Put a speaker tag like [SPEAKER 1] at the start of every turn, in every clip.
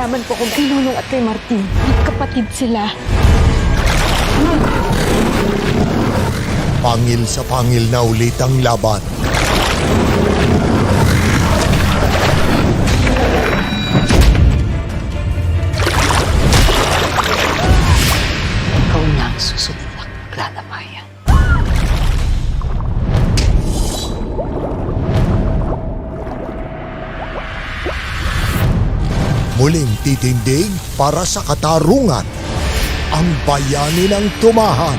[SPEAKER 1] nalaman ko kung kay Nonong at kay Martin, magkapatid sila.
[SPEAKER 2] Pangil sa pangil na ulit ang laban.
[SPEAKER 3] Ikaw na ang susunod na klanamayan.
[SPEAKER 2] Muling titindig para sa katarungan. Ang bayani ng tumahan.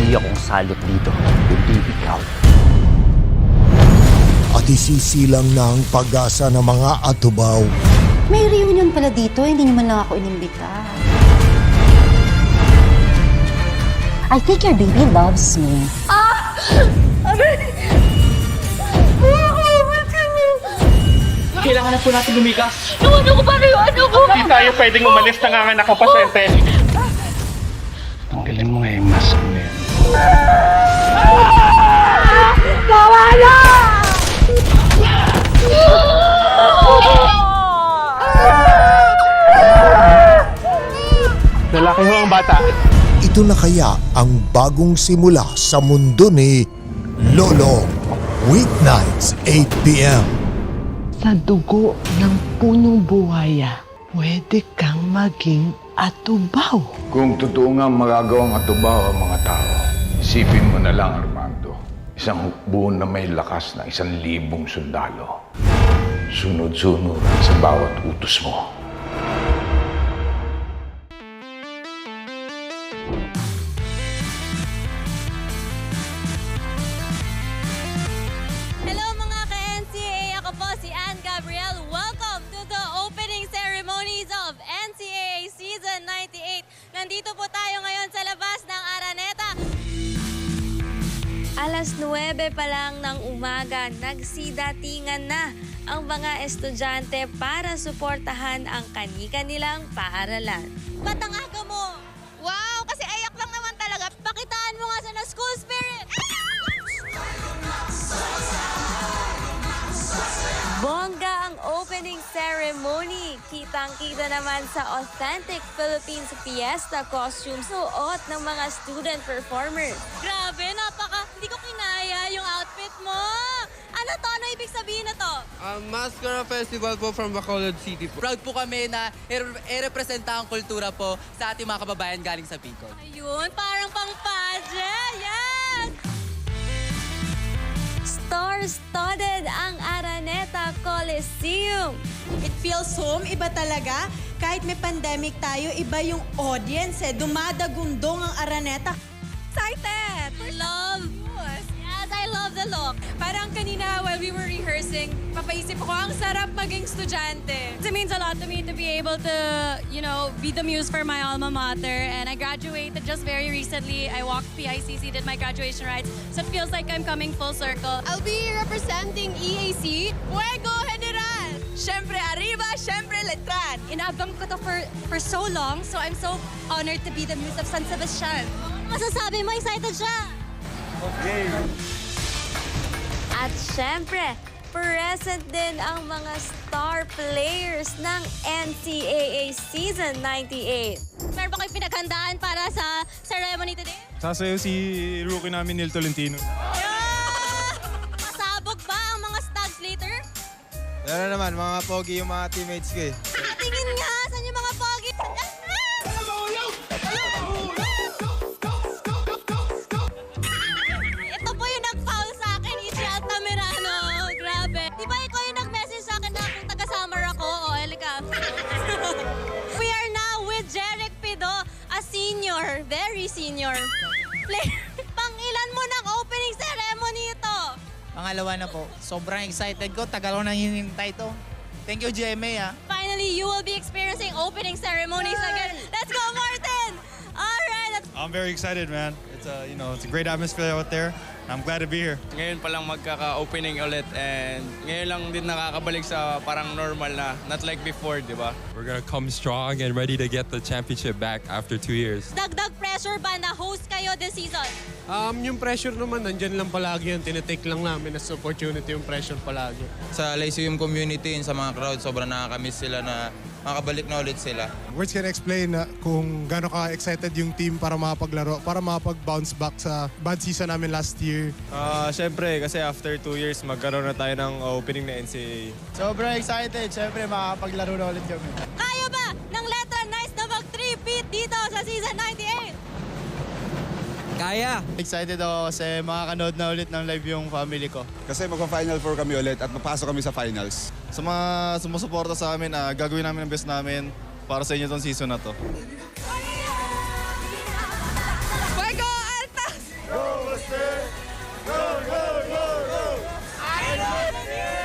[SPEAKER 4] Hindi akong salot dito, kundi ikaw.
[SPEAKER 2] At isisilang na ang pag-asa ng mga atubaw.
[SPEAKER 5] May reunion pala dito, hindi naman lang ako inimbita. I think your baby loves me.
[SPEAKER 6] Kailangan na po natin lumigas.
[SPEAKER 1] Ano ko para yung ano ko?
[SPEAKER 6] Hindi tayo pwedeng umalis, nanganganak ka pa, Sente. Tanggalin mo nga yung mask mo yan.
[SPEAKER 1] Nawala!
[SPEAKER 6] Lalaki ho ang bata.
[SPEAKER 2] Ito na kaya ang bagong simula sa mundo ni Lolo. Weeknights, 8 p.m.
[SPEAKER 3] Sa dugo ng punong buhaya, pwede kang maging atubaw.
[SPEAKER 7] Kung totoo nga magagawang atubaw ang mga tao, isipin mo na lang, Armando. Isang hukbo na may lakas ng 1,000 sundalo. Sunod-sunuran sa bawat utos mo.
[SPEAKER 8] Hello mga ka-NCAA! Ako po si Ann Gabriel. Welcome to the opening ceremonies of NCAA Season 98. Nandito po tayo ngayon sa labas ng Araneta. Alas 9 pa lang ng umaga, nagsidatingan na ang mga estudyante para suportahan ang kani-kanilang paaralan. Ba't ang aga mo? Wow! Kasi ayak lang naman talaga. Pakitaan mo nga sa school spirit! Bongga ang opening ceremony. Kitang-kita naman sa authentic Philippines fiesta costume suot ng mga student performers. Grabe, hindi ko kinaya yung outfit mo. Ano to? Ano ibig sabihin na to?
[SPEAKER 9] Mascara Festival po from Bacolod City po. Proud po kami na i-representa ang kultura po sa ating mga kababayan galing sa Bicol.
[SPEAKER 8] Ayun, parang pang-pageant. Yes! Star-studded ang Araneta Coliseum.
[SPEAKER 10] It feels home, iba talaga. Kahit may pandemic tayo, iba yung audience eh. Dumadagundong ang Araneta.
[SPEAKER 8] Excited! Love! Yes, I love the look.
[SPEAKER 11] Parang kanina while we were rehearsing, papaisip ko, ang sarap maging estudyante. It means a lot to me to be able to, be the muse for my alma mater. And I graduated just very recently. I walked PICC, did my graduation rites. So it feels like I'm coming full circle.
[SPEAKER 8] I'll be representing EAC. Fuego General!
[SPEAKER 11] Syempre arriba, syempre Letran. Inabang ko to for so long, so I'm so honored to be the muse of San Sebastian.
[SPEAKER 8] Masasabi mo, excited siya?
[SPEAKER 6] Okay.
[SPEAKER 8] At syempre, present din ang mga star players ng NCAA Season 98. Meron ba kayo pinaghandaan para sa ceremony today?
[SPEAKER 12] Sasayaw si rookie namin, Neil Tolentino.
[SPEAKER 8] Yeah! Pasabog ba ang mga stags later?
[SPEAKER 9] Ano naman, mga pogi yung mga teammates ko eh.
[SPEAKER 8] Tingin nga, saan yung mga pogi? Ito po yung nag-foul sa akin, Ichi Altamirano. Grabe. Di ba ikaw yung nag-message sa akin na kung taga-summer ako? O, elika. We are now with Jeric Pido, a senior, very senior. Pang-ilan mo ng opening ceremony ito?
[SPEAKER 9] Pangalawa na po. Sobrang excited ko. Tagal ko nang hinintay to. Thank you, GMA.
[SPEAKER 8] Finally, you will be experiencing opening ceremonies again. Let's go, Martin! All right.
[SPEAKER 12] I'm very excited, man. It's a great atmosphere out there. I'm glad to be here.
[SPEAKER 13] Ngayon pa lang magkaka-opening ulit and ngayon lang din nakakabalik sa parang normal na, not like before, di ba?
[SPEAKER 14] We're gonna come strong and ready to get the championship back after 2 years.
[SPEAKER 8] Dagdag pressure ba na host kayo this season?
[SPEAKER 15] Yung pressure naman, nandyan lang palagi yan. Tinitake lang namin as opportunity yung pressure palagi.
[SPEAKER 16] Sa Lyceum community and sa mga crowd, sobrang nakakamiss sila na makabalik na ulit sila.
[SPEAKER 17] Words can explain kung gaano ka-excited yung team para makapaglaro, para makapag-bounce back sa bad season namin last year.
[SPEAKER 12] Siyempre, kasi after 2 years, magkaroon na tayo ng opening na NCAA.
[SPEAKER 15] Sobrang excited. Siyempre, makakapaglaro na ulit kami.
[SPEAKER 8] Kaya ba ng Letran Knights na mag-3-peat dito sa season 98?
[SPEAKER 15] Kaya! Excited ako kasi makakanood na ulit ng live yung family ko.
[SPEAKER 18] Kasi magpa-Final 4 kami ulit at mapasok kami sa finals.
[SPEAKER 12] Sa mga sumusuporta sa amin, gagawin namin ang best namin para sa inyo tong season na to.
[SPEAKER 8] Fuego Altas!
[SPEAKER 15] Go, Western! Go, go, go, go!
[SPEAKER 8] I love you!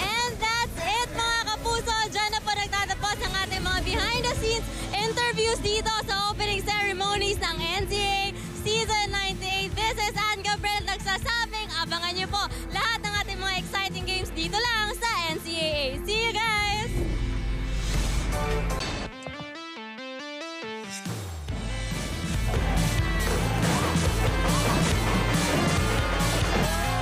[SPEAKER 8] And that's it mga kapuso. Diyan na po nagtatapos ang ating mga behind the scenes interviews dito sa opening ceremonies ng NCAA Season 98. This is Ann Gabriel nagsasabing abangan niyo po lahat ng ating mga exciting games dito lang sa NCAA. See you guys!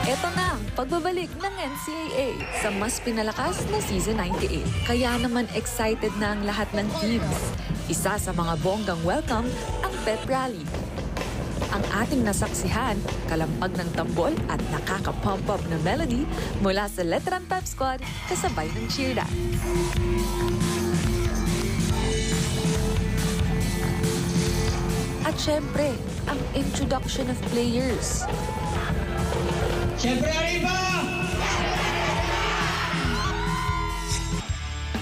[SPEAKER 19] Ito na ang pagbabalik ng NCAA sa mas pinalakas na Season 98. Kaya naman excited na ang lahat ng teams. Isa sa mga bonggang welcome ang pep rally. Ang ating nasaksihan, kalampag ng tambol at nakaka-pump up na melody mula sa Letran Pep Squad kasabay ng cheer dance. At syempre, ang introduction of players.
[SPEAKER 15] Siyempre, arriba!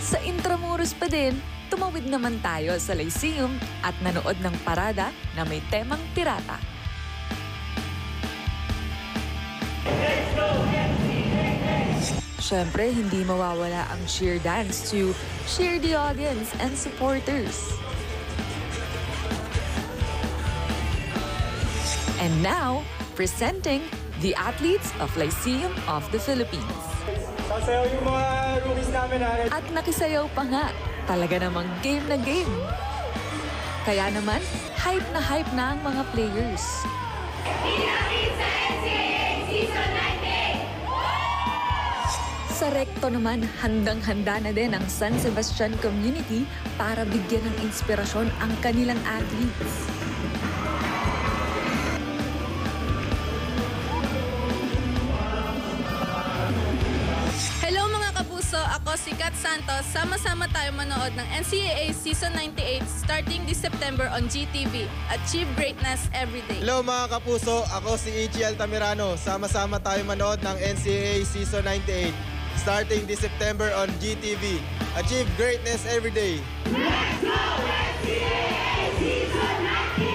[SPEAKER 19] Sa Intramuros pa din, tumawid naman tayo sa Lyceum at nanood ng parada na may temang pirata. Siyempre, hindi mawawala ang cheer dance to cheer the audience and supporters. And now, presenting the athletes of Lyceum of the Philippines.
[SPEAKER 15] Sasayaw yung mga rookies namin
[SPEAKER 19] At nakisayaw pa nga, talaga namang game na game. Kaya naman, hype na ang mga players. Sa Recto naman, handang-handa na din ang San Sebastian community para bigyan ng inspirasyon ang kanilang athletes.
[SPEAKER 11] Hello mga kapuso, ako si Kat Santos. Sama-sama tayo manood ng NCAA Season 98 starting this September on GTV. Achieve greatness every day.
[SPEAKER 15] Hello mga kapuso, ako si Ichi Altamirano. Sama-sama tayo manood ng NCAA Season 98 starting this September on GTV. Achieve greatness every day.
[SPEAKER 8] Let's go NCAA Season 98!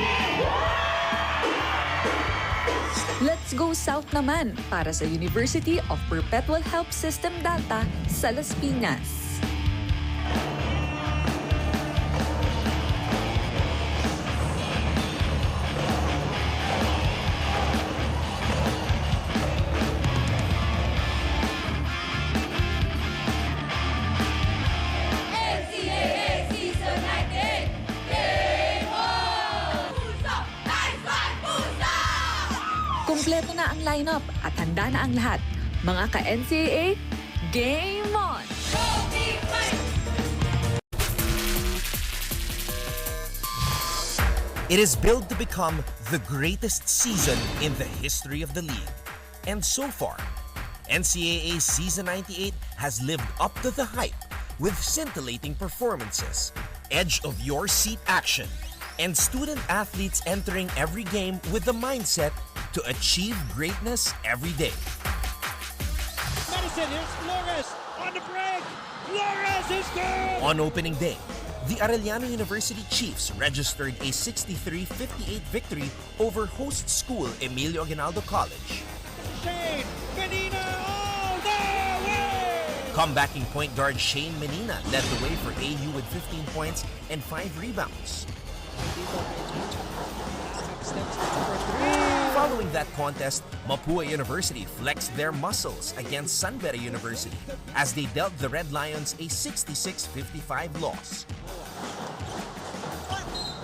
[SPEAKER 19] Let's go south naman para sa University of Perpetual Help System Data sa Las Piñas.
[SPEAKER 8] NCAA Season 98! Game on! Puso! Nice one, Puso!
[SPEAKER 19] Kumpleto na ang lineup at handa na ang lahat. Mga ka-NCAA, game on!
[SPEAKER 8] Go Team Fight!
[SPEAKER 20] It is billed to become the greatest season in the history of the league. And so far, NCAA Season 98 has lived up to the hype with scintillating performances, edge of your seat action, and student athletes entering every game with the mindset to achieve greatness every day.
[SPEAKER 15] Madison, here's Flores on the break. Flores is good!
[SPEAKER 20] On opening day, the Arellano University Chiefs registered a 63-58 victory over host school Emilio Aguinaldo College.
[SPEAKER 15] Shane Menina all the way!
[SPEAKER 20] Comebacking point guard Shane Menina led the way for AU with 15 points and 5 rebounds. Following that contest, Mapua University flexed their muscles against Sunbury University as they dealt the Red Lions a 66-55 loss.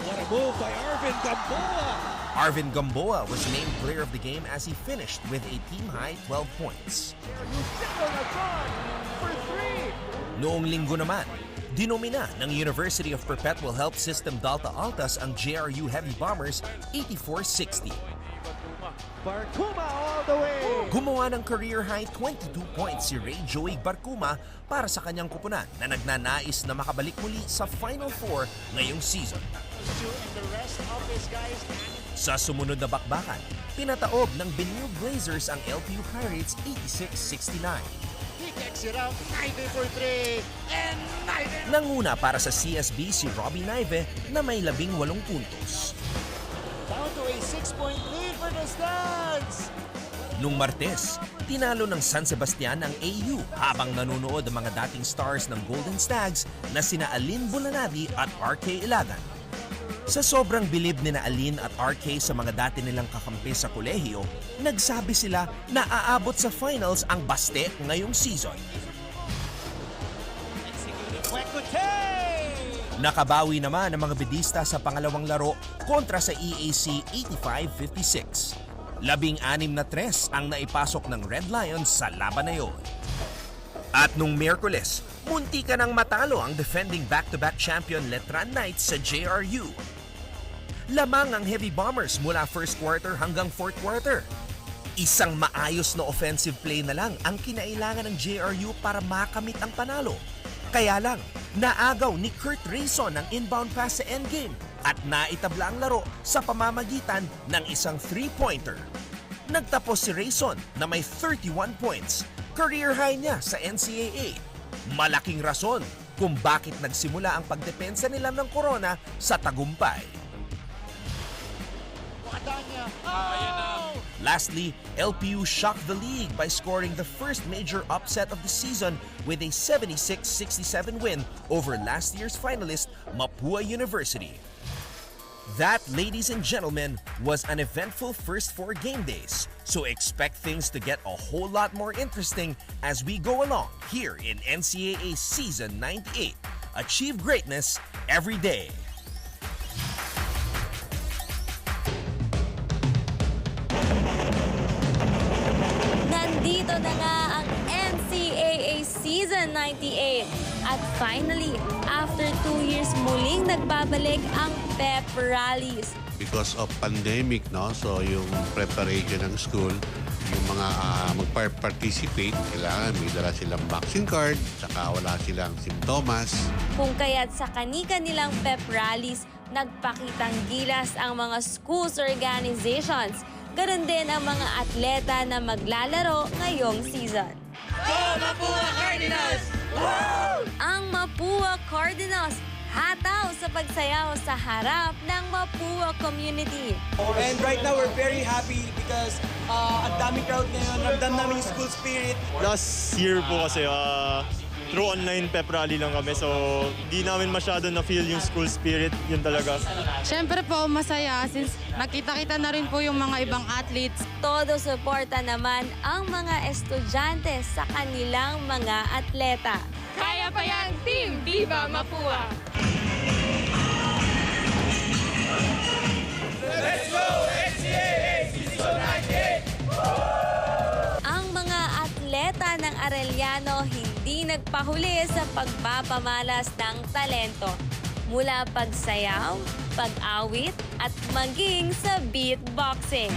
[SPEAKER 21] What a move by Arvin Gamboa!
[SPEAKER 20] Arvin Gamboa was named player of the game as he finished with a team-high 12 points. Noong linggo naman, dinomina ng University of Perpetual Health System Dalta Altas ang JRU Heavy Bombers 84-60.
[SPEAKER 21] Barcuma all the way!
[SPEAKER 20] Gumawa ng career-high 22 points si Ray Joey Barcuma para sa kanyang kupunan na nagnanais na makabalik muli sa Final Four ngayong season. Sa sumunod na bakbakan, pinataob ng Benil Blazers ang LPU Pirates 86-69.
[SPEAKER 21] He kicks it out, Naive for 3, and Naive!
[SPEAKER 20] Nanguna para sa CSB si Robbie Naive na may 18 puntos.
[SPEAKER 21] Down to a 6-point lead for the Stags!
[SPEAKER 20] Nung Martes, tinalo ng San Sebastian ang AU habang nanonood ang mga dating stars ng Golden Stags na sina Alin Bulanadi at RK Ilagan. Sa sobrang bilib ni na Alin at RK sa mga dati nilang kakampi sa kolehiyo, nagsabi sila na aabot sa finals ang Baste ngayong season. Nakabawi naman ang mga bedista sa pangalawang laro kontra sa EAC 85-56. 16-3 ang naipasok ng Red Lions sa laban na yun. At nung Miyerkules, munti ka nang matalo ang defending back-to-back champion Letran Knights sa JRU. Lamang ang Heavy Bombers mula first quarter hanggang fourth quarter. Isang maayos na offensive play na lang ang kinailangan ng JRU para makamit ang panalo. Kaya lang, naagaw ni Kurt Rayson ang inbound pass sa endgame at naitabla ang laro sa pamamagitan ng isang three-pointer. Nagtapos si Rayson na may 31 points, career high niya sa NCAA. Malaking rason kung bakit nagsimula ang pagdepensa nila ng Corona sa tagumpay. Lastly, LPU shocked the league by scoring the first major upset of the season with a 76-67 win over last year's finalist, Mapua University. That, ladies and gentlemen, was an eventful first 4 game days, so expect things to get a whole lot more interesting as we go along here in NCAA Season 98. Achieve greatness every day.
[SPEAKER 8] Nandito na nga ang NCAA Season 98. At finally, after 2 years muling nagbabalik ang pep rallies.
[SPEAKER 22] Because of pandemic, no? So yung preparation ng school, yung mga mag-participate, kailangan may dala silang vaccine card, saka wala silang simptomas.
[SPEAKER 8] Kung kaya't sa kani-kanilang pep rallies, nagpakitang gilas ang mga schools organizations. Ganon din ang mga atleta na maglalaro ngayong season.
[SPEAKER 21] Go Mapua Cardinals!
[SPEAKER 8] Woo! Ang Mapua Cardinals hataw sa pagsayaw sa harap ng Mapua community.
[SPEAKER 23] And right now we're very happy because ang daming crowd ngayon, ramdam namin yung school spirit.
[SPEAKER 24] Last year po kasi through online pep rally lang kami, so di namin masyado na-feel yung school spirit, yun talaga.
[SPEAKER 11] Siyempre po, masaya since nakita-kita na rin po yung mga ibang athletes.
[SPEAKER 8] Todo suporta naman ang mga estudyante sa kanilang mga atleta.
[SPEAKER 11] Kaya pa yan, Team Viva Mapua!
[SPEAKER 21] Let's go NCAA Season 98!
[SPEAKER 8] Ang mga atleta ng Arellano hindi nagpahuli sa pagpapamalas ng talento. Mula pagsayaw, pag-awit, at maging sa beatboxing.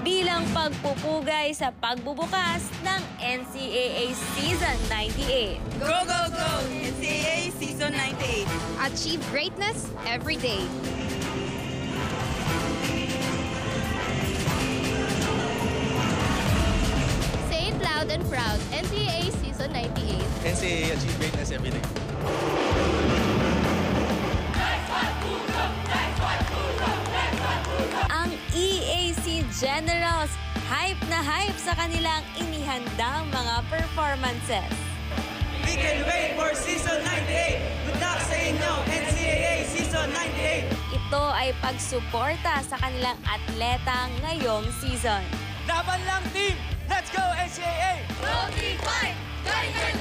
[SPEAKER 8] Bilang pagpupugay sa pagbubukas ng NCAA Season 98.
[SPEAKER 11] Go, go, go! NCAA Season 98.
[SPEAKER 1] Achieve greatness every day.
[SPEAKER 11] Say it loud and proud. NCAA Season 98.
[SPEAKER 12] NCAA achieve greatness every day.
[SPEAKER 8] Ang EAC Generals hype na hype sa kanilang inihandang mga performances.
[SPEAKER 23] we can wait for Season 98. Good luck sa inyo, NCAA Season 98.
[SPEAKER 8] Ito ay pagsuporta sa kanilang atleta ngayong season.
[SPEAKER 23] Laban lang, team! Let's go, NCAA!
[SPEAKER 8] Rocky fight!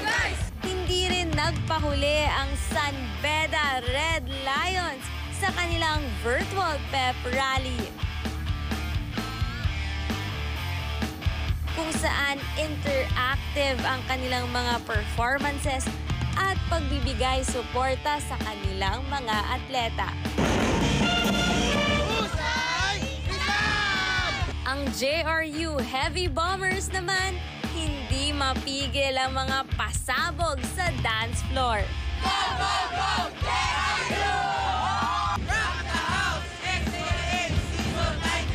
[SPEAKER 8] Guys! Hindi rin nagpahuli ang San Beda Red Lions sa kanilang virtual pep rally, kung saan interactive ang kanilang mga performances at pagbibigay suporta sa kanilang mga atleta. Ang JRU Heavy Bombers naman, hindi mapigil ang mga pasabog sa dance floor. Go, go, go! JRU!
[SPEAKER 23] Rock the house! NCAA Season 98!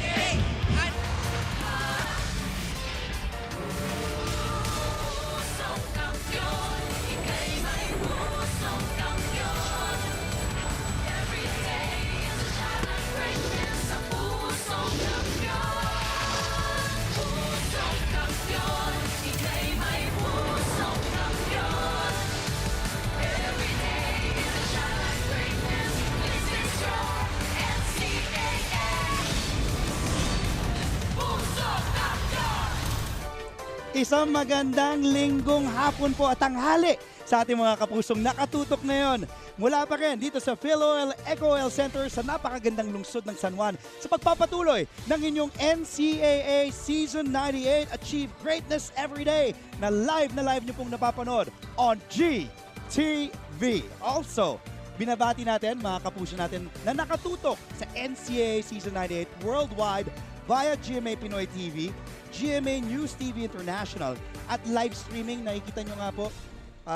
[SPEAKER 2] Isang magandang linggong hapon po at tanghali sa ating mga kapusong nakatutok ngayon. Mula pa rin dito sa PhilOil Eco Oil Center sa napakagandang lungsod ng San Juan sa pagpapatuloy ng inyong NCAA Season 98 Achieve Greatness Every Day na live nyo pong napapanood on GTV. Also, binabati natin mga kapuso natin na nakatutok sa NCAA Season 98 worldwide via GMA Pinoy TV, GMA News TV International at live streaming. Nakikita nyo nga po,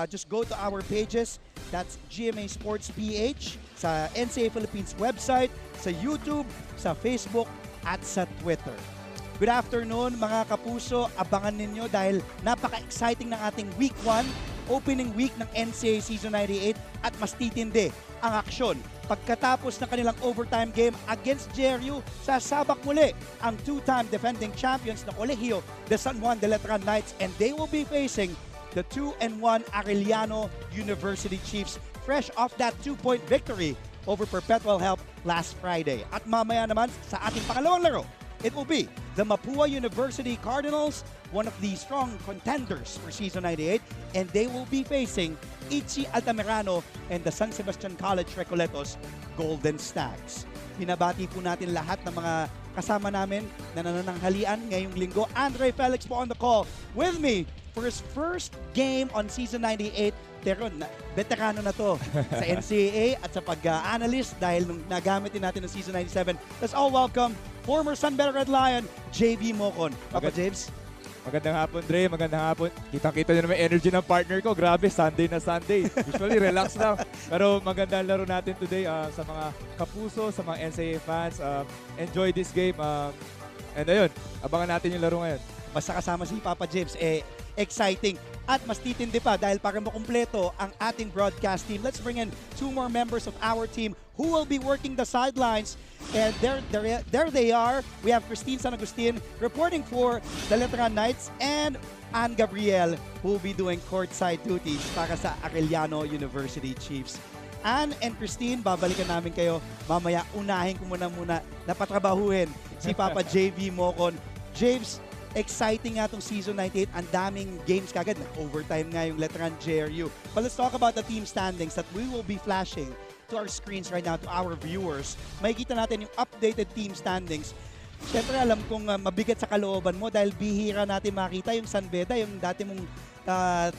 [SPEAKER 2] just go to our pages. That's GMA Sports PH, sa NCAA Philippines website, sa YouTube, sa Facebook at sa Twitter. Good afternoon mga kapuso, abangan ninyo dahil napaka-exciting ng ating Week 1, opening week ng NCAA Season 98 at mas titindi ang aksyon. Pagkatapos ng kanilang overtime game against JRU, sasabak muli ang two-time defending champions na kolehiyo, the San Juan de Letran Knights, and they will be facing the 2-1 Arellano University Chiefs, fresh off that 2-point victory over Perpetual Help last Friday. At mamaya naman sa ating pangalawang laro, it will be the Mapua University Cardinals, one of the strong contenders for Season 98, and they will be facing Ichi Altamirano and the San Sebastian College Recoletos Golden Stags. Pinabati po natin lahat ng mga kasama namin na nanananghalian ngayong linggo. Andre Felix po on the call with me for his first game on Season 98. Pero veterano na to sa NCAA at sa pag-analyst dahil nung nagamit din natin ng Season 97. Let's all welcome former San Beda Red Lion, JV Mocon. Papa James.
[SPEAKER 3] Magandang hapon, Dre. Magandang hapon. Kitang-kita nyo naman energy ng partner ko. Grabe, Sunday na Sunday. Usually, relax lang. Pero magandang laro natin today sa mga kapuso, sa mga NCAA fans. Enjoy this game. And ayun, abangan natin yung laro ngayon.
[SPEAKER 2] Basta kasama si Papa James, exciting. At mas titindi pa dahil para makumpleto ang ating broadcast team, let's bring in two more members of our team who will be working the sidelines. And there they are. We have Christine San Agustin reporting for the Letran Knights and Ann Gabriel who will be doing courtside duties para sa Arellano University Chiefs. Ann and Christine, babalikan namin kayo mamaya. Unahin ko muna na patrabahuhin si Papa JV Mocon. James, exciting nga itong Season 98. Ang daming games kagad. Nag-overtime nga yung Letran JRU. But let's talk about the team standings that we will be flashing to our screens right now, to our viewers. Makikita natin yung updated team standings. Siyempre, alam kong mabigat sa kalooban mo dahil bihira natin makita yung San Beda, yung dati mong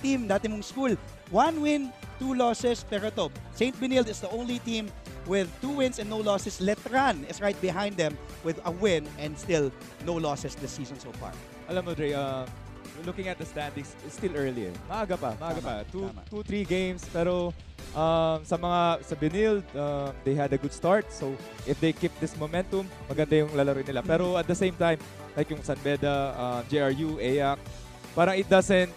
[SPEAKER 2] team, dati mong school. 1 win, 2 losses. Pero ito, St. Benilde is the only team with 2 wins and no losses. Letran is right behind them with a win and still no losses this season so far.
[SPEAKER 3] Alam mo, Dre, looking at the standings, it's still early. Maaga pa. 2-3 games. Pero sa Benilde, they had a good start. So if they keep this momentum, maganda yung lalaro nila. Pero at the same time, like yung San Beda, JRU, AAC, parang it doesn't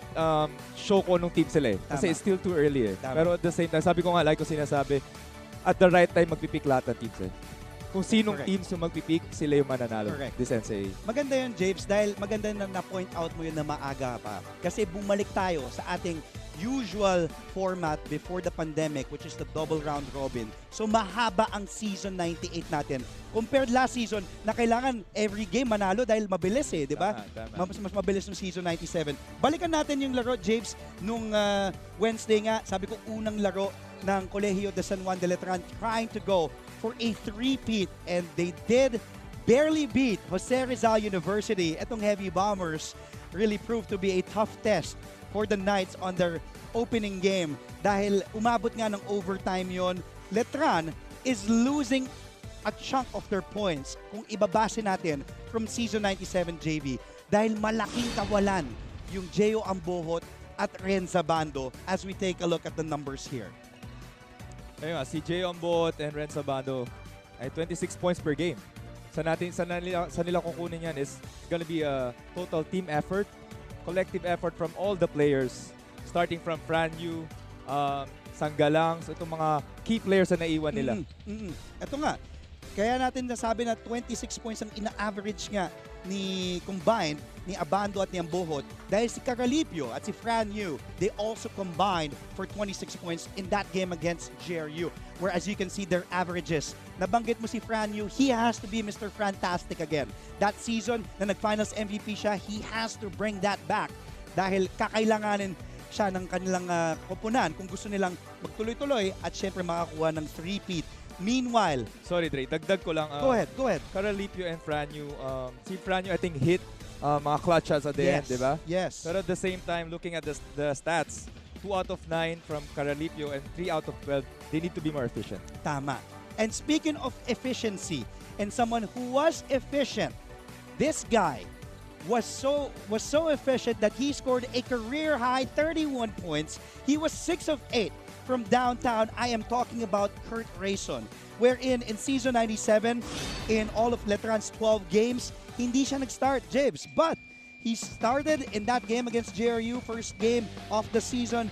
[SPEAKER 3] show ko nung team sila eh. Kasi it's still too early eh. Pero at the same time, sabi ko nga, like ko sinasabi, at the right time, magpipick lahat ng teams eh. Kung sinong teams yung magpipick, sila yung mananalo. This NCAA.
[SPEAKER 2] Maganda yun, James, dahil maganda na na-point out mo yun na maaga pa. Kasi bumalik tayo sa ating usual format before the pandemic, which is the double round robin. So mahaba ang season 98 natin. Compared last season na kailangan every game manalo dahil mabilis di ba? Mas mabilis ng season 97. Balikan natin yung laro, James, nung Wednesday nga. Sabi ko unang laro ng Colegio de San Juan de Letran trying to go for a three-peat, and they did barely beat Jose Rizal University. Etong Heavy Bombers really proved to be a tough test for the Knights on their opening game dahil umabot nga ng overtime yon. Letran is losing a chunk of their points kung ibabase natin from season 97 JV dahil malaking kawalan yung Geo Ambohot at Renza Bando as we take a look at the numbers here.
[SPEAKER 3] Ayun nga, si Geo Ambohot and Renza Bando ay 26 points per game. Sa nila kukunin yan is gonna be a total team effort, collective effort from all the players, starting from Fran Yu, Sanggalang, so itong mga key players na naiwan nila.
[SPEAKER 2] Ito nga, kaya natin nasabi na 26 points ang ina-average nga ni combined ni Abando at ni Ambohot dahil si Caralipio at si Fran Yu, they also combined for 26 points in that game against GRU. Whereas you can see their averages. Nabanggit mo si Fran Yu, he has to be Mr. Fantastic again. That season na nag-finals MVP siya, he has to bring that back dahil kakailanganin siya ng kanilang koponan kung gusto nilang magtuloy-tuloy at syempre makakuha ng three-peat. Meanwhile,
[SPEAKER 3] sorry Dre, dagdag ko lang.
[SPEAKER 2] Go ahead.
[SPEAKER 3] Caralipio and Fran Yu, si Fran Yu I think hit mga clutch shots at the end, di ba?
[SPEAKER 2] Yes.
[SPEAKER 3] Pero at the same time, looking at the stats, 2 out of 9 from Caralipio and 3 out of 12, they need to be more efficient.
[SPEAKER 2] Tama. And speaking of efficiency, and someone who was efficient, this guy was so efficient that he scored a career-high 31 points. He was 6 of 8 from downtown. I am talking about Kurt Rayson, wherein in season 97, in all of Letran's 12 games, hindi siya nag-start, James. But he started in that game against JRU, first game of the season,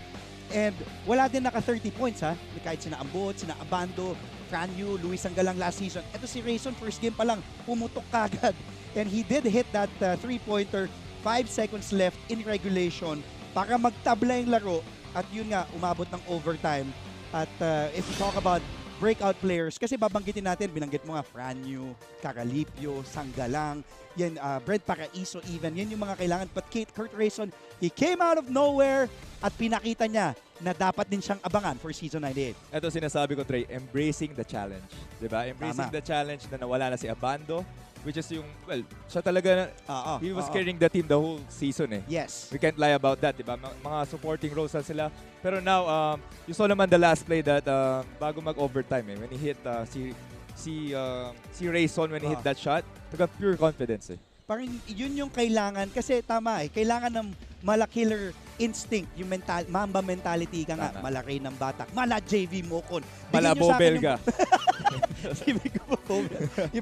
[SPEAKER 2] and wala din naka 30 points ha. Kahit sina Ambot, sina Abando, Fran Yu, Luis Sanggalang last season. Ito si Rayson, first game pa lang, pumutok kagad. And he did hit that three-pointer, 5 seconds left in regulation para magtabla yung laro. At yun nga, umabot ng overtime. At if we talk about breakout players, kasi babanggitin natin, binanggit mo nga Fran Yu, Caralipio, Sanggalang, yan, Brent Paraiso even, yan yung mga kailangan. But Kurt Rayson, he came out of nowhere at pinakita niya na dapat din siyang abangan for season 98.
[SPEAKER 3] Ito sinasabi ko, Trey, embracing the challenge. Diba? Embracing the challenge na nawala na si Abando, which is yung, well, siya talaga, he was carrying the team the whole season eh.
[SPEAKER 2] Yes.
[SPEAKER 3] We can't lie about that, diba? Mga supporting roles na sila. Pero now, you saw naman the last play that bago mag-overtime when he hit si Rayson when he hit that shot, taga pure confidence eh.
[SPEAKER 2] Parang yun yung kailangan, kasi tama kailangan ng mala-killer instinct, yung Mamba mentality ka nga, malaki ng batak, mala JV Mocon.
[SPEAKER 3] Mala-bobel ka.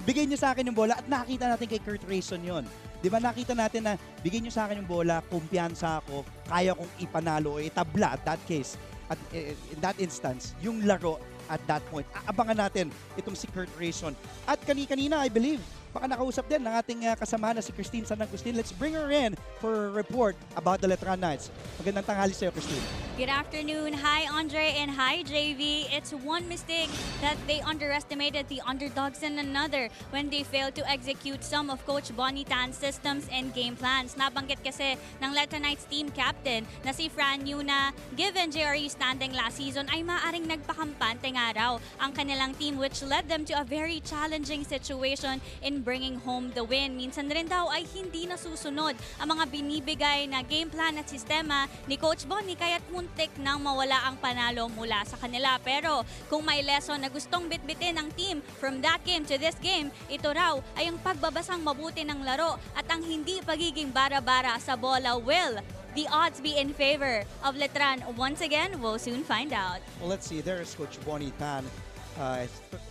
[SPEAKER 2] Bigay niyo sa akin yung bola at nakita natin kay Kurt Rayson yun. Di ba nakita natin na bigay niyo sa akin yung bola, kumpiyansa ako, kaya kong ipanalo o itabla at that case. At in that instance, yung laro at that point. Aabangan natin itong si Kurt Rayson. At kanina, I believe, baka nakausap din ng ating kasama na si Christine Sanang-Christine. Let's bring her in for a report about the Letran Knights. Magandang tanghali sa'yo, Christine.
[SPEAKER 4] Good afternoon. Hi, Andre, and hi, JV. It's one mistake that they underestimated the underdogs and another when they failed to execute some of Coach Bonnie Tan's systems and game plans. Nabanggit kasi ng Letran Knights team captain na si Fran Yu na given JRU standing last season ay maaring nagpakampante nga raw ang kanilang team, which led them to a very challenging situation in bringing home the win. Minsan rin daw ay hindi nasusunod ang mga binibigay na game plan at sistema ni Coach Bonnie kaya't muntik nang mawala ang panalo mula sa kanila. Pero kung may lesson na gustong bitbitin ng team from that game to this game, ito raw ay ang pagbabasang mabuti ng laro at ang hindi pagiging bara-bara sa bola. Will the odds be in favor of Letran? Once again, we'll soon find out.
[SPEAKER 2] Well, let's see. There's Coach Bonnie Tan.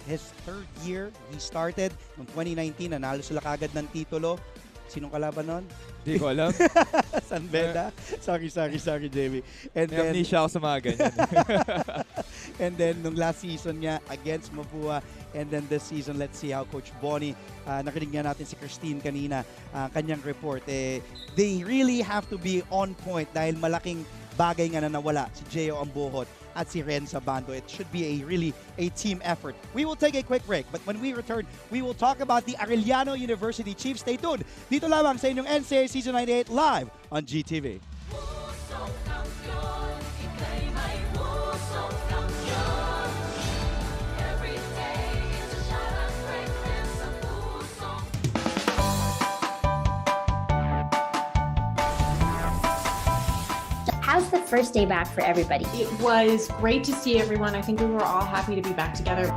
[SPEAKER 2] His third year, he started noong 2019, nanalo sila kagad ng titulo. Sinong kalaban nun?
[SPEAKER 3] Hindi ko alam.
[SPEAKER 2] San Beda? Sorry, JB. And
[SPEAKER 3] then, amnesia ako sa mga ganyan.
[SPEAKER 2] And then, nung last season niya, against Mapua. And then this season, let's see how Coach Bonnie, nakinig nga natin si Christine kanina, kanyang report. They really have to be on point dahil malaking bagay nga na nawala si Gio Ambuhot at si Renza Bando. It should be really a team effort. We will take a quick break, but when we return, we will talk about the Arellano University Chiefs. Stay tuned. Dito lamang sa inyong NCAA Season 98 live on GTV.
[SPEAKER 5] How's the first day back for everybody?
[SPEAKER 6] It was great to see everyone. I think we were all happy to be back together.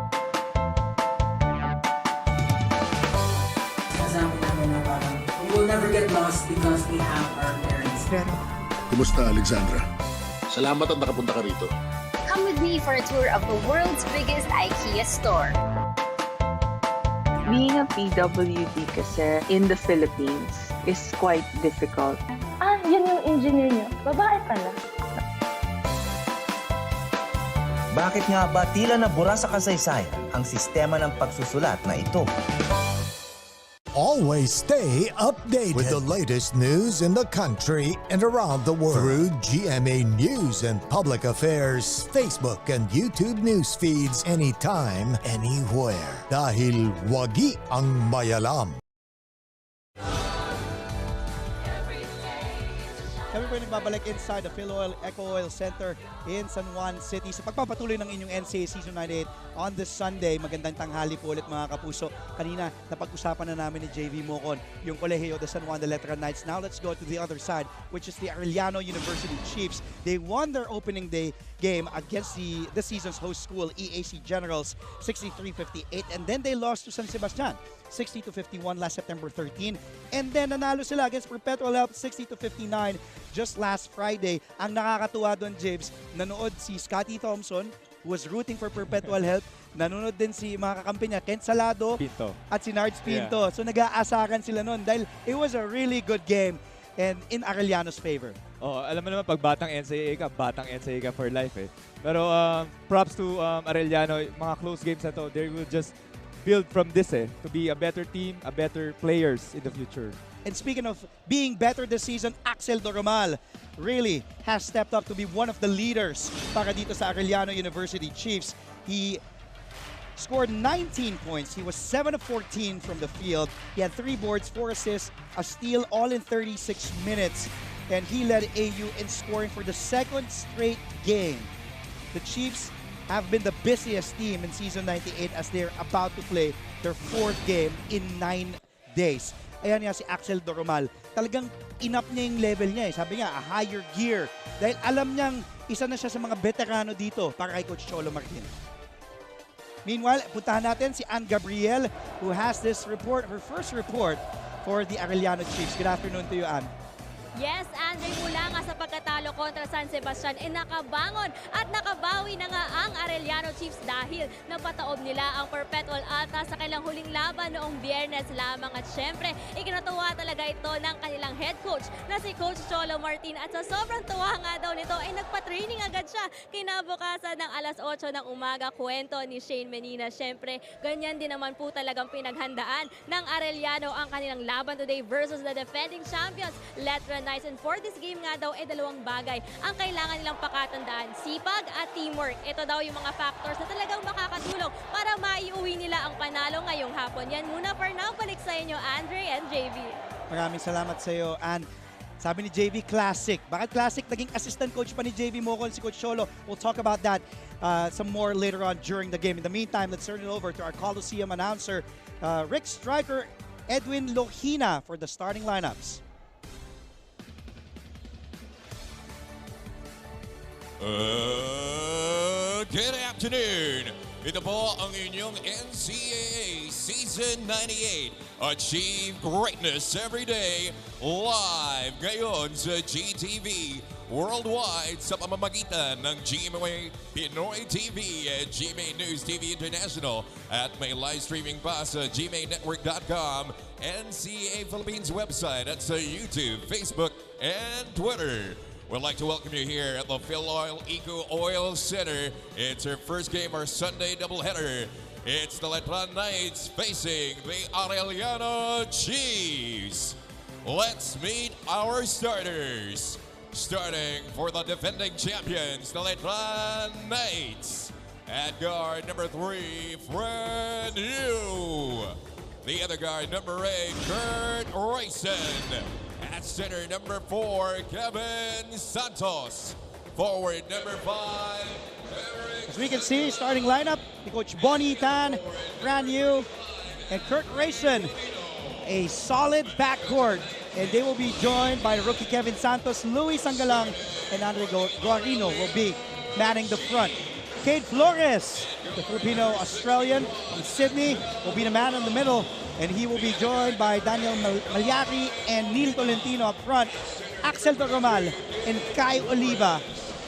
[SPEAKER 7] We will never get lost because we have our parents.
[SPEAKER 10] Kumusta, Alexandra? Salamat at nakapunta ka rito.
[SPEAKER 5] Come with me for a tour of the world's biggest IKEA store.
[SPEAKER 25] Being a PWD kasi in the Philippines is quite difficult.
[SPEAKER 26] Yun yung engineer niyo. Babae pala.
[SPEAKER 20] Bakit nga ba tila nabura sa kasaysayan ang sistema ng pagsusulat na ito?
[SPEAKER 27] Always stay updated with the latest news in the country and around the world through GMA News and Public Affairs, Facebook and YouTube news feeds anytime, anywhere. Dahil wagi ang mayalam.
[SPEAKER 2] Kami po nagbabalik inside the Philoil Eco Oil Center in San Juan City sa pagpapatuloy ng inyong NCAA Season 98 on this Sunday. Magandang tanghali po ulit mga kapuso. Kanina napag-usapan na namin ni JV Mocon yung Kolehiyo de San Juan de Letran Knights. Now let's go to the other side, which is the Arellano University Chiefs. They won their opening day game against the season's host school, EAC Generals, 63-58, and then they lost to San Sebastian 60-51 last September 13, and then nanalo sila against Perpetual Health 60-59 just last Friday. Ang nakakatuwa doon, James, nanood si Scotty Thompson, who was rooting for Perpetual Health. Nanonood din si mga kakampi niya, Kent Salado
[SPEAKER 3] Pinto.
[SPEAKER 2] at si Nards Pinto. Yeah. So nag-aasakan sila noon dahil it was a really good game and in Arellano's favor.
[SPEAKER 3] Oh, alam mo naman pag batang NCAA ka for life eh. Pero props to Arellano, mga close games na to, they will just build from this to be a better team, a better players in the future.
[SPEAKER 2] And speaking of being better this season, Axel Doromal really has stepped up to be one of the leaders para dito sa Arellano University Chiefs. He scored 19 points. He was 7 of 14 from the field. He had 3 boards, 4 assists, a steal, all in 36 minutes. And he led AU in scoring for the second straight game. The Chiefs have been the busiest team in Season 98 as they're about to play their 4th game in 9 days. Ayan nga si Axel Doromal. Talagang inap niya yung level niya. Sabi niya, a higher gear. Dahil alam niyang isa na siya sa mga veterano dito para kay Coach Cholo Martin. Meanwhile, puntahan natin si Ann Gabriel who has this report, her first report for the Arellano Chiefs. Good afternoon to you, Ann.
[SPEAKER 4] Yes, Andre, mula nga sa pagkatalo kontra San Sebastian, nakabangon at nakabawi na nga ang Arellano Chiefs dahil napataob nila ang Perpetual Alta sa kanilang huling laban noong Biyernes lamang. At syempre, ikinatuwa talaga ito ng kanilang head coach na si Coach Cholo Martin. At sa sobrang tuwa nga daw nito, ay nagpa-training agad siya kinabukasan ng alas 8 ng umaga. Kwento ni Shane Menina. Syempre, ganyan din naman po talagang pinaghandaan ng Arellano ang kanilang laban today versus the defending champions, Letran Knights. And for this game nga daw, dalawang bagay ang kailangan nilang pakatandaan. Sipag at teamwork. Ito daw yung mga factors na talagang makakatulong para maiuwi nila ang panalo ngayong hapon. Yan muna for now. Balik sa inyo, Andre and JV.
[SPEAKER 2] Maraming salamat sa iyo, Ann. Sabi ni JV, classic. Bakit classic? Naging assistant coach pa ni JV Mocon, si Coach Cholo. We'll talk about that some more later on during the game. In the meantime, let's turn it over to our Coliseum announcer, Rick Striker, Edwin Lohina for the starting lineups.
[SPEAKER 28] Good afternoon. Ito po ang inyong NCAA Season 98. Achieve greatness every day. Live ngayon sa GTV. Worldwide sa pamamagitan ng GMA Pinoy TV at GMA News TV International at may live streaming pa sa gmanetwork.com, NCAA Philippines website at sa YouTube, Facebook, and Twitter. We'd like to welcome you here at the Philoil Eco Oil Center. It's our first game, our Sunday doubleheader. It's the Letran Knights facing the Arellano Chiefs. Let's meet our starters. Starting for the defending champions, the Letran Knights. At guard number 3, Fred Yu. The other guard, number 8, Kurt Rayson. At center, number 4, Kevin Santos. Forward, number 5,
[SPEAKER 2] As we can see, starting lineup, ni Coach Bonnie Tan, Fran Yu, and Kurt Rayson. A solid backcourt, and they will be joined by rookie Kevin Santos, Luis Sangalang, and Andre Guarino will be manning the front. Cade Flores, the Filipino-Australian from Sydney, will be the man in the middle, and he will be joined by Daniel Malyari and Neil Tolentino up front. Axel Toromal and Kai Oliva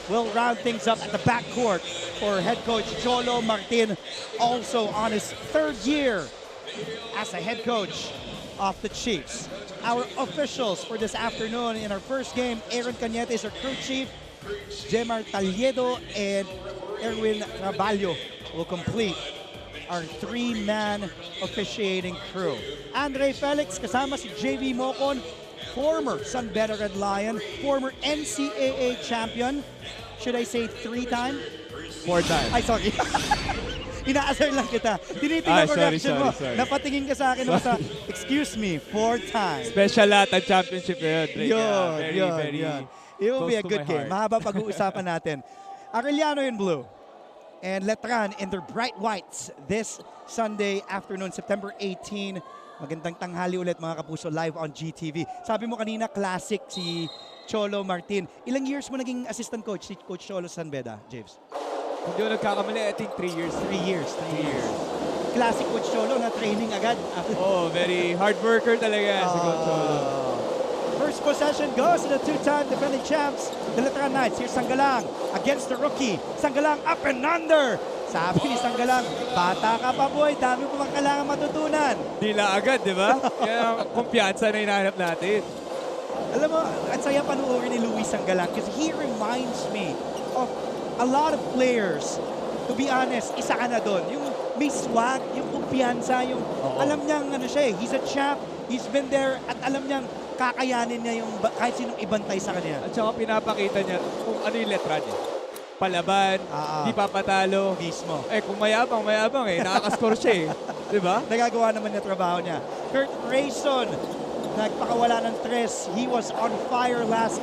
[SPEAKER 2] will round things up at the backcourt for head coach Cholo Martin, also on his 3rd year as a head coach of the Chiefs. Our officials for this afternoon in our first game, Aaron Cañete is our crew chief, Jemar Taliedo and Erwin Raballo will complete our 3-man officiating crew. Andre Felix kasama si JV Mocon, former Sun Beta Red Lion, former NCAA champion. Should I say 3-time?
[SPEAKER 3] 4-time.
[SPEAKER 2] Ay, sorry. Ina-assert lang kita. Tinitingnan ko reaction mo.
[SPEAKER 3] Sorry.
[SPEAKER 2] Napatingin ka sa akin mo sa, excuse me, 4-time.
[SPEAKER 3] Special at championship na yun.
[SPEAKER 2] Yun. It will be a good game. Mahaba pag-uusapan natin. Arellano in blue and Letran in their bright whites this Sunday afternoon, September 18. Magandang tanghali ulit mga kapuso, live on GTV. Sabi mo kanina, classic si Cholo Martin. Ilang years mo naging assistant coach si Coach Cholo San Beda, James?
[SPEAKER 3] Hindi ko nagkakamali, I think 3 years.
[SPEAKER 2] 3 years. Classic Coach Cholo na training agad.
[SPEAKER 3] Oh, very hard worker talaga si Coach Cholo.
[SPEAKER 2] First possession goes to the 2-time defending champs, the Letran Knights. Here's Sangalang against the rookie. Sangalang up and under. Sabi ni Sangalang, bata ka pa boy, dami mo pang kailangan matutunan.
[SPEAKER 3] Dila agad, di ba? Yan ang kumpiyansa na hinahanap natin.
[SPEAKER 2] Alam mo, ang saya panuorin ni Luis Sangalang kasi he reminds me of a lot of players. To be honest, isa ka na doon. Yung may swag, yung kumpiyansa, yung alam niyang ano siya he's a champ, he's been there, at alam niyang kakayanin niya yung kahit sinong ibantay sa kanya.
[SPEAKER 3] At saka pinapakita niya kung ano yung Letran Palaban, di papatalo.
[SPEAKER 2] Mismo.
[SPEAKER 3] Kung mayabang nakakascore siya Diba?
[SPEAKER 2] Nagagawa naman niya trabaho niya. Kurt Rayson, nagpakawala ng 3. He was on fire last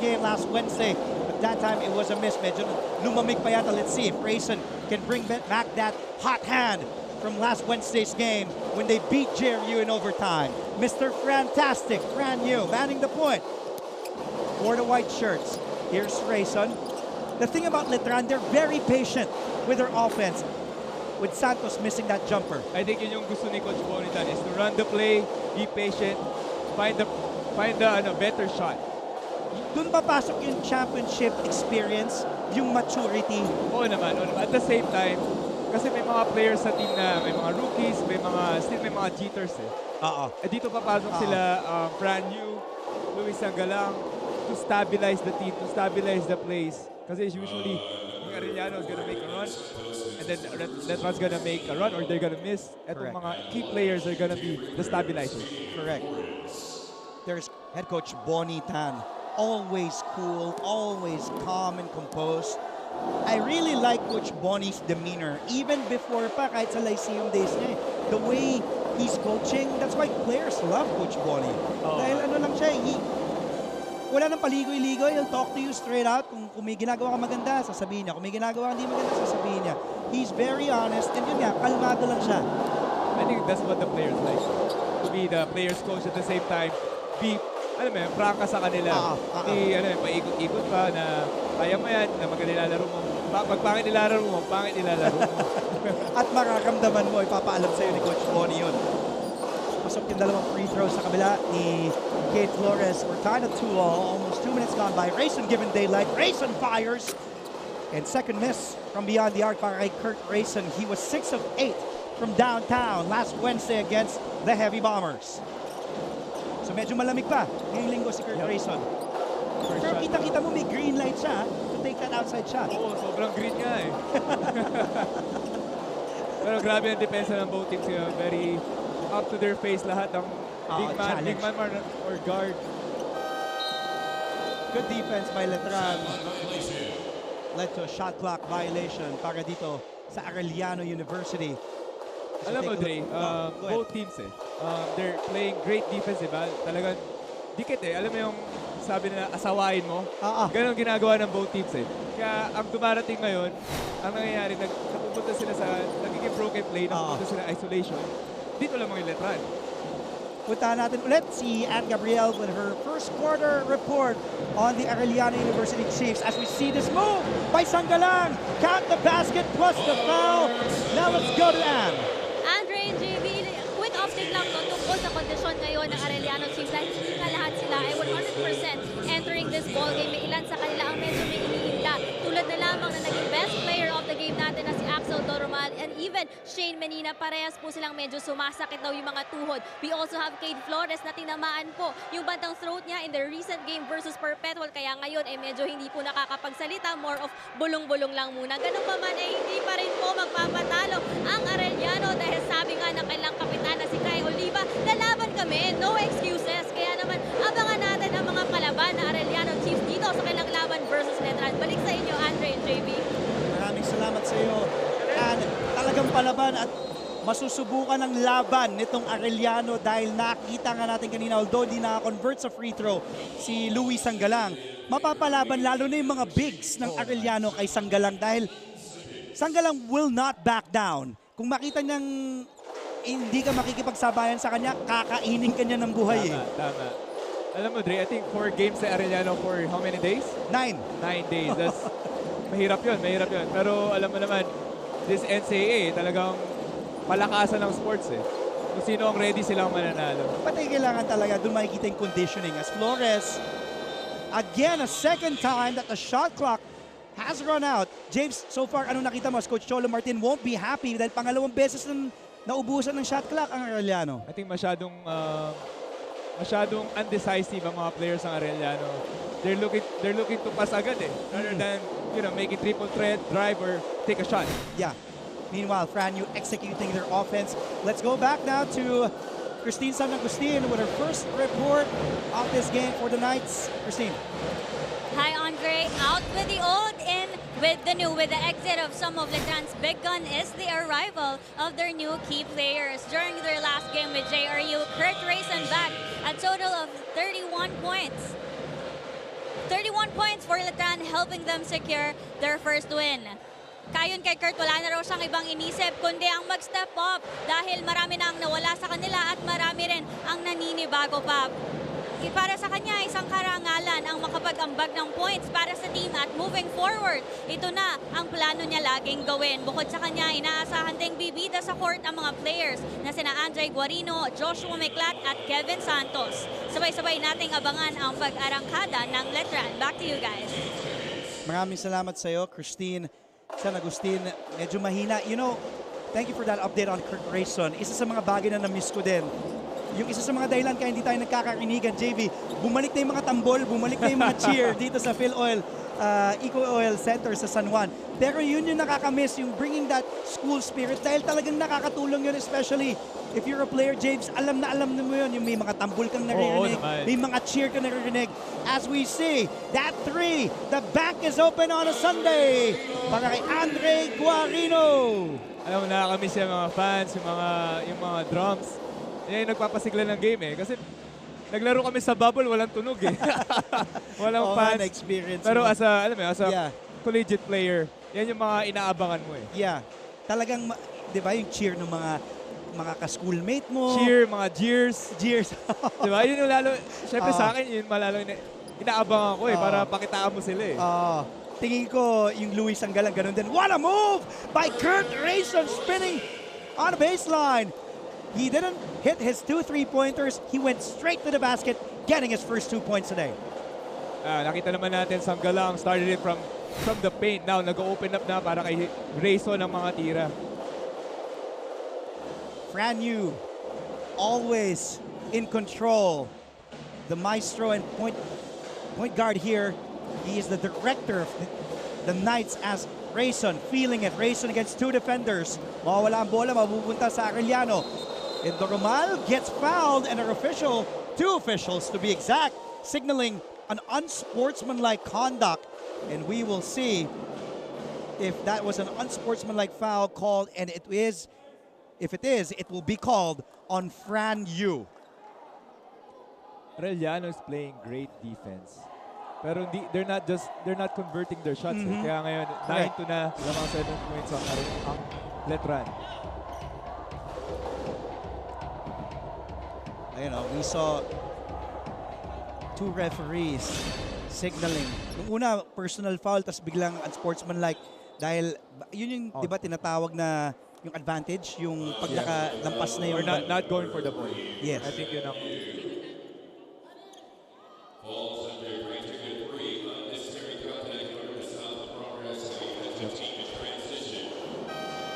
[SPEAKER 2] Wednesday. But that time it was a miss. Medyo lumamig pa yata. Let's see if Rayson can bring back that hot hand from last Wednesday's game when they beat JRU in overtime. Mr. Fantastic, Fran Yu, manning the point for the white shirts. Here's Rayson. The thing about Letran, they're very patient with their offense. With Santos missing that jumper.
[SPEAKER 3] I think yun yung gusto ni Coach Bonitan is to run the play, be patient, find the better shot.
[SPEAKER 2] Doon papasok yung championship experience, yung maturity.
[SPEAKER 3] Oo naman. At the same time, kasi may mga players sa team na may mga rookies, may mga cheaters dito papasok sila Fran Yu, Luis Sangalang to stabilize the team, to stabilize the plays. Kasi usually, Arellano is gonna make a run, and then Letran's gonna make a run or they're gonna miss. Etong mga key players are gonna be the stabilizers.
[SPEAKER 2] Correct. There's head coach Bonnie Tan. Always cool, always calm and composed. I really like Coach Bonnie's demeanor. Even before pa, kahit sa Lyceum days niya. The way he's coaching, that's why players love Coach Bonnie. Dahil ano lang siya, wala nang paligoy-ligoy. He'll talk to you straight out. Kung may ginagawa ka maganda, sasabihin niya. Kung may ginagawa ka hindi maganda, sasabihin niya. He's very honest. And yun nga, kalmado lang siya.
[SPEAKER 3] I think that's what the players like. To be the players coach at the same time. Be, prangka sa kanila. Paikot-ikot pa na kaya mo yan, na magaling nilalaro mo. Pag pangit nilalaro mo, pangit nilalaro mo.
[SPEAKER 2] At makakamdaman mo, ipapaalam sa'yo ni Coach Bonnie yun. Pasok yung dalawang free throws sa kabila ni Cade Flores. We're tied at 2-2. Almost 2 minutes gone by. Rayson given daylight. Rayson fires. And second miss from beyond the arc para kay Kurt Rayson. He was 6 of 8 from downtown last Wednesday against the Heavy Bombers. So medyo malamig pa ngayong linggo si Kurt Rayson. Pero kita-kita mo may green light siya to take that outside shot.
[SPEAKER 3] Oo, sobrang green nga Pero grabe ang depensa ng both teams. Very up to their face lahat ng big man or guard.
[SPEAKER 2] Good defense by Letran. Led to a shot clock violation para dito sa Arellano University. So
[SPEAKER 3] Alam mo, Dre,
[SPEAKER 2] go ahead.
[SPEAKER 3] both teams they're playing great defense, diba? Talagang dikit Alam mo yung sabi nila, asawain mo? Ganon ginagawa ng both teams Kaya ang dumarating ngayon, ang nangyayari, napupunta sila sa nagiging broken play, napupunta sila isolation. Dito lang mga Letran.
[SPEAKER 2] Puntahan natin ulit si Anne Gabriel with her first quarter report on the Arellano University Chiefs as we see this move by Sanggalang. Count the basket plus the foul. Now let's go to Anne.
[SPEAKER 4] Andre, JB, quick update lang tungkol sa kondisyon ngayon ng Arellano Chiefs dahil hindi na lahat sila ay 100% entering this ball game. May ilan sa kanila ang medyo may iniinda. Tulad na lamang na naging best player of the game natin na si Axel Doromal and even Shane Menina. Parehas po silang medyo sumasakit daw yung mga tuhod. We also have Cade Flores na tinamaan po yung bandang throat niya in the recent game versus Perpetual. Kaya ngayon ay medyo hindi po nakakapagsalita. More of bulong-bulong lang muna. Ganun pa man ay hindi pa rin po magpapatalo ang Arellano dahil sabi nga ng kailang kapitan na si Kai Oliva, lalaban kami, no excuses. Kaya naman abangan natin ang mga kalaban na Arellano Chiefs dito sa kailang laban versus Letran. Balik sa inyo, Andre and JB.
[SPEAKER 2] Maraming salamat sa iyo. And talagang palaban at masusubukan ng laban nitong Arellano dahil nakita nga natin kanina, although di naka-convert sa free throw si Louis Sanggalang, mapapalaban lalo na yung mga bigs ng Arellano kay Sanggalang dahil Sanggalang will not back down. Kung makita niyang hindi ka makikipagsabayan sa kanya, kakainin ka niya ng buhay.
[SPEAKER 3] Tama. Alam mo, Dre, I think 4 games sa Arellano for how many days?
[SPEAKER 2] 9
[SPEAKER 3] days. That's mahirap yun. Pero alam mo naman, this NCAA talagang palakasan ng sports Kung sino ang ready silang mananalo.
[SPEAKER 2] Pati kailangan talaga doon makikita yung conditioning as Flores, again, a second time that the shot clock has run out. James, so far, ano nakita mo? Coach Cholo Martin won't be happy dahil pangalawang beses na naubusan ng shot clock ang Arellano.
[SPEAKER 3] I think masyadong undecisive ang mga players ng Arellano. They're looking to pass agad rather than making triple threat, drive, or take a shot.
[SPEAKER 2] Yeah. Meanwhile, Franyu executing their offense. Let's go back now to Christine San Agustin with her first report of this game for the Knights. Christine.
[SPEAKER 4] Hi, Andre. Out with the old, in with the new. With the exit of some of Letran's big gun is the arrival of their new key players. During their last game with JRU, Kurt Rayson back a total of 31 points. 31 points for Letran, helping them secure their first win. Kayon kay Kurt, wala na raw siyang ibang inisip kundi ang mag-step up dahil marami na ang nawala sa kanila at marami rin ang naninibago pa. Para sa kanya, isang karangalan ang makapag-ambag ng points para sa team at moving forward. Ito na ang plano niya laging gawin. Bukod sa kanya, inaasahan ding bibida sa court ang mga players na sina Andre Guarino, Joshua Meclat at Kevin Santos. Sabay-sabay nating abangan ang pag-arangkada ng Letran. Back to you guys.
[SPEAKER 2] Maraming salamat sa iyo, Christine San Agustin. Medyo mahina. Thank you for that update on Kurt Rayson. Isa sa mga bagay na na-miss ko din. Yung isa sa mga dahilan kaya hindi tayo nagkakarinig, JV, bumalik na yung mga tambol, bumalik na yung mga cheer dito sa Phil Oil, Eco Oil Center sa San Juan. Pero yun yung nakakamiss, yung bringing that school spirit dahil talagang nakakatulong yun, especially if you're a player, James, alam na mo yun, yung may mga tambol kang naririnig, may mga cheer kang naririnig. As we see, that 3, the bank is open on a Sunday para kay Andre Guarino.
[SPEAKER 3] Alam mo, nakakamiss yung mga fans, yung mga drums. Yan yung nagpapasigla ng game Kasi naglaro kami sa bubble, walang tunog Walang fans.
[SPEAKER 2] Experience.
[SPEAKER 3] Pero as a collegiate player, yan yung mga inaabangan mo
[SPEAKER 2] Yeah. Talagang, di ba, yung cheer ng mga ka-schoolmate mo.
[SPEAKER 3] Cheer, mga jeers. Di ba? Yun yung lalo, syempre sa akin, yun malalo inaabangan ko para pakitaan mo sila
[SPEAKER 2] Tingin ko yung Louis Sanggalang ganun din. What a move by Kurt Rayson spinning on the baseline. He didn't hit his 2 3-pointers. He went straight to the basket, getting his first 2 points today.
[SPEAKER 3] Nakita naman natin, Sanggalang started it from the paint. Now, nag-open up na para kay Rayson ang mga tira.
[SPEAKER 2] Franyu, always in control. The maestro and point guard here. He is the director of the Knights as Rayson feeling it. Rayson against 2 defenders. Mawawala ang bola, mapupunta sa Arellano. And Doromal gets fouled and 2 officials to be exact, signaling an unsportsmanlike conduct, and we will see if that was an unsportsmanlike foul called, and it is, if it is, it will be called on Fran Yu.
[SPEAKER 3] Arellano is playing great defense. Pero they're not converting their shots. Kaya ngayon, 9 na, lamang 7 points ang Letran.
[SPEAKER 2] We saw two referees signaling. Nung una, personal foul, tas biglang unsportsmanlike. Dahil, yun yung, di ba, tinatawag na yung advantage, yung pag nakalampas na yung...
[SPEAKER 3] Or not going for the ball.
[SPEAKER 2] Yes.
[SPEAKER 3] I think yun ang...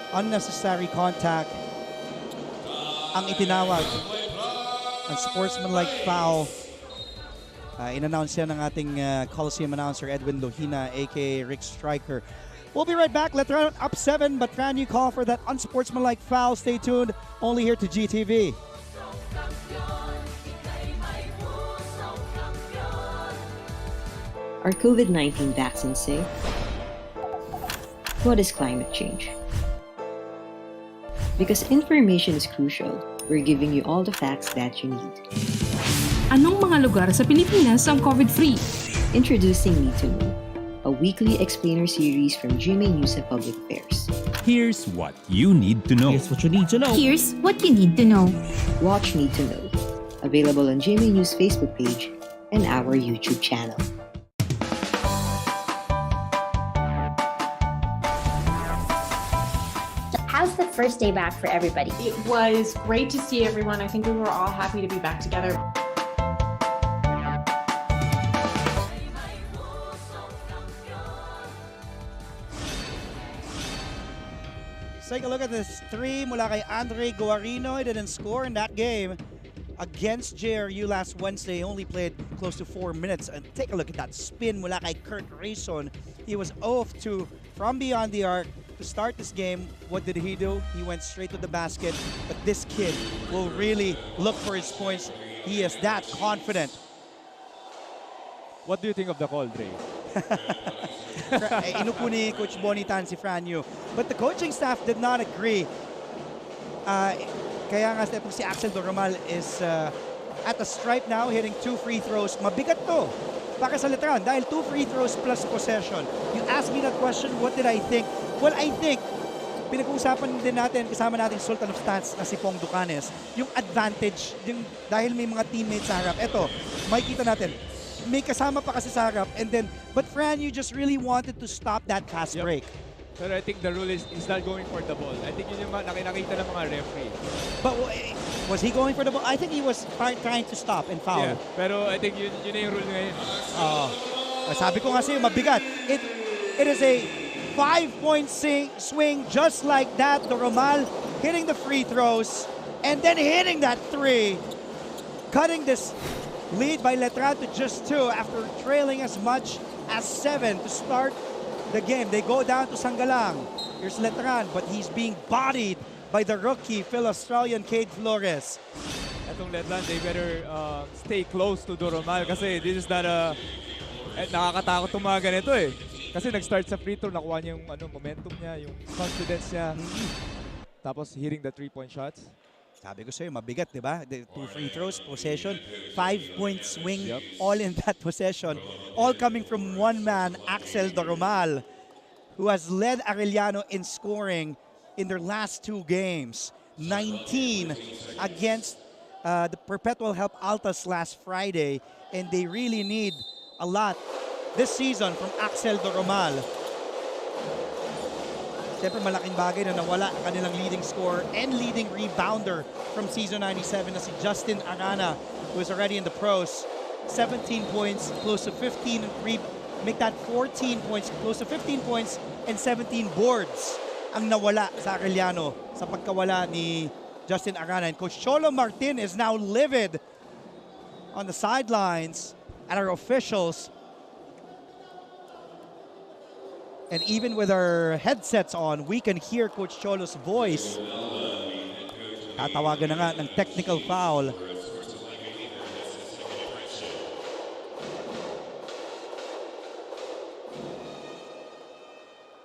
[SPEAKER 2] Unnecessary contact ang itinawag. Unsportsmanlike foul. In-announce yan ng ating Coliseum announcer Edwin Lohina, aka Rick Striker. We'll be right back. Letran up 7, but Fran Yu call for that unsportsmanlike foul. Stay tuned. Only here to GTV.
[SPEAKER 9] Are COVID-19 vaccines safe? What is climate change? Because information is crucial, we're giving you all the facts that you need.
[SPEAKER 6] Anong mga lugar sa Pilipinas ang COVID-free?
[SPEAKER 9] Introducing Need to Know, a weekly explainer series from GMA News and Public Affairs.
[SPEAKER 13] Here's what you need to know.
[SPEAKER 6] Here's what you need to know.
[SPEAKER 9] Here's what you need to know. Watch Need to Know. Available on GMA News Facebook page and our YouTube channel.
[SPEAKER 5] How's the first day back for everybody?
[SPEAKER 6] It was great to see everyone. I think we were all happy to be back together.
[SPEAKER 2] Let's take a look at this three mula kay Andre Guarino. He didn't score in that game against JRU last Wednesday. He only played close to 4 minutes. And take a look at that spin mula kay Kurt Rayson. He was 0-2 from beyond the arc. To start this game, what did he do? He went straight to the basket. But this kid will really look for his points. He is that confident.
[SPEAKER 3] What do you think of the call, Dre?
[SPEAKER 2] Inupo ni Coach Bonitan si Fran Yu. But the coaching staff did not agree. Kaya nga itong si Axel Doromal is at the stripe now, hitting 2 free throws. Mabigat to para sa Letran dahil 2 free throws plus possession. You asked me that question, what did I think? Well, I think, pinag-uusapan din natin, kasama natin Sultan of Stats na si Pong Ducanes, yung advantage, yung, dahil may mga teammates sa harap. Eto, makikita natin, may kasama pa kasi sa harap, and then, but Fran, you just really wanted to stop that fast break.
[SPEAKER 3] Pero I think the rule is he's not going for the ball. I think yun yung nakita ng mga referee.
[SPEAKER 2] But was he going for the ball? I think he was trying to stop and foul.
[SPEAKER 3] Yeah, pero I think yun na yung rule ngayon.
[SPEAKER 2] Sabi ko nga sa'yo, mabigat. It is a 5-point swing just like that. Doromal hitting the free throws and then hitting that 3. Cutting this lead by Letran to just 2 after trailing as much as 7 to start the game. They go down to Sangalang. Here's Letran, but he's being bodied by the rookie Phil-Australian Cade Flores.
[SPEAKER 3] Etong Letran, they better stay close to Doromal kasi this is not a... nakakatakot itong mga ganito eh. Kasi nag-start sa free throw, nakuha niya yung momentum niya, yung confidence niya. Tapos hitting the 3-point shots.
[SPEAKER 2] Sabi ko sa'yo, mabigat, di ba? 2 free throws, possession, 5-point swing, all in that possession. All coming from one man, Axel Doromal, who has led Arellano in scoring in their last 2 games. 19 against the Perpetual Help Altas last Friday, and they really need a lot this season from Axel Doromal. Siyempre malaking bagay na nawala ang kanilang leading scorer and leading rebounder from season 97 na si Justin Arana, who is already in the pros. 17 points, close to 15, make that 14 points, close to 15 points and 17 boards ang nawala sa Arellano sa pagkawala ni Justin Arana. And Coach Cholo Martin is now livid on the sidelines at our officials. And even with our headsets on, we can hear Coach Cholo's voice. Tatawagan na nga ng technical foul.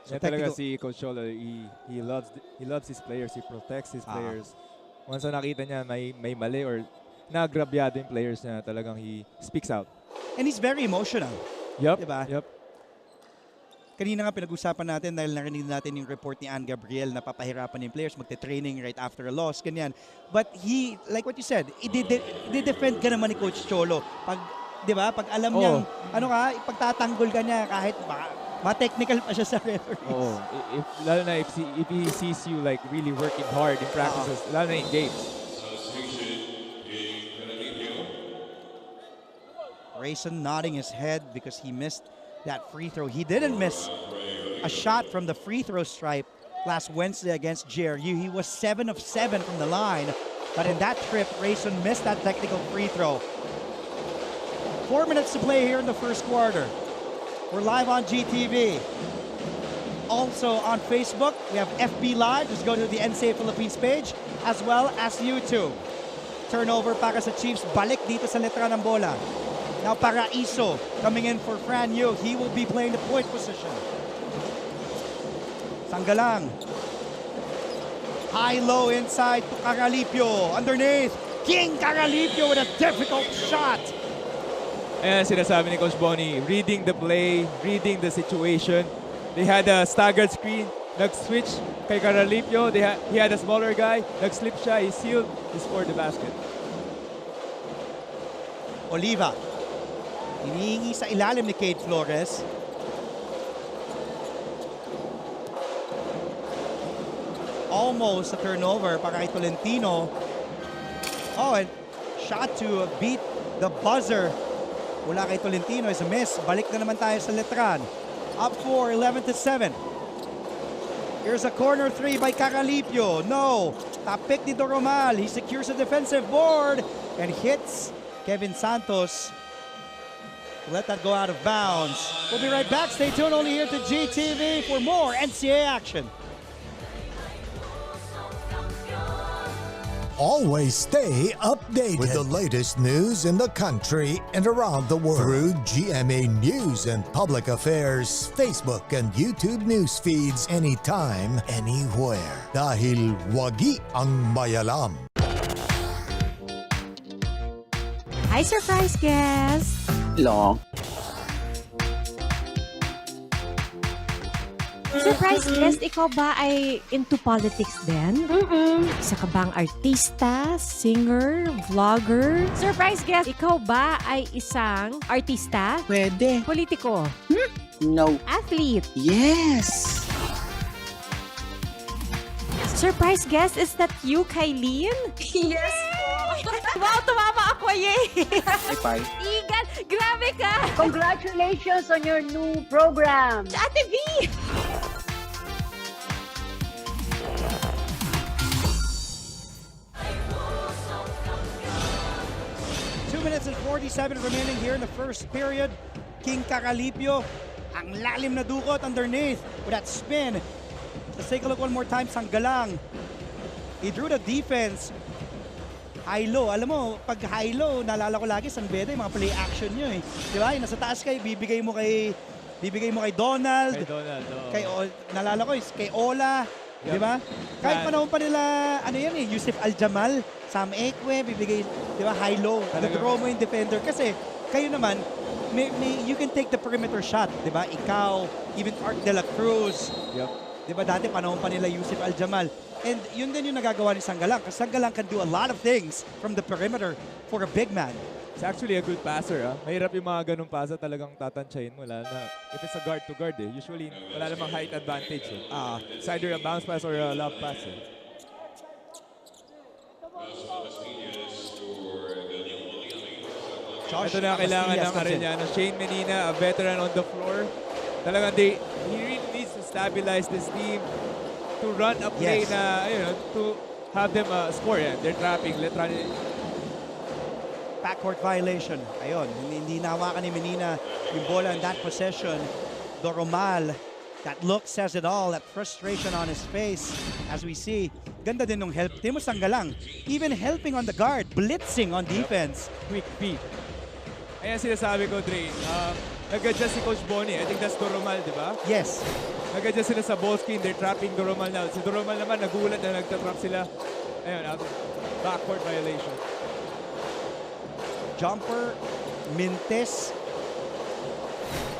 [SPEAKER 3] So talaga si Coach Cholo, he loves his players, he protects his players. Once na nakita niya may mali or nagrabyado yung players niya, talagang he speaks out.
[SPEAKER 2] And he's very emotional.
[SPEAKER 3] Yup,
[SPEAKER 2] diba?
[SPEAKER 3] yup.
[SPEAKER 2] Kanina nga pinag-usapan natin dahil narinig natin yung report ni Ann Gabriel na papahirapan yung players magte-training right after a loss, ganyan. But he, like what you said, i-defend ka naman ni Coach Cholo. Pag, di ba, pag alam niyang, ipagtatanggol ka niya kahit ma-technical pa siya sa referees.
[SPEAKER 3] Oo. Lalo na if he sees you like really working hard in practices, lalo na in games.
[SPEAKER 2] Rayson nodding his head because he missed that free throw. He didn't miss a shot from the free throw stripe last Wednesday against JRU. He was 7 of 7 from the line, but in that trip, Rayson missed that technical free throw. 4 minutes to play here in the first quarter. We're live on GTV. Also on Facebook, we have FB Live. Just go to the NCAA Philippines page, as well as YouTube. Turnover para sa Chiefs. Balik dito sa Letran ng bola. Now Paraiso coming in for Fran Yu. He will be playing the point position. Sanggalang. High-low inside to Caralipio. Underneath, King Caralipio with a difficult shot.
[SPEAKER 3] Ayan sinasabi ni Coach Bonnie, reading the play, reading the situation. They had a staggered screen. Nag-switch kay Caralipio. He had a smaller guy. Nag-slip siya. He sealed. He scored the basket.
[SPEAKER 2] Oliva. Hinihingi sa ilalim ni Kate Flores. Almost a turnover para kay Tolentino. Oh, and shot to beat the buzzer. Wala kay Tolentino is a miss. Balik na naman tayo sa Letran. Up 4, 11-7. Here's a corner 3 by Caralipio. No. Tapik ni Doromal. He secures a defensive board and hits Kevin Santos. Let that go out of bounds. We'll be right back. Stay tuned only here to GTV for more NCAA action.
[SPEAKER 27] Always stay updated with the latest news in the country and around the world through GMA News and Public Affairs Facebook and YouTube news feeds anytime, anywhere. Dahil wagi ang mayalam.
[SPEAKER 14] Hi, surprise guest!
[SPEAKER 25] Long.
[SPEAKER 14] Surprise guest, ikaw ba ay into politics din? Isa ka bang artista, singer, vlogger? Surprise guest, ikaw ba ay isang artista?
[SPEAKER 25] Pwede.
[SPEAKER 14] Politiko?
[SPEAKER 25] No.
[SPEAKER 14] Athlete?
[SPEAKER 25] Yes.
[SPEAKER 14] Surprise guest, is that you, Kylene?
[SPEAKER 26] Yes po.
[SPEAKER 14] Wow, tumama ako, yay!
[SPEAKER 25] Bye.
[SPEAKER 14] Igan, grabe ka!
[SPEAKER 26] Congratulations on your new program.
[SPEAKER 14] Ate V!
[SPEAKER 2] 2 minutes and 47 remaining here in the first period. King Caralipio, ang lalim na dukot underneath with that spin. Let's take a look one more time. Sanggalang. He drew the defense. High-low. Alam mo, pag high-low, naalala ko lagi, San Beda, yung mga play action nyo eh. Di ba? Yung nasa taas kayo, bibigay mo kay Donald.
[SPEAKER 3] Kay Donald,
[SPEAKER 2] Naalala ko, kay Ola. Yep. Di ba? Kahit panahon pa nila, ano yan eh, Yusuf Aljamal, Sam Ekwe, bibigay, di ba, high-low. Nag-draw mo yung defender. Kasi, kayo naman, you can take the perimeter shot, di ba? Ikaw, even Art De La Cruz.
[SPEAKER 3] Yep.
[SPEAKER 2] Di ba dati panahon pa nila Yusuf Aljamal. And yun din yung nagagawa ni Sanggalang. Kasi Sanggalang can do a lot of things from the perimeter for a big man.
[SPEAKER 3] It's actually a good passer. Mahirap yung mga ganung pasa talagang tatansyahin mo. Lalo na if it's a guard to guard eh. Usually wala namang height advantage eh. It's either a bounce pass or a lob pass eh. Ito na kailangan ng Arellano. Shane Menina, a veteran on the floor. Talagang he really needs to stabilize this team to run a play na, to have them score. They're trapping. Letran.
[SPEAKER 2] Backcourt violation. Ayun, hindi nahawakan ni Menina yung bola in that possession. Doromal, that look says it all. That frustration on his face as we see. Ganda din nung help. Tingnan mo Sanggalang. Even helping on the guard. Blitzing on defense.
[SPEAKER 3] Quick feet. Ayan sinasabi ko, Dre. nag-adjust si Coach Bonnie. I think that's Doromal, di ba?
[SPEAKER 2] Yes.
[SPEAKER 3] Nag-adjust sila sa ball screen. They're trapping Doromal now. Si Doromal naman, nagulat na nagtatrap sila. Ayun, backcourt violation.
[SPEAKER 2] Jumper, Mintes.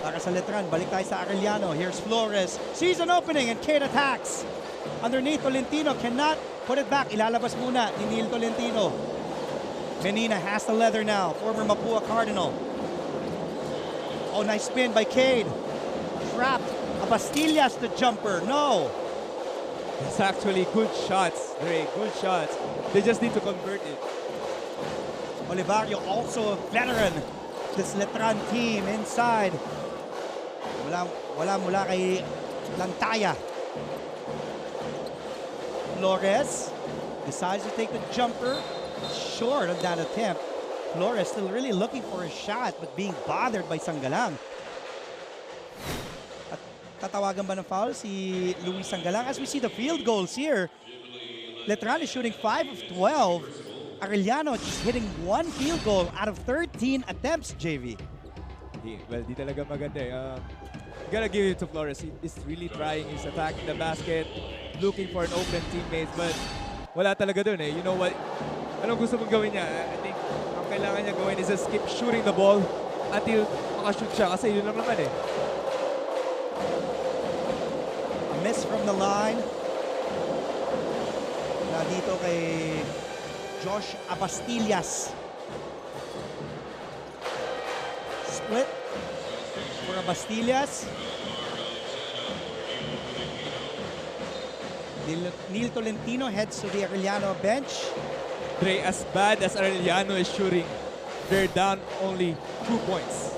[SPEAKER 2] Para sa Letran, balik tayo sa Arellano. Here's Flores. Sees an opening and Kate attacks. Underneath, Tolentino cannot put it back. Ilalabas muna ni Neil Tolentino. Menina has the leather now. Former Mapua Cardinal. Oh, nice spin by Cade. Trapped. Abastillas the jumper. No.
[SPEAKER 3] It's actually good shots, Dre. Good shots. They just need to convert it.
[SPEAKER 2] Olivario, also a veteran. This Letran team inside. Wala mula kay Lantaya. Flores decides to take the jumper. Short of that attempt. Flores still really looking for a shot but being bothered by Sanggalang. At tatawagan ba ng foul si Luis Sanggalang? As we see the field goals here, Letran is shooting 5 of 12. Arellano just hitting 1 field goal out of 13 attempts, JV.
[SPEAKER 3] Well, di talaga maganda eh. Gotta give it to Flores. He's really trying. He's attacking the basket, looking for an open teammate, but wala talaga dun eh. You know what? Anong gusto mong gawin niya? I think ang kailangan niya gawin is just keep shooting the ball until makashoot siya kasi yun lang naman eh.
[SPEAKER 2] A miss from the line. Na dito kay Josh Abastillas. Split for Abastillas. Neil Tolentino heads to the Arellano bench.
[SPEAKER 3] Dre, as bad as Arellano is shooting, they're down only 2 points.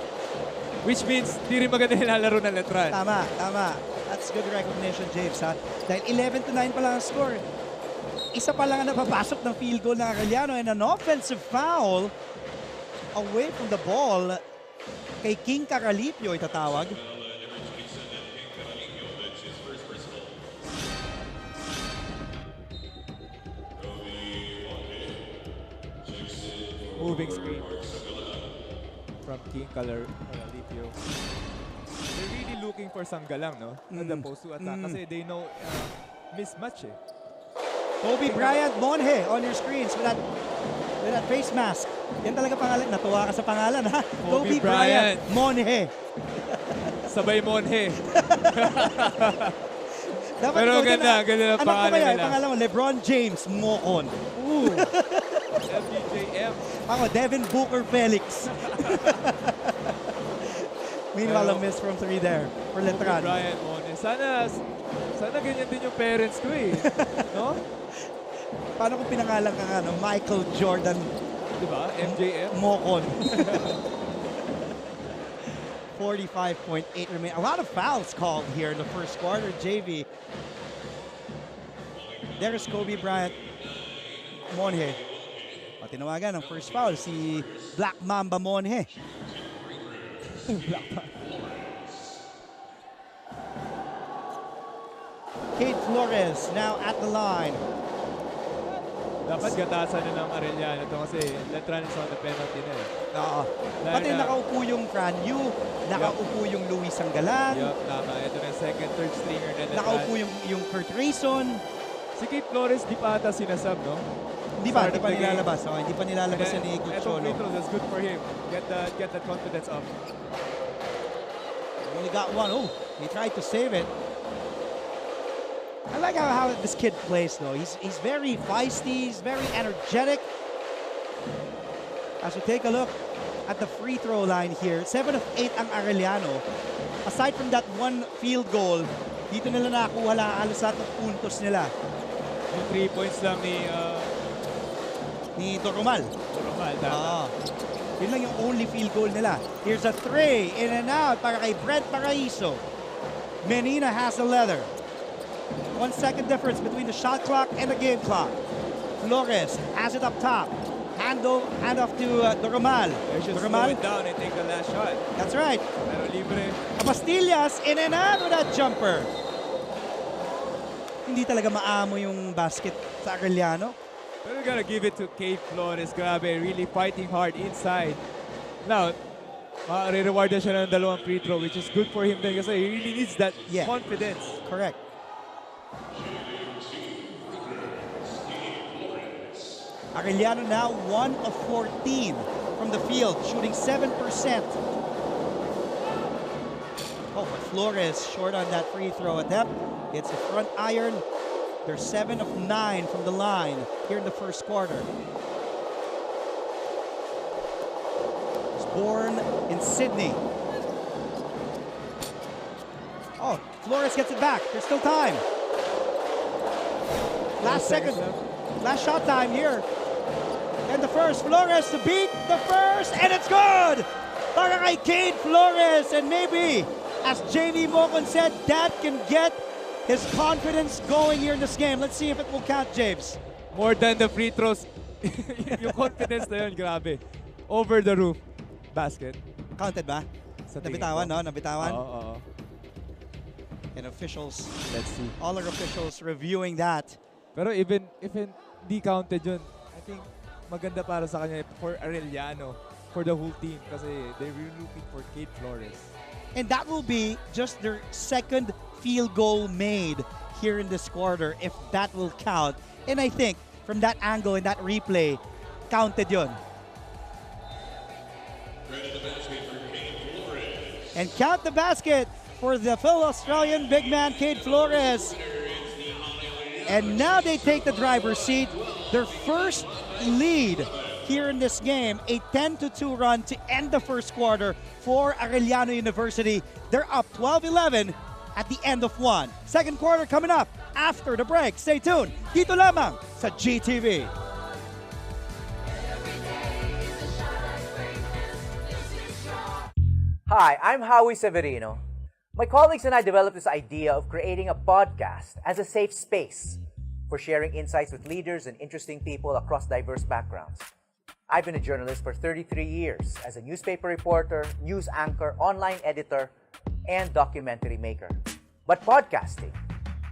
[SPEAKER 3] Which means, di rin maganda nilalaro ng Letran.
[SPEAKER 2] Tama, tama. That's good recognition, James. Ha? Dahil 11-9 pa lang ang score. Isa pa lang ang napapasok ng field goal ng Arellano and an offensive foul away from the ball kay King Caralipio itatawag.
[SPEAKER 3] Moving screen from King Caralipio. They're really looking for Sanggalang, no? As opposed to attack kasi they know mismatch eh.
[SPEAKER 2] Kobe Bryant Monje on your screens with that face mask. Yan talaga pangalan. Natuwa ka sa pangalan, ha? Kobe Bryant Monje.
[SPEAKER 3] Sabay Monje.
[SPEAKER 2] Dapat
[SPEAKER 3] pero ganda na pangalan nila.
[SPEAKER 2] Ang pangalan mo, LeBron James Mocon.
[SPEAKER 3] Ooh. LBJM.
[SPEAKER 2] Ako, Devin Booker Felix. Meanwhile, a miss from 3 there for Letran.
[SPEAKER 3] Brian Monje. Sana ganyan din yung parents ko eh. No?
[SPEAKER 2] Paano kung pinangalan ka nga, no? Michael Jordan.
[SPEAKER 3] Diba? MJF.
[SPEAKER 2] Mocon. 45.8 remain. A lot of fouls called here in the first quarter, JV. There's Kobe Bryant Monje. Tinawagan ng first foul si Black Mamba Monje. Black Mamba. Kate Flores now at the line.
[SPEAKER 3] Dapat gatasan na ng Arellano ito kasi Letran is on the penalty na eh.
[SPEAKER 2] Oo. Pati nakaupo yung Franyu, nakaupo yung Luis Sanggalang.
[SPEAKER 3] Yup, tama. Ito na yung second, third stringer na Letran.
[SPEAKER 2] Nakaupo yung Kurt Rayson.
[SPEAKER 3] Si Kate Flores, di pa ata sinasab, no?
[SPEAKER 2] Hindi pa nilalabas. Okay, hindi pa nilalabas yan ni Coach Cholo.
[SPEAKER 3] That's good for him. Get that confidence up.
[SPEAKER 2] Only got one. Oh, he tried to save it. I like how this kid plays, though. He's very feisty. He's very energetic. As we take a look at the free throw line here, 7 of 8 ang Arellano. Aside from that one field goal, dito nila nakakuha lang halos lahat ng puntos nila.
[SPEAKER 3] Yung 3 points lang
[SPEAKER 2] ni Doromal.
[SPEAKER 3] Tama.
[SPEAKER 2] Yun lang yung only field goal nila. Here's a 3 in and out para kay Brent Paraiso. Menina has the leather. 1 second difference between the shot clock and the game clock. Flores has it up top. Hand off to Doromal.
[SPEAKER 3] They should slow it down and take the last shot.
[SPEAKER 2] That's right.
[SPEAKER 3] Pero libre.
[SPEAKER 2] Abastillas in and out with that jumper. Hindi talaga maamo yung basket sa Arellano.
[SPEAKER 3] But we gotta give it to Kate Flores. Grabe, really fighting hard inside. Now, Re-reward na siya ng 2 free throw, which is good for him din kasi he really needs that confidence.
[SPEAKER 2] Correct. Arellano now 1 of 14 from the field, shooting 7%. Oh, but Flores short on that free throw attempt. It's a front iron. They're 7 of 9 from the line here in the first quarter. Was born in Sydney. Oh, Flores gets it back. There's still time. Last shot time here. And the first, Flores to beat the first, and it's good! Para kay Cade Flores, and maybe, as JV Mocon said, that can get his confidence going here in this game. Let's see if it will count, James.
[SPEAKER 3] More than the free throws. Yung confidence na yun, grabe. Over the roof. Basket.
[SPEAKER 2] Counted ba? Nabitawan, no? Nabitawan?
[SPEAKER 3] Oo.
[SPEAKER 2] And officials,
[SPEAKER 3] let's see.
[SPEAKER 2] All our officials reviewing that.
[SPEAKER 3] Pero even di counted yun, I think maganda para sa kanya for Arellano, for the whole team kasi they're really looking for Cade Flores.
[SPEAKER 2] And that will be just their second field goal made here in this quarter if that will count. And I think from that angle and that replay, counted yun. And count the basket for the fellow Australian big man, Cade Flores. And now they take the driver's seat. Their first lead here in this game, a 10-2 run to end the first quarter for Arellano University. They're up 12-11 at the end of one. Second quarter coming up after the break. Stay tuned. Dito lamang sa GTV.
[SPEAKER 15] Hi, I'm Howie Severino. My colleagues and I developed this idea of creating a podcast as a safe space for sharing insights with leaders and interesting people across diverse backgrounds. I've been a journalist for 33 years as a newspaper reporter, news anchor, online editor, and documentary maker. But podcasting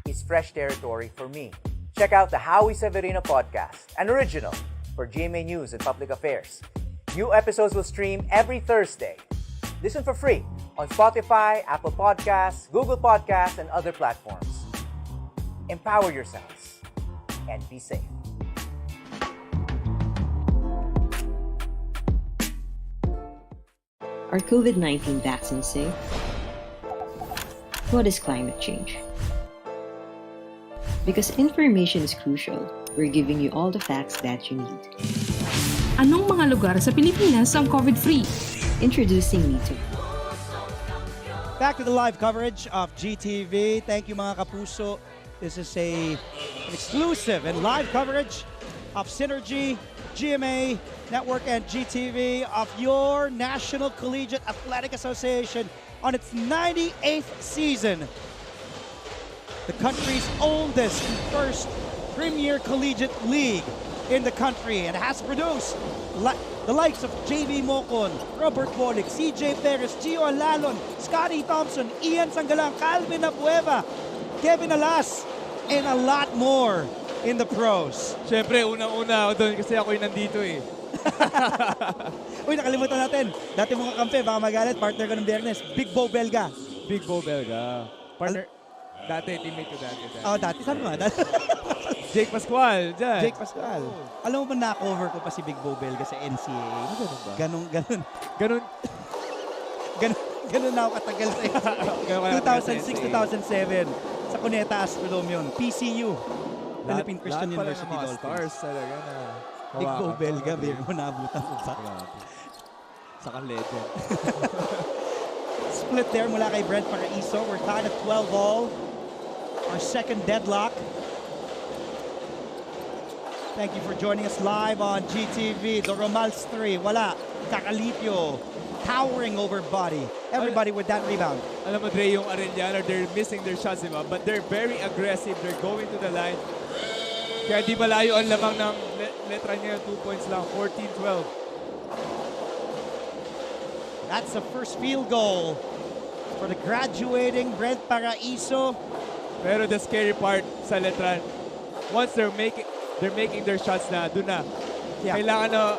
[SPEAKER 15] is fresh territory for me. Check out the Howie Severino podcast, an original for GMA News and Public Affairs. New episodes will stream every Thursday. Listen for free on Spotify, Apple Podcasts, Google Podcasts, and other platforms. Empower yourselves and be safe.
[SPEAKER 9] Are COVID-19 vaccines safe? What is climate change? Because information is crucial, we're giving you all the facts that you need.
[SPEAKER 6] Anong mga lugar sa Pilipinas ang COVID-free?
[SPEAKER 9] Introducing Me Too.
[SPEAKER 2] Back to the live coverage of GTV. Thank you mga kapuso. This is an exclusive and live coverage of Synergy, GMA Network, and GTV of your National Collegiate Athletic Association on its 98th season. The country's oldest and first premier collegiate league in the country, and has produced the likes of JV Mocon, Robert Bolick, CJ Perez, Gio Alalon, Scotty Thompson, Ian Sangalang, Calvin Abueva, Kevin Alas, and a lot more in the pros.
[SPEAKER 3] Siyempre, unang-una ako doon kasi ako yung nandito eh.
[SPEAKER 2] Uy, nakalimutan natin. Dati mga kampe, baka magalit, partner ko ng Biyernes, Big Bo Belga.
[SPEAKER 3] Big Bo Belga. Partner, dati, teammate ko dati.
[SPEAKER 2] Oh, dati, saan mo?
[SPEAKER 3] Jake Pascual, dyan.
[SPEAKER 2] Jake Pascual. Alam mo ba na-cover ko pa si Big Bo Belga sa NCAA?
[SPEAKER 3] Ganun ba?
[SPEAKER 2] Ganun na ako katagal sa 2006-2007 sa Cuneta Astrodome yun. PCU. Philippine Christian University Dolphins.
[SPEAKER 3] Stars talaga na.
[SPEAKER 2] Big Bo Belga, bigyan mo naabutan ko pa.
[SPEAKER 3] Saka legend.
[SPEAKER 2] Split there mula kay Brent Paraiso. We're tied at 12 all. Our second deadlock. Thank you for joining us live on GTV. The Romals 3, wala. Kakalipyo, towering over body. Everybody with that rebound.
[SPEAKER 3] Alam mo, Dre, yung Arellano, they're missing their shots, diba? But they're very aggressive. They're going to the line. Kaya di malayo ang lamang ng Letran niya, 2 points lang, 14-12.
[SPEAKER 2] That's the first field goal for the graduating Brent Paraiso.
[SPEAKER 3] Pero the scary part sa Letran, once they're making their shots na, doon na. Yeah. Kailangan na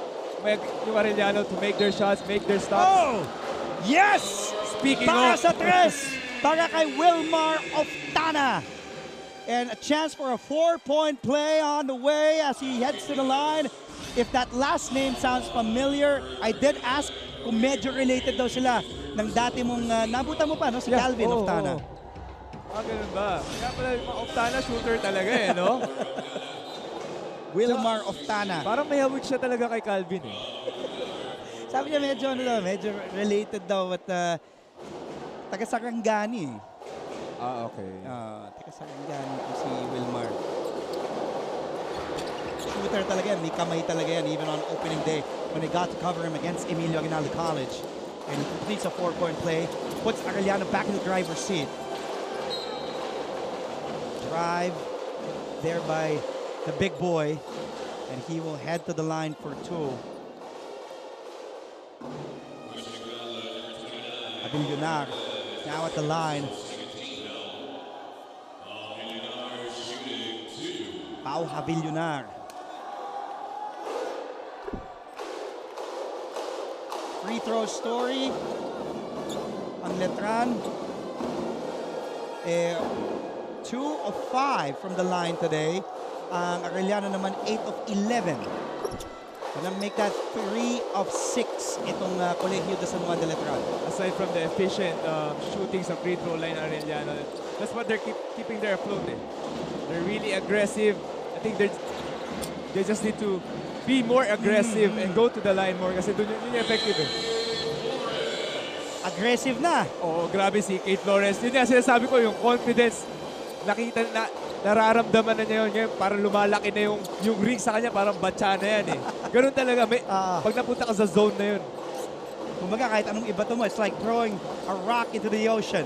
[SPEAKER 3] yung Arellano to make their shots, make their stops.
[SPEAKER 2] Oh! Yes!
[SPEAKER 3] Speaking
[SPEAKER 2] para
[SPEAKER 3] of...
[SPEAKER 2] sa tres, para kay Wilmar Oftana. And a chance for a 4-point play on the way as he heads to the line. If that last name sounds familiar, I did ask kung medyo related daw sila ng dati mong nabutan mo pa, no? Si Calvin Oftana.
[SPEAKER 3] Ganun ba? Kaya pala yung mga Oftana shooter talaga no?
[SPEAKER 2] Wilmar Oftana.
[SPEAKER 3] Parang may hawig siya talaga kay Calvin
[SPEAKER 2] Sabi niya medyo related daw at taga Sarangani.
[SPEAKER 3] Okay.
[SPEAKER 2] Taga Sarangani po si Wilmar. Shooter talaga yan, may kamay talaga yan even on opening day when they got to cover him against Emilio Aguinaldo College. And he completes a 4-point play, puts Arellano back in the driver's seat. Drive there by the big boy, and he will head to the line for two. Avillonar now at the line. Pau Avillonar. Free throw story on Letran. 2 of 5 from the line today. Ang Arellano naman 8 of 11. Gonna make that 3 of 6 itong Colegio de San Juan de Letran.
[SPEAKER 3] Aside from the efficient shooting sa free throw line Arellano, that's what they're keeping their afloat. They're really aggressive. I think they just need to be more aggressive and go to the line more kasi doon yun yung effective
[SPEAKER 2] Aggressive na.
[SPEAKER 3] Oo, grabe si Kate Flores. Yun yung sinasabi ko, yung confidence. Nakita na, nararamdaman na niya yun. Parang lumalaki na yung ring sa kanya, parang batsa na yan Ganun talaga. Pag napunta ka sa zone na yun.
[SPEAKER 2] Kumbaga kahit anong iba to mo, it's like throwing a rock into the ocean.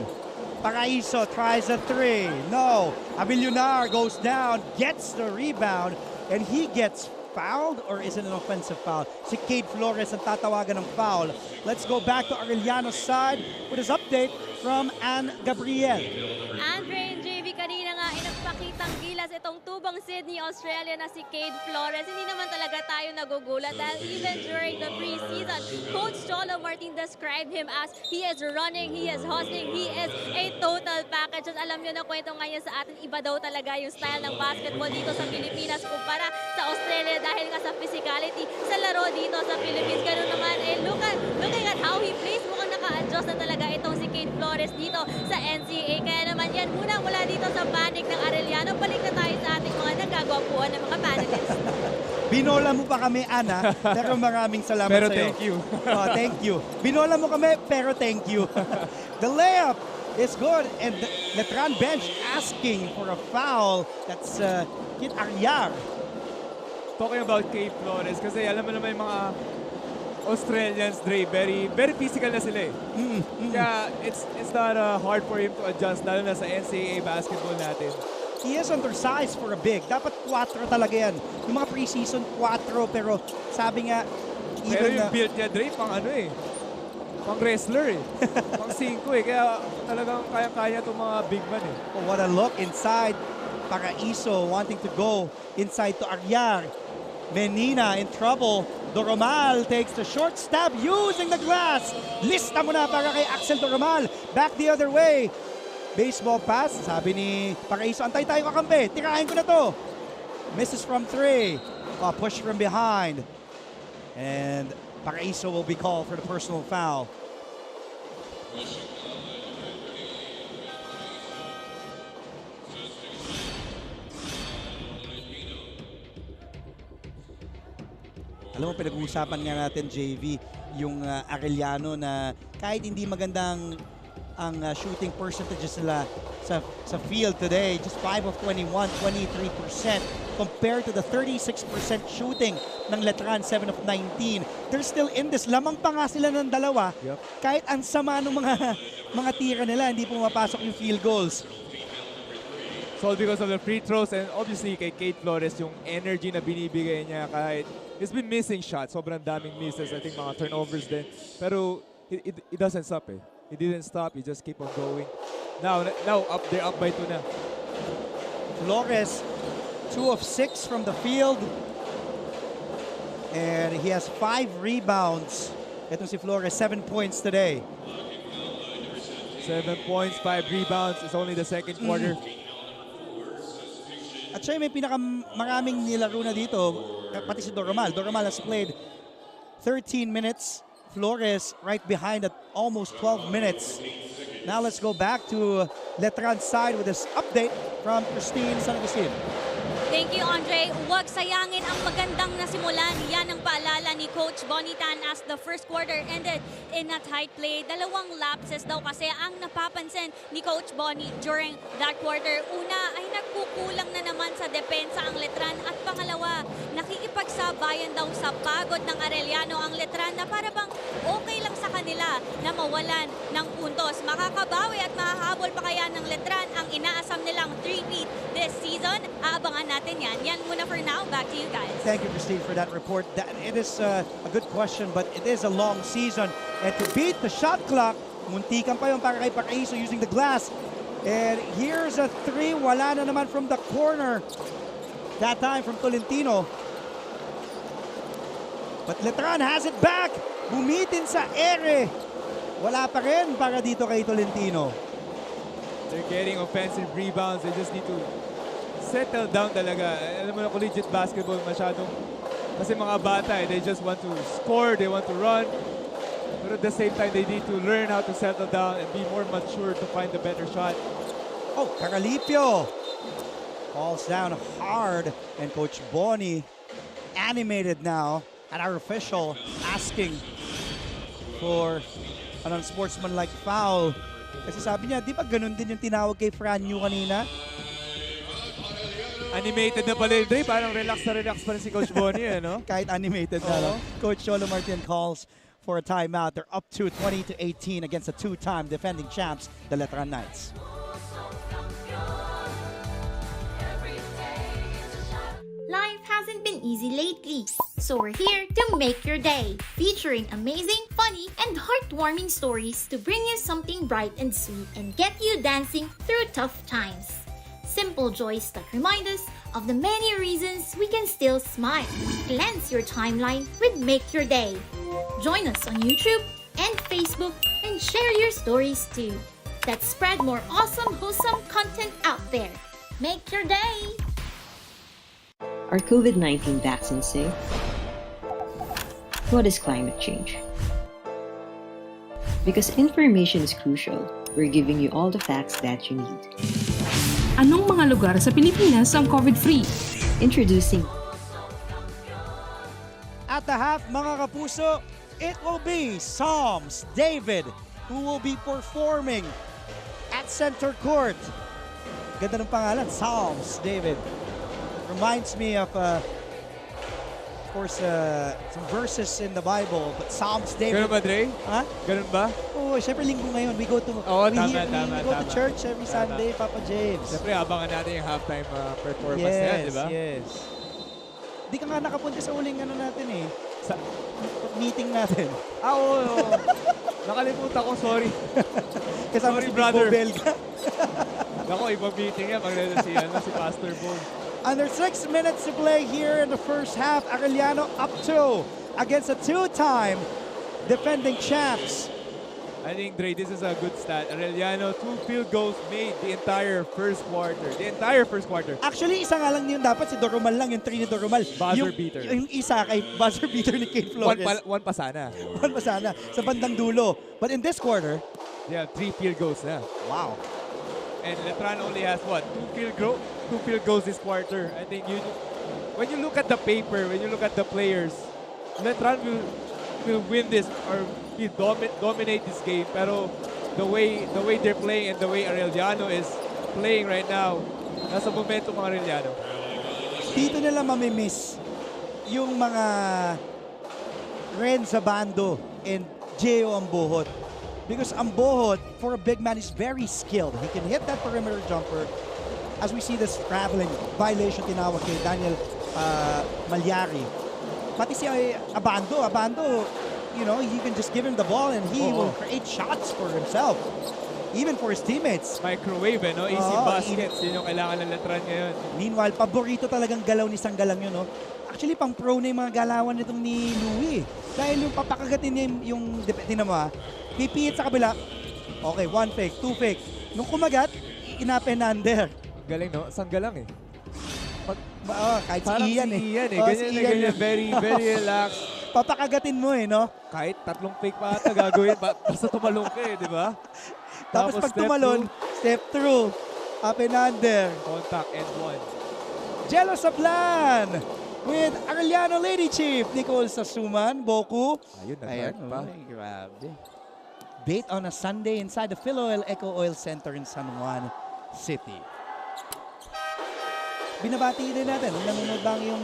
[SPEAKER 2] Paraiso tries a 3. No. Avillonar goes down, gets the rebound, and he gets fouled, or is it an offensive foul? Si Kate Flores ang tatawagan ng foul. Let's go back to Arellano's side with his update from Ann Gabriel.
[SPEAKER 4] Andre and JV, kanina nga inagpakitang gilas itong tubang Sydney, Australia na si Kate Flores. Hindi naman talaga tayo nagugulat dahil even during the preseason, Coach Cholo Martin described him as he is running, he is hustling, he is a total package. At alam nyo na kwento ngayon sa atin, iba daw talaga yung style ng basketball dito sa Pilipinas kumpara sa Australia dahil nga sa physicality sa laro dito sa Philippines. Ganun naman, looking at how he plays, mukhang naka-adjust na talaga itong si Kate Flores dito sa NCAA. Kaya naman yan, mula dito sa panic ng Arellano, balik na tayo sa ating mga nagagwapuan ng mga panelists.
[SPEAKER 2] Binola mo pa kami, Ana, pero maraming salamat
[SPEAKER 3] pero
[SPEAKER 2] sa'yo.
[SPEAKER 3] Thank you.
[SPEAKER 2] Thank you. Binola mo kami, pero thank you. The layup is good, and the Letran bench asking for a foul. That's Kit Aryar.
[SPEAKER 3] Talking about Kate Flores, kasi alam mo naman yung mga Australians, Dre, very physical na sila Kaya it's not hard for him to adjust, lalo na sa NCAA basketball natin.
[SPEAKER 2] He is undersized for a big. Dapat 4 talaga yan. Yung mga preseason, 4, pero sabi nga,
[SPEAKER 3] pero yung build niya, Dre, pang pang wrestler pang 5 Kaya talagang kaya-kaya itong mga big man
[SPEAKER 2] Oh, what a look inside. Paraiso wanting to go inside to Aryar. Menina in trouble. Doromal takes the short stab using the glass. Lista mo na para kay Axel Doromal. Back the other way. Baseball pass. Sabi ni Paraiso, antay tayo kakampi. Tirahin ko na to. Misses from 3. Push from behind. And Paraiso will be called for the personal foul. Alam mo, pinag-uusapan nga natin, JV, yung Arellano na kahit hindi magandang ang shooting percentages nila sa field today, just 5 of 21, 23%, compared to the 36% shooting ng Letran, 7 of 19. They're still in this. Lamang pa nga sila ng dalawa. Kahit ang sama ng mga tira nila, hindi pumapasok yung field goals.
[SPEAKER 3] It's all because of the free throws and obviously kay Kate Flores, yung energy na binibigay niya kahit he's been missing shots. Sobrang daming misses. I think mga turnovers din. Pero it doesn't stop He didn't stop. He just keep on going. Now they're up by 2 na.
[SPEAKER 2] Flores, 2 of 6 from the field. And he has 5 rebounds. Itong si Flores, 7 points today.
[SPEAKER 3] 7 points, 5 rebounds. It's only the second quarter.
[SPEAKER 2] At siya may pinakamaraming nilaro na dito, pati si Doromal. Doromal has played 13 minutes. Flores right behind at almost 12 minutes. Now let's go back to Letran's side with this update from Christine San Agustin.
[SPEAKER 4] Thank you, Andre. Huwag sayangin ang magandang nasimulan. Yan ang paalala ni Coach Bonitan as the first quarter ended in a tight play. 2 lapses daw kasi ang napapansin ni Coach Boni during that quarter. Una ay nagkukulang na naman sa depensa ang Letran at pangalawa, nakikipagsabayan daw sa pagod ng Arellano ang Letran na para bang okay lang sa kanila na mawalan ng puntos. Makakabawi at mahahabol pa kaya ng Letran ang inaasam nilang 3-peat this season? Aabangan natin yan. Yan muna for now. Back to you guys.
[SPEAKER 2] Thank you, Christine, for that report. It is a good question, but it is a long season. And to beat the shot clock, muntikan pa yung para kay Paraiso using the glass. And here's a 3. Wala na naman from the corner. That time from Tolentino. But Letran has it back. Bumitin sa ere. Wala pa rin para dito kay Tolentino.
[SPEAKER 3] They're getting offensive rebounds. They just need to settle down talaga. Alam mo na, collegiate basketball masyadong kasi mga bata, they just want to score, they want to run. But at the same time, they need to learn how to settle down and be more mature to find the better shot.
[SPEAKER 2] Oh, Caralipio falls down hard, and Coach Boni animated now at our official asking for an unsportsmanlike foul. Kasi sabi niya, di ba ganun din yung tinawag kay Franyu kanina?
[SPEAKER 3] Animated na pala yun, Dre. Parang relax na relax pa rin si Coach Boni, no?
[SPEAKER 2] Kahit animated na lang. Coach Cholo Martin calls for a timeout. They're up to 20-18 against the 2-time defending champs, the Letran Knights.
[SPEAKER 1] Life hasn't been easy lately, so we're here to make your day, featuring amazing, funny, and heartwarming stories to bring you something bright and sweet and get you dancing through tough times. Simple joys that remind us of the many reasons we can still smile. Cleanse your timeline with Make Your Day. Join us on YouTube and Facebook and share your stories too. Let's spread more awesome, wholesome content out there. Make your day!
[SPEAKER 9] Are COVID-19 vaccines safe? What is climate change? Because information is crucial, we're giving you all the facts that you need.
[SPEAKER 6] Anong mga lugar sa Pilipinas ang COVID-free?
[SPEAKER 9] Introducing
[SPEAKER 2] At the half, mga kapuso, it will be Psalms David who will be performing at center court. Ganda ng pangalan, Psalms David. Reminds me of course, some verses in the Bible, but Psalms David.
[SPEAKER 3] Ganun ba, Dre?
[SPEAKER 2] Ha?
[SPEAKER 3] Ganun ba?
[SPEAKER 2] Oo, syempre linggo ngayon. We go to church every Sunday, Papa James.
[SPEAKER 3] Syempre, abangan natin yung halftime performance na yan, di ba?
[SPEAKER 2] Yes. Di ka nga nakapunta sa uling natin eh. Sa meeting natin.
[SPEAKER 3] Oo. Nakalimutan ko, sorry.
[SPEAKER 2] Kasama
[SPEAKER 3] sorry,
[SPEAKER 2] si
[SPEAKER 3] brother.
[SPEAKER 2] Belga.
[SPEAKER 3] Ako, ibang meeting yan. Si Pastor Bone.
[SPEAKER 2] Under 6 minutes to play here in the first half, Arellano up 2 against a 2-time defending champs.
[SPEAKER 3] I think, Dre, this is a good stat. Arellano, 2 field goals made the entire first quarter.
[SPEAKER 2] Actually, isa nga lang yun dapat. Si Doromal lang, yung 3 ni Doromal.
[SPEAKER 3] Buzzer beater.
[SPEAKER 2] Yung isa kay buzzer beater ni Kate Flores.
[SPEAKER 3] One pa sana.
[SPEAKER 2] One pa sana. Sa bandang dulo. But in this quarter,
[SPEAKER 3] yeah, 3 field goals na.
[SPEAKER 2] Wow.
[SPEAKER 3] And Letran only has what? 2 field goals this quarter. I think when you look at the paper, when you look at the players, Letran will win this or dominate this game. Pero the way they're playing and the way Arellano is playing right now, nasa momento mga Arellano.
[SPEAKER 2] Dito nila mamimiss yung mga Ren sa bando and Gio ang buhot. Because Ambohot, for a big man, is very skilled. He can hit that perimeter jumper. As we see this traveling violation tinawag kay Daniel Malyari. Pati si Abando, you know, you can just give him the ball and he will create shots for himself. Even for his teammates.
[SPEAKER 3] Microwave, no? Easy baskets. Yun yung kailangan ng Letran ngayon.
[SPEAKER 2] Meanwhile, paborito talagang galaw ni Sanggalang yun, no? Actually, pang pro na yung mga galawan nitong ni Louie. Dahil yung papakagatin niya tingnan mo pipihit sa kabila. Okay, 1 fake, 2 fake. Nung kumagat, ina-penander.
[SPEAKER 3] Galing, no? Sangga lang eh.
[SPEAKER 2] Kahit
[SPEAKER 3] parang
[SPEAKER 2] si Ian
[SPEAKER 3] Ian eh. Ganyan na ganyan. Very, very relaxed.
[SPEAKER 2] Papakagatin mo eh, no?
[SPEAKER 3] Kahit 3 fake pa ata gagawin. Basta tumalong ka eh, di ba?
[SPEAKER 2] Tapos pag tumalon, step through. Penander.
[SPEAKER 3] Contact and 1.
[SPEAKER 2] Jello Sablan with Arellano Lady Chief, Nicole Sasuman, Boku.
[SPEAKER 3] Ayun pa.
[SPEAKER 2] Grabe. Date on a Sunday inside the Philoel Eco Oil Center in San Juan City. Binabati din natin. Nanonood bang yung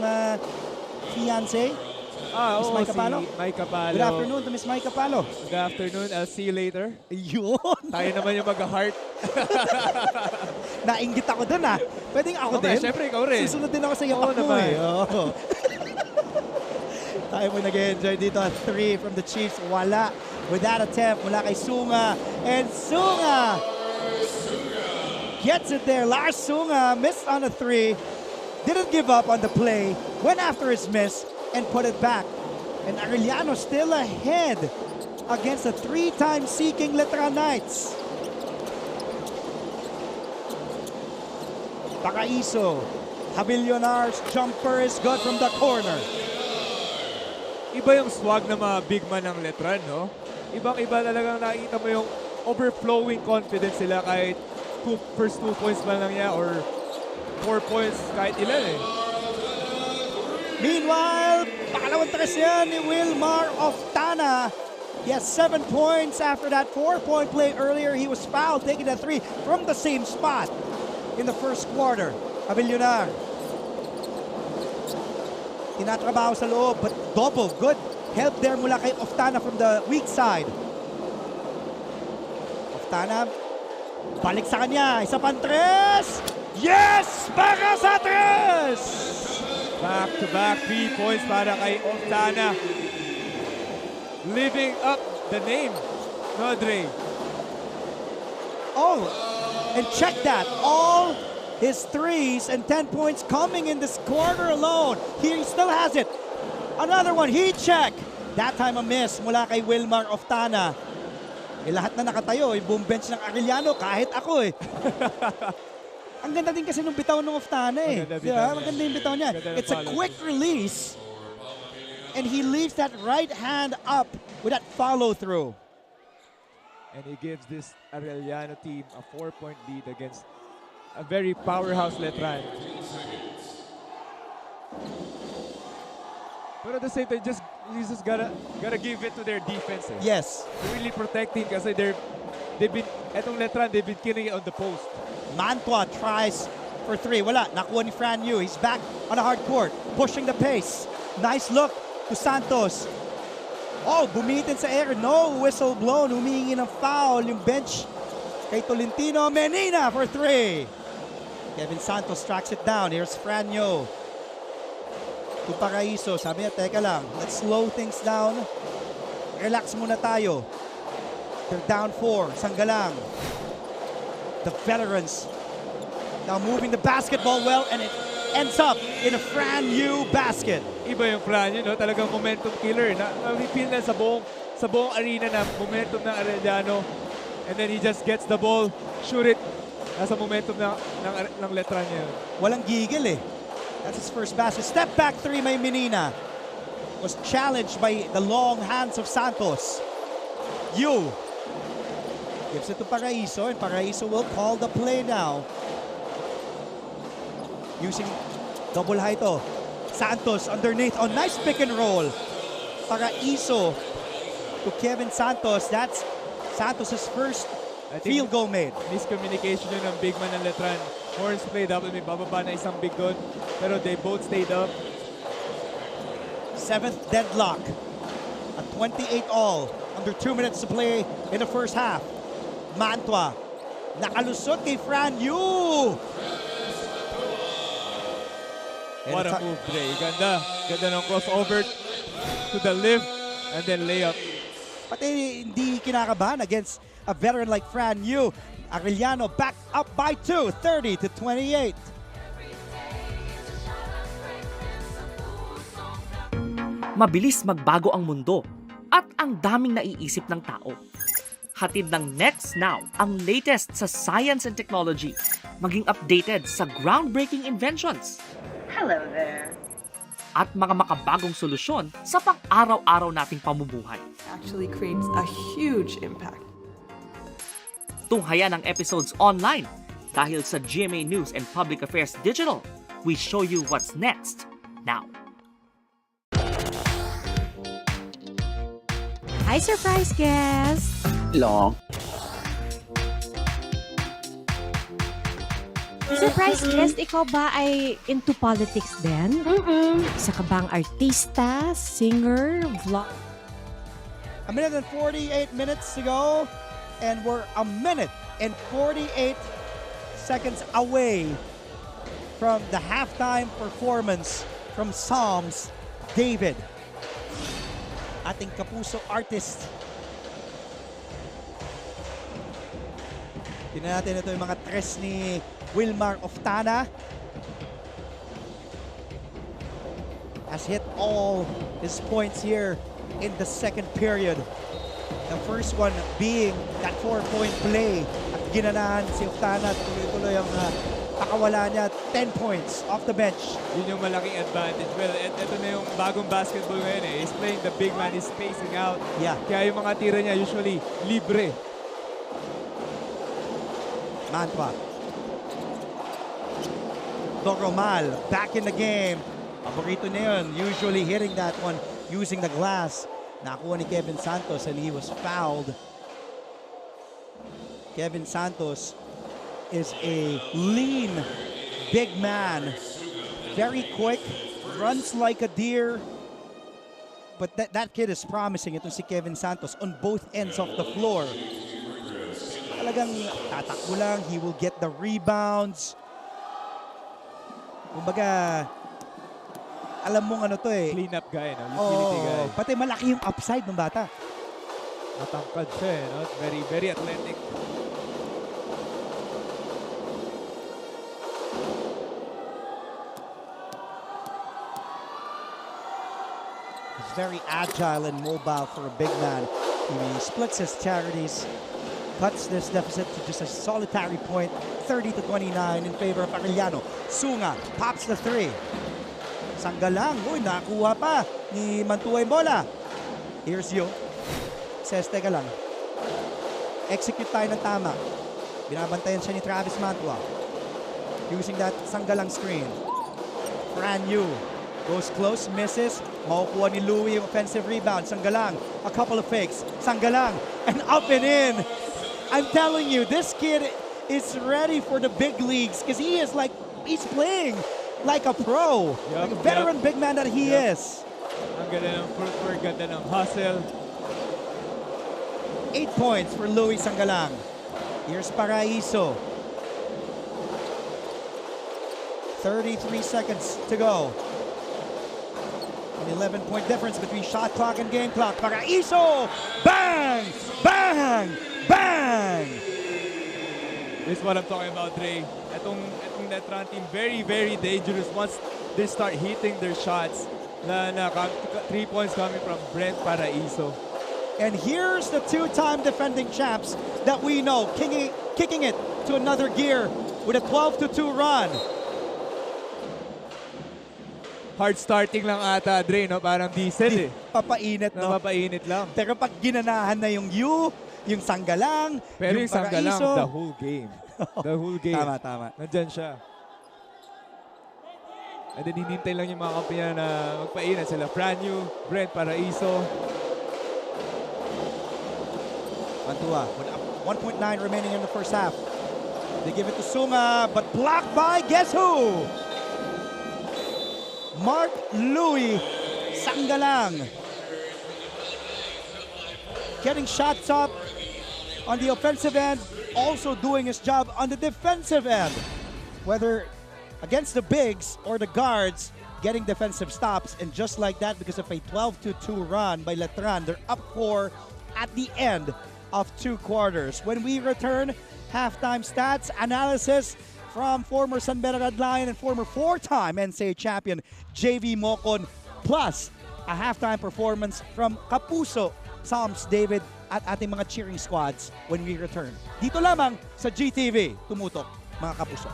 [SPEAKER 2] fiancé? Miss Mai Capalo?
[SPEAKER 3] Si Mai Capalo.
[SPEAKER 2] Good afternoon to Miss Mai Capalo.
[SPEAKER 3] Good afternoon. I'll see you later.
[SPEAKER 2] Yun.
[SPEAKER 3] Tayo naman yung mag-heart.
[SPEAKER 2] Nainggit ako dun Pwedeng ako din.
[SPEAKER 3] Siyempre, ikaw rin.
[SPEAKER 2] Susunod din ako sa iyo. Tayo mo nag-enjoy dito at 3 from the Chiefs. Wala. With that attempt mula kay Sunga. And Sunga gets it there. Lars Sunga missed on a 3. Didn't give up on the play. Went after his miss and put it back. And Arellano still ahead against the 3-time seeking Letran Knights. Pakaiso. Javillonar's jumper is good from the corner.
[SPEAKER 3] Iba yung swag ng mga big man ng Letran, no? Ibang-iba talagang nakikita mo yung overflowing confidence sila kahit first 2 points man lang niya or 4 points kahit ilan eh.
[SPEAKER 2] Meanwhile, pakalawang tres yan ni Wilmar Oftana. He has 7 points after that 4-point play earlier. He was fouled, taking a 3 from the same spot in the first quarter. Avillonar. Tinatrabaho sa loob, but double. Good help there mula kay Oftana from the weak side. Oftana, balik sa kanya. Isa pang tres. Yes! Para sa tres!
[SPEAKER 3] Back-to-back 3 points para kay Oftana. Living up the name, no, Dre?
[SPEAKER 2] Oh, and check that. All his 3s and 10 points coming in this quarter alone. He still has it. Another one, heat check. That time a miss mula kay Wilmar Oftana. Lahat na nakatayo, yung boom bench ng Arellano, kahit ako eh. Ang ganda din kasi nung bitaw ng Oftana eh. Maganda yung bitaw niya. It's a quick release. And he leaves that right hand up with that follow-through.
[SPEAKER 3] And he gives this Arellano team a 4-point lead against a very powerhouse Letran. But at the same time, you just gotta give it to their defense. Eh.
[SPEAKER 2] Yes.
[SPEAKER 3] They're really protecting kasi etong Letran, they've been killing it on the post.
[SPEAKER 2] Mantua tries for 3. Wala. Nakuha ni Fran Yu. He's back on a hard court. Pushing the pace. Nice look to Santos. Oh, bumitin sa air. No whistle blown. Humihingi ng foul yung bench kay Tolentino. Menina for 3. Kevin Santos tracks it down. Here's Fran Yu. To Paraiso. Sabi niya, teka lang. Let's slow things down. Relax muna tayo. They're down 4. Sanggalang. The veterans now moving the basketball well, and it ends up in a Fran Yu basket.
[SPEAKER 3] Iba yung Fran Yu, no? Talagang momentum killer. Na-repeal na sa buong arena na momentum ng Arellano. And then he just gets the ball, shoot it. Nasa momentum ng Letran niya.
[SPEAKER 2] Walang gigil eh. That's his first basket. Step back 3 may Menina. Was challenged by the long hands of Santos. Yu gives it to Paraiso, and Paraiso will call the play now. Using double high to. Santos underneath. Oh, nice pick and roll. Paraiso to Kevin Santos. That's Santos' first field goal made.
[SPEAKER 3] Miscommunication yun ng big man ng Letran. Horns play, dapat may bababa na isang big doon. Pero they both stayed up.
[SPEAKER 2] 7th deadlock. A 28 all. Under 2 minutes to play in the first half. Mantua. Nakalusot kay Fran Yu.
[SPEAKER 3] What a move, Dre. Ganda. Ganda ng crossover to the lift and then layup.
[SPEAKER 2] Pati hindi kinakabahan against a veteran like Fran Yu. Arellano back up by 2, 30-28.
[SPEAKER 11] Mabilis magbago ang mundo at ang daming naiisip ng tao. Hatid ng Next Now ang latest sa science and technology, maging updated sa groundbreaking inventions.
[SPEAKER 26] Hello there.
[SPEAKER 11] At mga makabagong solusyon sa pang-araw-araw nating pamumuhay.
[SPEAKER 6] Actually creates a huge impact.
[SPEAKER 11] Tunghayan ang episodes online dahil sa GMA News and Public Affairs Digital. We show you what's next now.
[SPEAKER 14] Hi, surprise guest!
[SPEAKER 16] Long.
[SPEAKER 14] Surprise guest, ikaw ba ay into politics din? Isa ka bang artista, singer, vlog?
[SPEAKER 2] A minute and 48 minutes to go, and we're a minute and 48 seconds away from the halftime performance from Psalms David. Ating kapuso artist. Tingnan natin ito yung mga tres ni Wilmar Oftana. Has hit all his points here in the second period. The first one being that 4-point play. At ginanahan si Oftana at tuloy-tuloy ang pakawala niya. 10 points off the bench.
[SPEAKER 3] Yun yung malaking advantage. Well, ito na yung bagong basketball ngayon eh. He's playing the big man, he's spacing out.
[SPEAKER 2] Yeah.
[SPEAKER 3] Kaya yung mga tira niya usually libre.
[SPEAKER 2] Mantua. Doromal back in the game. Paborito niya yun. Usually hitting that one using the glass. Nakuha ni Kevin Santos and he was fouled. Kevin Santos is a lean, big man. Very quick, runs like a deer. But that kid is promising. Itong si Kevin Santos on both ends of the floor. Talagang tatakbo lang. He will get the rebounds. Kumbaga, alam mong ano to eh.
[SPEAKER 3] Clean up guy, no? Utility guy.
[SPEAKER 2] Pati malaki yung upside ng bata.
[SPEAKER 3] Matangkad siya eh, no? Very, very athletic.
[SPEAKER 2] He's very agile and mobile for a big man. He splits his charities, cuts this deficit to just a solitary point, 30-29 in favor of Arellano. Sunga pops the three. Sanggalang, uy, nakuha pa ni Mantua yung bola. Here's you. Says, teka lang. Execute tayo ng tama. Binabantayan siya ni Travis Mantua. Using that Sanggalang screen. Brand new. Goes close, misses. Makukuha ni Louie yung offensive rebound. Sanggalang, a couple of fakes. Sanggalang, and up and in. I'm telling you, this kid is ready for the big leagues because he's playing like a pro. Like a veteran big man that he is.
[SPEAKER 3] Ang ganda ng footwork, ganda ng hustle.
[SPEAKER 2] 8 points for Louie Sanggalang. Here's Paraiso. 33 seconds to go. An 11-point difference between shot clock and game clock. Paraiso! Bang! Bang! Bang!
[SPEAKER 3] This is what I'm talking about, Dre. Itong Letran team, very, very dangerous once they start hitting their shots. 3 points coming from Brent Paraiso.
[SPEAKER 2] And here's the two-time defending champs that we know, kicking it to another gear with a 12-2 run.
[SPEAKER 3] Hard starting lang ata, Dre, no? Parang diesel eh.
[SPEAKER 2] Papainit, no?
[SPEAKER 3] Papainit lang.
[SPEAKER 2] Pero pag ginanahan na yung yung Sanggalang,
[SPEAKER 3] pero yung Sanggalang,
[SPEAKER 2] Paraiso,
[SPEAKER 3] the whole game. The whole game.
[SPEAKER 2] Tama.
[SPEAKER 3] Nandyan siya. And then hinintay lang yung mga kampiyan na magpainat sila. Franyu, Brent Paraiso.
[SPEAKER 2] Mantua with 1.9 remaining in the first half. They give it to Sunga, but blocked by guess who? Mark Louie Sanggalang. Getting shots up on the offensive end, also doing his job on the defensive end. Whether against the bigs or the guards, getting defensive stops. And just like that, because of a 12-2 run by Letran, they're up 4 at the end of 2 quarters. When we return, halftime stats, analysis from former San Bernard Lion and former 4-time NCAA champion JV Mocon, plus a halftime performance from Kapuso, Psalms, David, at ating mga cheering squads when we return. Dito lamang sa GTV. Tumutok, mga Kapuso.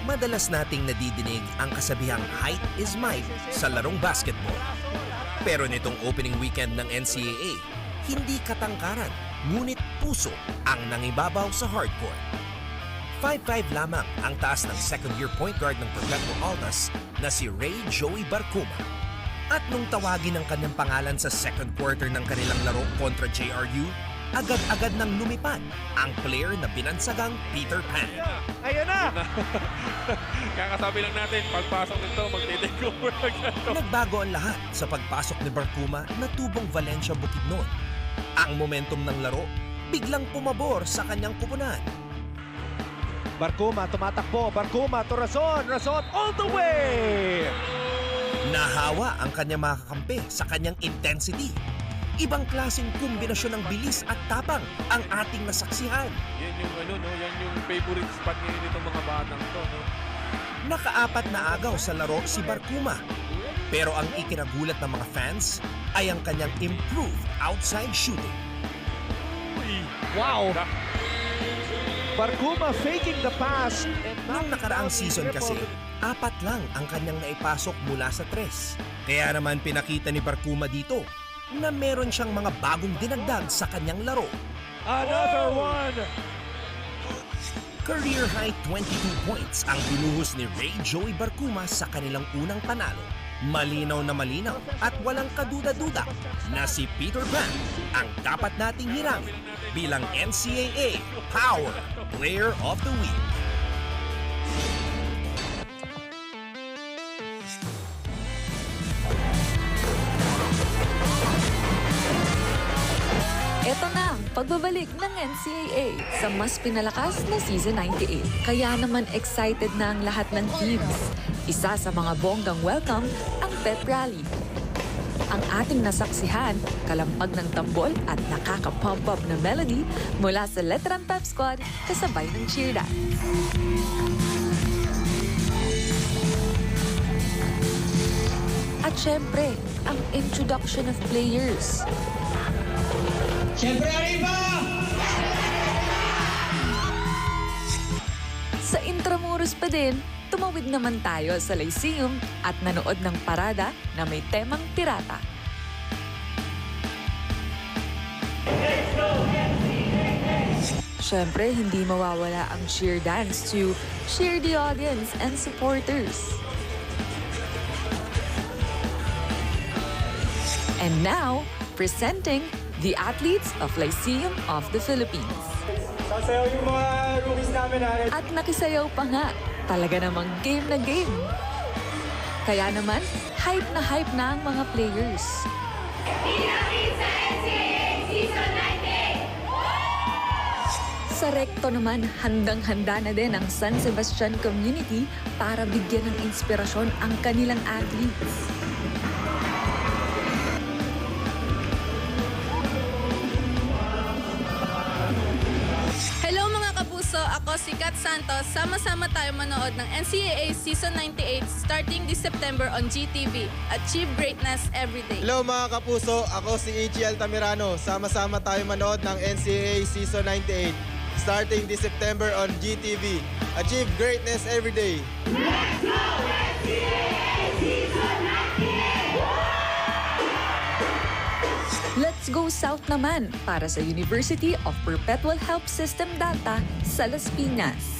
[SPEAKER 20] Madalas nating nadidinig ang kasabihang height is might sa larong basketball. Pero nitong opening weekend ng NCAA, hindi katangkaran, ngunit puso ang nangibabaw sa hardcourt. 5'5 lamang ang taas ng second-year point guard ng Perpetual Altas na si Ray Joey Barcuma. At nung tawagin ang kanyang pangalan sa second quarter ng kanilang laro kontra JRU, agad-agad nang lumipad ang player na binansagang Peter Pan.
[SPEAKER 12] Ayan na! Kakasabi lang natin, pagpasok nito, mag-take over agad.
[SPEAKER 20] Nagbago ang lahat sa pagpasok ni Barcuma na tubong Valencia Bukidnon. Ang momentum ng laro, biglang pumabor sa kanyang kupunan.
[SPEAKER 12] Barcuma tumatakbo, Barcuma to Rason all the way!
[SPEAKER 20] Nahawa ang kanyang mga kakampi sa kanyang intensity. Ibang klaseng kombinasyon ng bilis at tapang ang ating nasaksihan.
[SPEAKER 12] Yan yung yan yung favorite spot ngayon nitong mga batang to, no?
[SPEAKER 20] Nakaapat na agaw sa laro si Barcuma. Pero ang ikinagulat ng mga fans ay ang kanyang improved outside shooting.
[SPEAKER 12] Wow! Barcuma faking the pass.
[SPEAKER 20] Nung nakaraang season kasi, 4 lang ang kanyang naipasok mula sa 3. Kaya naman pinakita ni Barcuma dito na meron siyang mga bagong dinagdag sa kanyang laro.
[SPEAKER 12] Another one!
[SPEAKER 20] Career high 22 points ang binuhos ni Ray Joey Barcuma sa kanilang unang panalo. Malinaw na malinaw at walang kaduda-duda na si Peter Pan ang dapat nating hirangin bilang NCAA Power Player of the Week.
[SPEAKER 16] Ito na ang pagbabalik ng NCAA sa mas pinalakas na Season 98. Kaya naman excited na ang lahat ng teams. Isa sa mga bonggang welcome ang Pep Rally. Ang ating nasaksihan, kalampag ng tambol at nakaka-pump up na melody mula sa Letran Pep Squad kasabay ng cheer dance. At syempre, ang introduction of players.
[SPEAKER 23] Siyempre, arriba!
[SPEAKER 16] Sa Intramuros pa din, tumawid naman tayo sa Lyceum at nanood ng parada na may temang pirata. Siyempre, hindi mawawala ang cheer dance to cheer the audience and supporters. And now, presenting the athletes of Lyceum of the Philippines.
[SPEAKER 23] Sasayaw yung mga rookies namin ha.
[SPEAKER 16] At nakisayaw pa nga. Talaga namang game na game. Kaya naman, hype na ang mga players. Sa rekto naman, handang-handa na din ang San Sebastian community para bigyan ng inspirasyon ang kanilang athletes.
[SPEAKER 8] Ako si Kat Santos. Sama-sama tayo manood ng NCAA Season 98 starting this September on GTV. Achieve greatness every day.
[SPEAKER 17] Hello mga kapuso, ako si Ichi Altamirano. Sama-sama tayo manood ng NCAA Season 98 starting this September on GTV. Achieve greatness every day.
[SPEAKER 18] Let's go NCAA Season 98!
[SPEAKER 16] Let's go south naman para sa University of Perpetual Help System Data sa Las Piñas.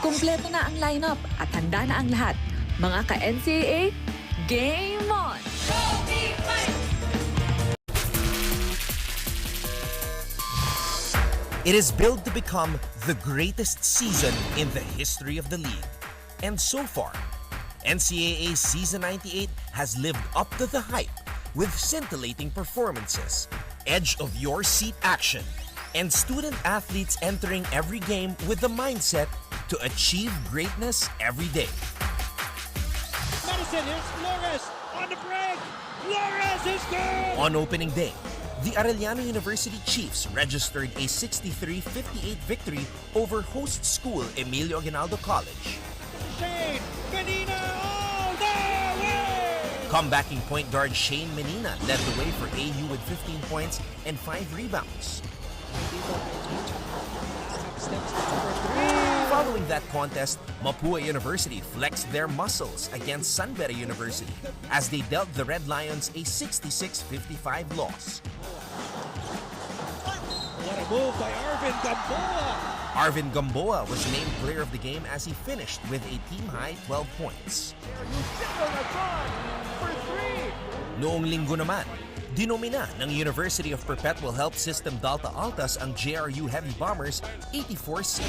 [SPEAKER 16] Kumpleto na ang lineup at handa na ang lahat. Mga ka-NCAA, game on!
[SPEAKER 20] It is billed to become the greatest season in the history of the league. And so far, NCAA Season 98 has lived up to the hype with scintillating performances, edge of your seat action, and student athletes entering every game with the mindset to achieve greatness every day.
[SPEAKER 2] Madison, here's Flores on the break. Flores is good!
[SPEAKER 20] On opening day, the Arellano University Chiefs registered a 63-58 victory over host school Emilio Aguinaldo College.
[SPEAKER 2] Shane Menina all the way!
[SPEAKER 20] Comebacking point guard Shane Menina led the way for AU with 15 points and 5 rebounds. Following that contest, Mapua University flexed their muscles against Sunbury University as they dealt the Red Lions a 66-55 loss.
[SPEAKER 2] What a move by Arvin Gamboa!
[SPEAKER 20] Arvin Gamboa was named player of the game as he finished with a team-high 12 points. Noong linggo naman, dinomina ng University of Perpetual Health System Dalta Altas ang JRU Heavy Bombers 84-6.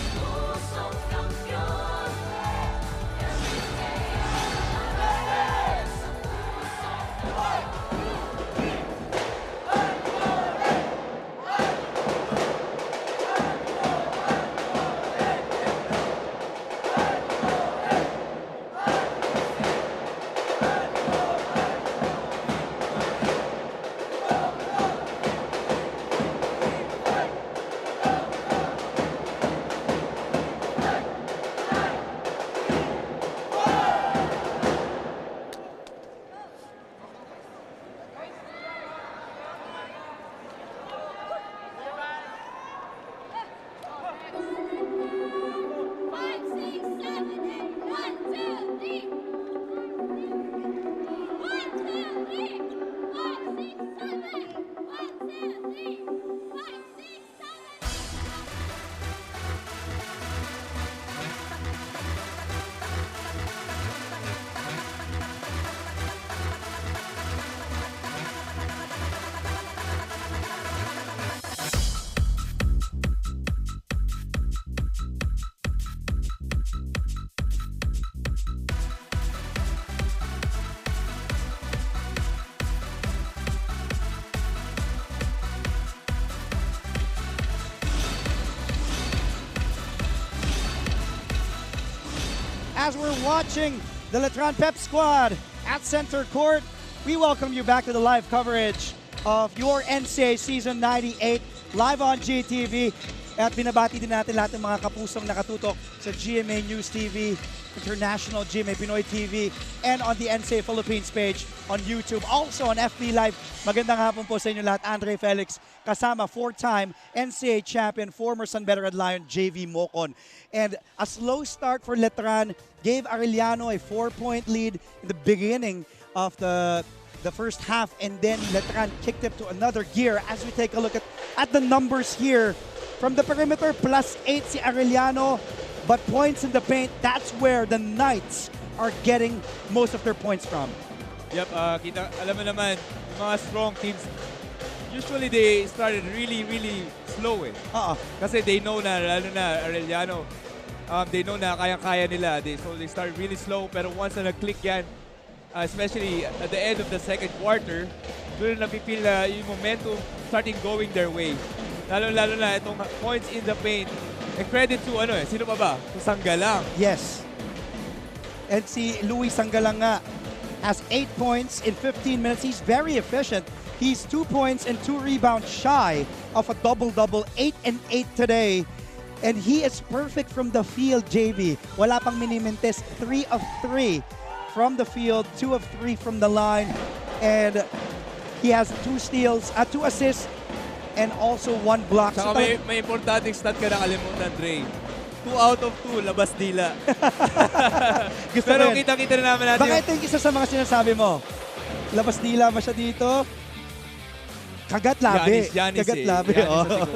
[SPEAKER 2] As we're watching the Letran Pep squad at center court, we welcome you back to the live coverage of your NCAA Season 98 live on GTV. At binabati din natin lahat ng mga kapusong nakatutok sa GMA News TV, International GMA Pinoy TV, and on the NCAA Philippines page on YouTube. Also on FB Live. Magandang hapon po sa inyo lahat. Andre Felix kasama 4-time NCAA champion, former San Beda Red Lion, JV Mocon. And a slow start for Letran gave Arellano a 4-point lead in the beginning of the first half, and then Letran kicked it to another gear as we take a look at the numbers here. From the perimeter, +8 si Arellano, but points in the paint, that's where the Knights are getting most of their points from.
[SPEAKER 3] Yep, alam mo naman, yung mga strong teams, usually they started really slow eh. Kasi they know na, lalo na Arellano, they know na kaya-kaya nila. So they start really slow, pero once na nag-click yan, especially at the end of the second quarter, doon na napipil na yung momentum starting going their way. Lalo na itong points in the paint. And credit to sino pa ba? To Sanggalang.
[SPEAKER 2] Yes. And si Louis Sanggalang nga has 8 points in 15 minutes. He's very efficient. He's 2 points and 2 rebounds shy of a double-double, 8 and 8 today. And he is perfect from the field, JV. Wala pang minimintes, 3 of 3 from the field, 2 of 3 from the line. And he has 2 steals, 2 assists, and also 1 block.
[SPEAKER 3] Saka may importanteng stat ka nakalimutan, Dre. 2 out of 2, labas dila. Pero kita-kita na naman natin.
[SPEAKER 2] Baka ito yung isa sa mga sinasabi mo. Labas dila ba siya dito? Kagat labi.
[SPEAKER 3] Giannis
[SPEAKER 2] Kagat labi.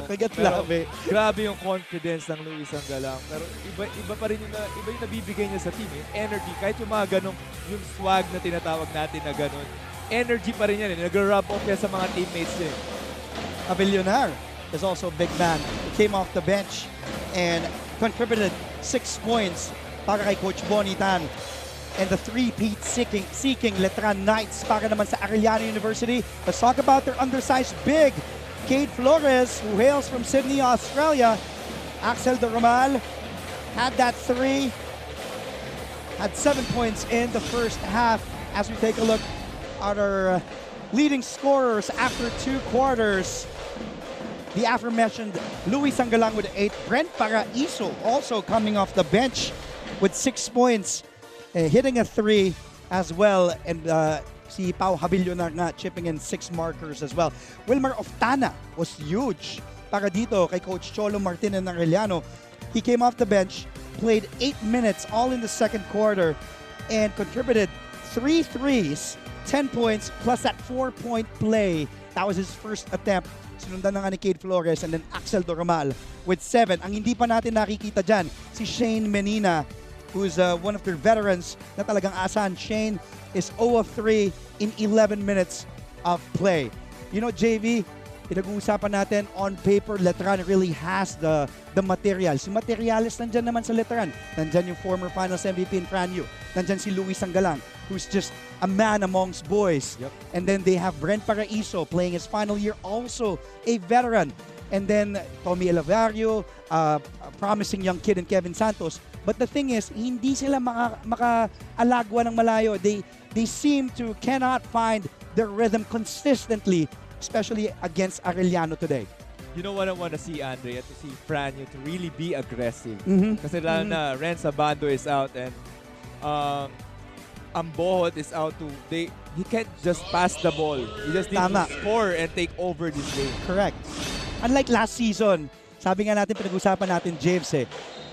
[SPEAKER 2] Kagat labi.
[SPEAKER 3] Grabe yung confidence ng Luis Sanggalang. Pero iba pa rin iba yung nabibigay niya sa team. Yung energy. Kahit yung mga ganong, yung swag na tinatawag natin na ganon. Energy pa rin yan. Nag-rub off yan sa mga teammates niya.
[SPEAKER 2] Avellionar is also a big man. He came off the bench and contributed 6 points para kay Coach Bonnie Tan. and the three-peat seeking Letran Knights para naman sa Arellano University. Let's talk about their undersized big, Cade Flores, who hails from Sydney, Australia. Axel Doromal had that three, had 7 points in the first half. As we take a look at our leading scorers after 2 quarters, the aforementioned Louis Sangalang with 8, Brent Paraiso also coming off the bench with 6 points, hitting a 3 as well, and si Pau Habilio na nga chipping in 6 markers as well. Wilmar Oftana was huge para dito kay Coach Cholo Martinez ng Arellano. He came off the bench, played 8 minutes all in the second quarter, and contributed 3 threes, 10 points, plus that 4-point play. That was his first attempt. Sinundan na nga ni Cade Flores, and then Axel Doromal with 7. Ang hindi pa natin nakikita dyan, si Shane Menina, who's one of their veterans na talagang asahan. Shane is 0 of 3 in 11 minutes of play. You know, JV, pinag-uusapan natin, on paper, Letran really has the material. Si Materiales nandyan naman sa Letran. Nandyan yung former finals MVP in Franyu. Nandyan si Louis Sangalang, who's just a man amongst boys.
[SPEAKER 3] Yep.
[SPEAKER 2] And then they have Brent Paraiso playing his final year, also a veteran. And then Tommy Elavario, promising young kid, and Kevin Santos. But the thing is, hindi sila maka-alagwa ng malayo. They seem to cannot find their rhythm consistently, especially against Arellano today.
[SPEAKER 3] You know what I want to see, Andre? To see Franyo to really be aggressive. Kasi lalo na Renz Abando is out, and Ambohot is out too. He can't just pass the ball. He just needs to score and take over this game.
[SPEAKER 2] Correct. Unlike last season, sabi nga natin, pinag-usapan natin, James,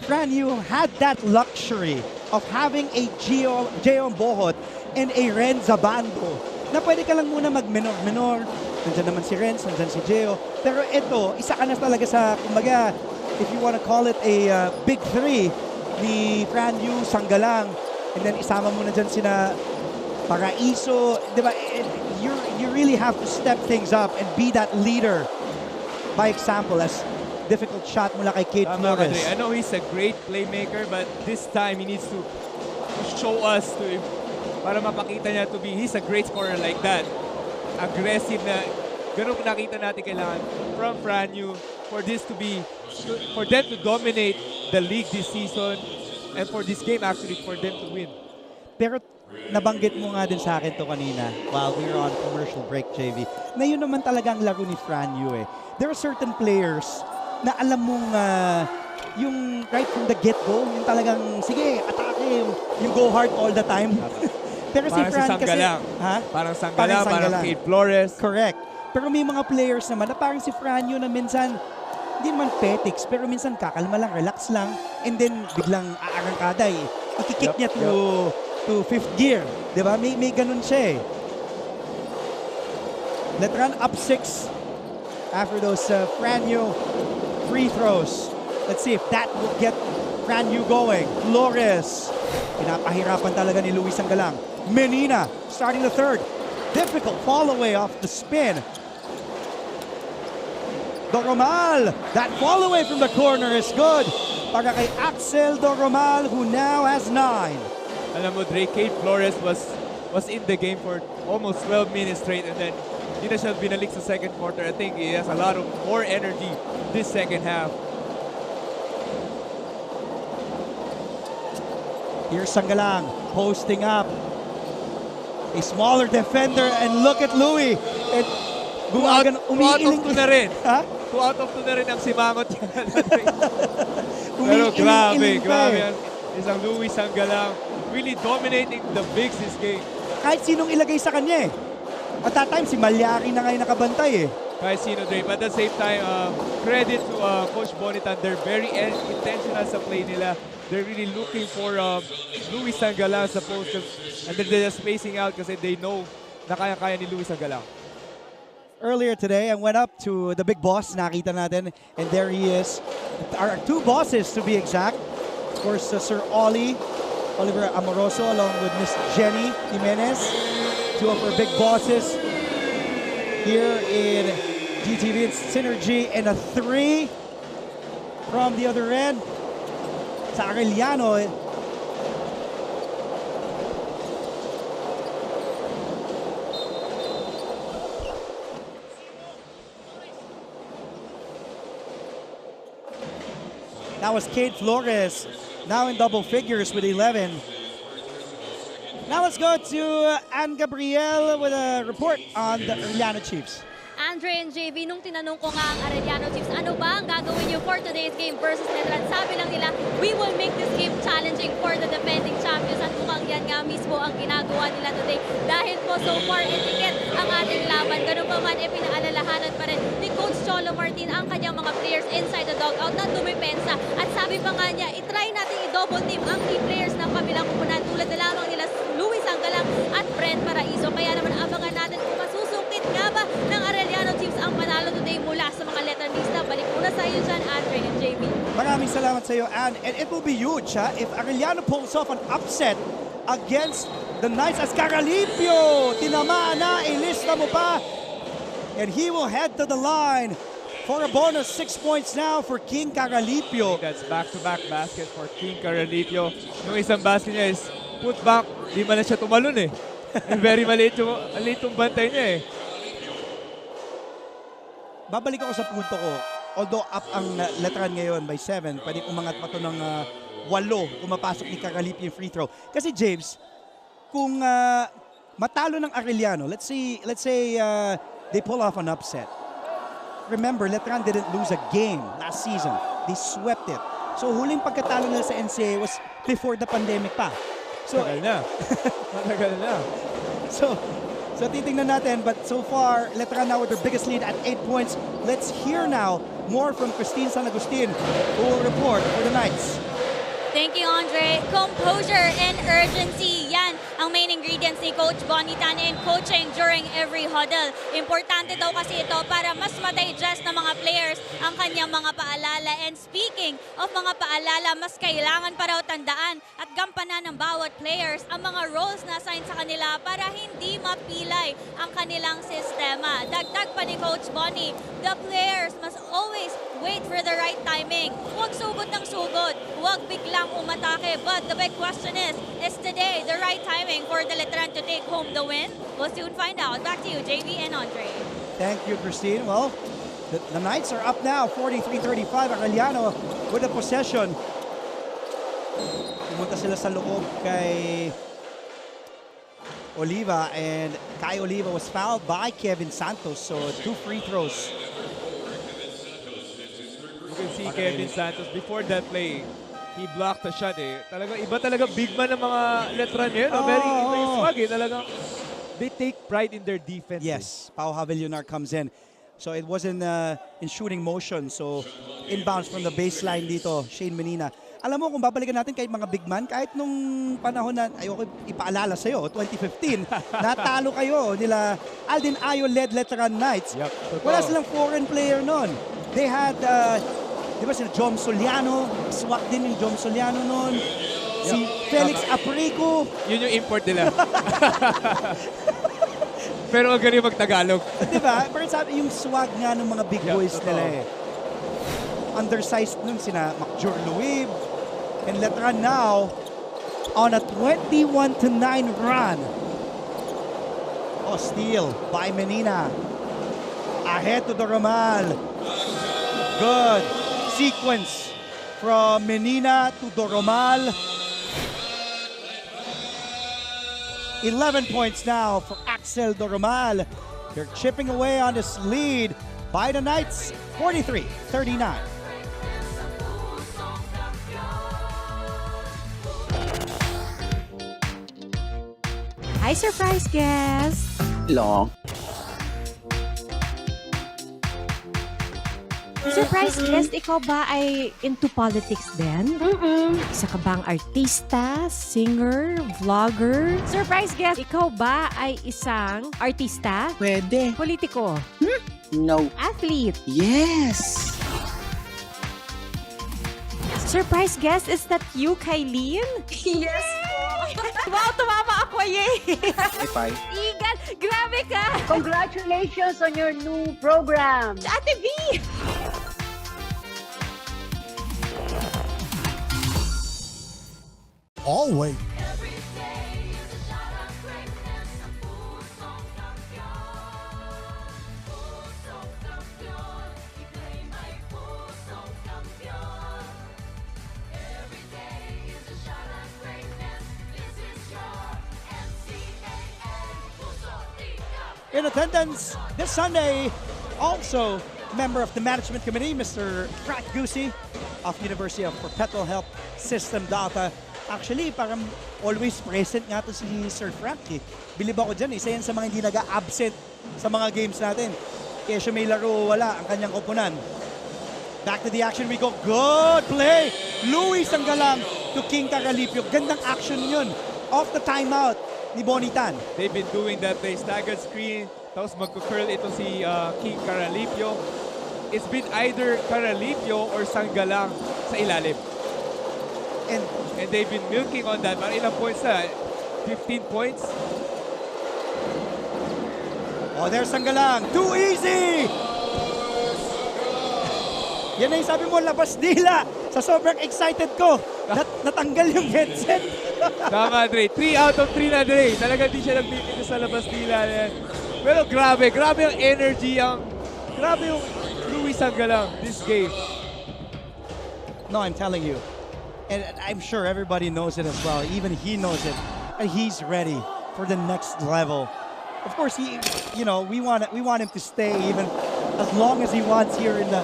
[SPEAKER 2] Franyu had that luxury of having a Gio Ambohot and a Renz Abando na pwede ka lang muna mag-minor-minor. Nandiyan naman si Renz, nandiyan si Gio. Pero ito, isa ka na talaga sa, kumbaga, if you want to call it a big three, ni Franyu, Sangalang, and then isama mo na dyan sina Paraiso. Diba? You really have to step things up and be that leader by example, as difficult shot mula kay Cade Flores.
[SPEAKER 3] I know he's a great playmaker, but this time he needs to show us para mapakita niya he's a great scorer like that. Aggressive na, ganun nakita natin kailangan from Franyu for them to dominate the league this season, and for this game actually, for them to win.
[SPEAKER 2] Pero nabanggit mo nga din sa akin to kanina while we were on commercial break, JV, na yun naman talagang laro ni Franyu There are certain players na alam mong yung right from the get-go, yung talagang, sige, atake, you go hard all the time. Pero
[SPEAKER 3] parang
[SPEAKER 2] si Fran kasi,
[SPEAKER 3] parang Sangalang, parang Cade Flores.
[SPEAKER 2] Correct. Pero may mga players naman na parang si Franyu na minsan, hindi naman petics, pero minsan kakalma lang, relax lang, and then biglang aarangkada Ikikik niya to fifth gear. Diba? May ganun siya Letran up 6 after those Franyu free throws. Let's see if that will get Franyu going. Flores. Pinapahirapan talaga ni Louis Sangalang. Menina starting the third. Difficult fall away off the spin. Doromal. That fall away from the corner is good. Para kay Axel Doromal, who now has 9.
[SPEAKER 3] Alam mo, Dre, Cade Flores was in the game for almost 12 minutes straight, and then hindi na siya binalik sa second quarter. I think he has a lot of more energy this second half.
[SPEAKER 2] Here's Sangalang posting up. A smaller defender, and look at Louis.
[SPEAKER 3] Umiiling ko na rin. Ha? 2 out of 2 na rin ang simangot niya. Pero grabe. Isang Louis Sangalang really dominating the bigs this game.
[SPEAKER 2] Kahit sinong ilagay sa kanya At that time, si Malyari na ngayon nakabantay
[SPEAKER 3] Kahit sino, Dre. But at the same time, credit to Coach Bonitan. They're very intentional sa play nila. They're really looking for Louis Sangalang sa post. And then they're just spacing out kasi they know na kaya-kaya ni Louis Sangalang.
[SPEAKER 2] Earlier today, I went up to the big boss, nakita natin, and there he is. Our 2 bosses, to be exact. Of course, Sir Oliver Amoroso, along with Miss Jenny Jimenez, 2 of our big bosses here in GTV. It's Synergy, and a 3 from the other end. Sa Arellano, That was Kate Flores, now in double figures with 11. Now let's go to Anne Gabriel with a report on the Arellano Chiefs.
[SPEAKER 8] Andre and JV, nung tinanong ko nga ang Arellano Chiefs, ano ba ang gagawin niyo for today's game versus Letran? Sabi lang nila, we will make this game challenging for the defending champions. At mukhang yan nga mismo ang ginagawa nila today. Dahil po so far, itikit ang ating laban. Ganun pa man, pinaalalahanan pa rin ni Coach Cholo Martin ang kanyang mga players inside the dugout na dumipensa. At sabi pa nga niya, itry natin i-double team ang key players ng kabilang kupunan tulad na lamang nila Luis Angalang at Brent Paraiso. Kaya naman abangan natin kung masusungkit nga ba ng Arellano Chiefs ang panalo today mula sa mga Letranista. Balik muna sa iyo dyan, Andre and JV.
[SPEAKER 2] Maraming salamat sa iyo, Anne. And it will be huge if Arellano pulls off an upset against the Knights as Caralipio. Tinamaan na, ilista mo pa. And he will head to the line for a bonus 6 points now for King Caralipio.
[SPEAKER 3] That's back-to-back basket for King Caralipio. Yung isang basket niya is put back, di man na siya tumalon eh. Very maliit yung bantay niya eh.
[SPEAKER 2] Babalik ako sa punto ko. Although up ang Letran ngayon by 7, pwedeng umangat pa ito ng 8 kung mapasok ni Caralipio yung free throw. Kasi James, kung matalo ng Arellano, let's say they pull off an upset. Remember, Letran didn't lose a game last season. They swept it. So huling pagkatalo nila sa NCAA was before the pandemic pa. So,
[SPEAKER 3] Matagal na.
[SPEAKER 2] So titingnan natin, but so far, Letran now with their biggest lead at 8 points. Let's hear now more from Christine San Agustin, who will report for the Knights.
[SPEAKER 4] Thank you, Andre. Composure and urgency. Yan ang main ingredients ni Coach Bonnie Tan in coaching during every huddle. Importante daw kasi ito para mas ma-digest ng mga players ang kanyang mga paalala. And speaking of mga paalala, mas kailangan pa raw tandaan at gampanan ng bawat players ang mga roles na assigned sa kanila para hindi mapilay ang kanilang sistema. Dagdag pa ni Coach Bonnie, the players must always wait for the right timing. Huwag sugod ng sugod. Huwag biglang umatake. But the big question is today the right timing for the Letran to take home the win? We'll soon find out. Back to you, JV and Andre.
[SPEAKER 2] Thank you, Christine. Well, the Knights are up now, 43-35. Arellano with the possession. Pumunta sila sa loob kay Oliva, and Kai Oliva was fouled by Kevin Santos. So 2 free throws.
[SPEAKER 3] You can see Kevin Santos before that play. He blocked the shot eh. Iba talaga big man ng mga Letran ngayon. Very swag eh. Talagang they take pride in their defense.
[SPEAKER 2] Yes, Pau Havillonar comes in. So it wasn't in shooting motion. So inbounds from the baseline dito, Shane Menina. Alam mo, kung babalikan natin kahit mga big man, kahit nung panahon na, ayoko ipaalala sa'yo, 2015, natalo kayo nila Aldin Ayo-led Letran Knights.
[SPEAKER 3] Yep,
[SPEAKER 2] wala silang foreign player nun. They had, di ba sila Jom Soliano, swak din yung Jom Soliano nun. Si Felix Aprico.
[SPEAKER 3] Yun yung import nila. Pero ang galing mag-Tagalog.
[SPEAKER 2] Di ba? Pero sabi, yung swag nga ng mga big boys nila eh. Undersized nun sina Macjur Luib, and Letran now on a 21-9 run. Oh, steal by Menina. Ahead to the Romal. Good sequence from Menina to Doromal. 11 points now for Axel Doromal. They're chipping away on this lead by the Knights, 43-39.
[SPEAKER 14] Hi, surprise guest!
[SPEAKER 7] Long.
[SPEAKER 14] Surprise guest, ikaw ba ay into politics din? Isa ka bang artista, singer, vlogger? Surprise guest, ikaw ba ay isang artista?
[SPEAKER 7] Pwede.
[SPEAKER 14] Politiko?
[SPEAKER 7] No.
[SPEAKER 14] Athlete?
[SPEAKER 7] Yes!
[SPEAKER 14] Surprise guest, is that you, Kylene?
[SPEAKER 26] Yes po.
[SPEAKER 14] Wow, tumama ako, yay!
[SPEAKER 7] Bye.
[SPEAKER 14] Igan, grabe ka!
[SPEAKER 26] Congratulations on your new program.
[SPEAKER 14] Ate V!
[SPEAKER 27] Always.
[SPEAKER 2] In attendance this Sunday, also member of the management committee, Mr. Frank Gusi of University of Perpetual Health System Data. Actually, parang always present nga to si Sir Frank. Bilib ako dyan, isa yan sa mga hindi nag-absent sa mga games natin. Kaya siya may laro, wala ang kanyang koponan. Back to the action we go. Good play! Luis ang galang to King Caralipio. Gandang action yun. Off the timeout ni Bonitan.
[SPEAKER 3] They've been doing that. They staggered screen. Tapos magko-curl ito si King Caralipio. It's been either Caralipio or Sanggalang sa ilalim. And they've been milking on that. Parang ilang points na? 15 points?
[SPEAKER 2] Oh, there's Sanggalang. Too easy! Yan na yung sabi mo, labas dila. Sa sobrang excited ko, natanggal yung headset.
[SPEAKER 3] Tama, Dre. 3 out of 3 na, Dre. Talaga di siya nagpipito sa labas dila. Pero grabe yung energy, grabe yung Luis Sanggalang this game.
[SPEAKER 2] No, I'm telling you. And I'm sure everybody knows it as well. Even he knows it. And he's ready for the next level. Of course, we want him to stay even as long as he wants here in the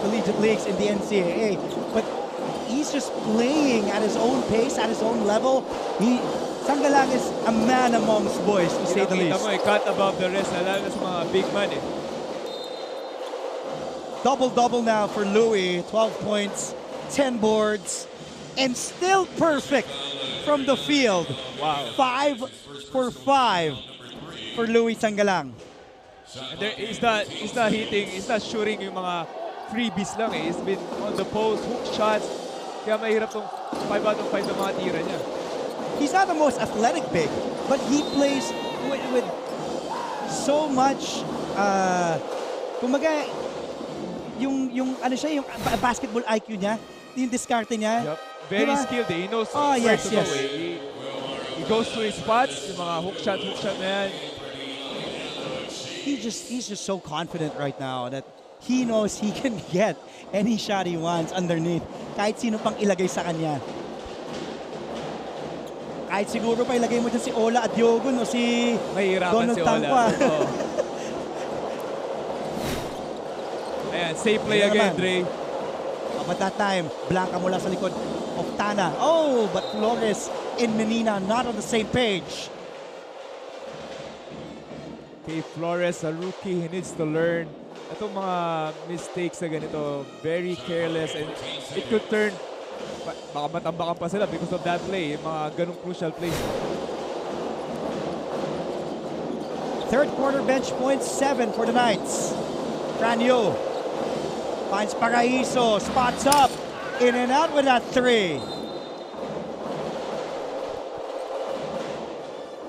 [SPEAKER 2] collegiate leagues in the NCAA. But he's just playing at his own pace, at his own level. Sanggalang is a man amongst boys, to say the least.
[SPEAKER 3] Cut above the rest, lalo sa mga big man.
[SPEAKER 2] Double-double now for Louis. 12 points, 10 boards, and still perfect from the field.
[SPEAKER 3] Wow.
[SPEAKER 2] 5 for 5 for Louis Sanggalang.
[SPEAKER 3] He's not hitting, he's not shooting yung mga freebies lang eh. He's been on the post, hook shots. Kaya mahirap tong 5 out of 5 na mga tira niya.
[SPEAKER 2] He's not the most athletic big, but he plays with so much, kumbaga, yung ano siya, yung basketball IQ niya, yung diskarte niya.
[SPEAKER 3] Yep. Very skilled eh. He knows where to go eh. He goes to his spots, yung mga hook shot na yan.
[SPEAKER 2] He's just so confident right now that he knows he can get any shot he wants underneath. Kahit sino pang ilagay sa kanya. Kahit siguro pa ilagay mo dyan si Ola Adiogun o si Donald
[SPEAKER 3] si
[SPEAKER 2] Tampa.
[SPEAKER 3] Oh. Ayan, safe play again, Dre.
[SPEAKER 2] But that time, Blanca mula sa likod of Tana. Oh, but Flores and Menina not on the same page.
[SPEAKER 3] Okay, Flores, a rookie, he needs to learn. Itong mga mistakes na ganito, very careless, and it could turn, baka matambakan pa sila because of that play, mga ganong crucial plays.
[SPEAKER 2] Third quarter bench points, 7 for the Knights. Franio finds Paraiso, spots up, in and out with that 3.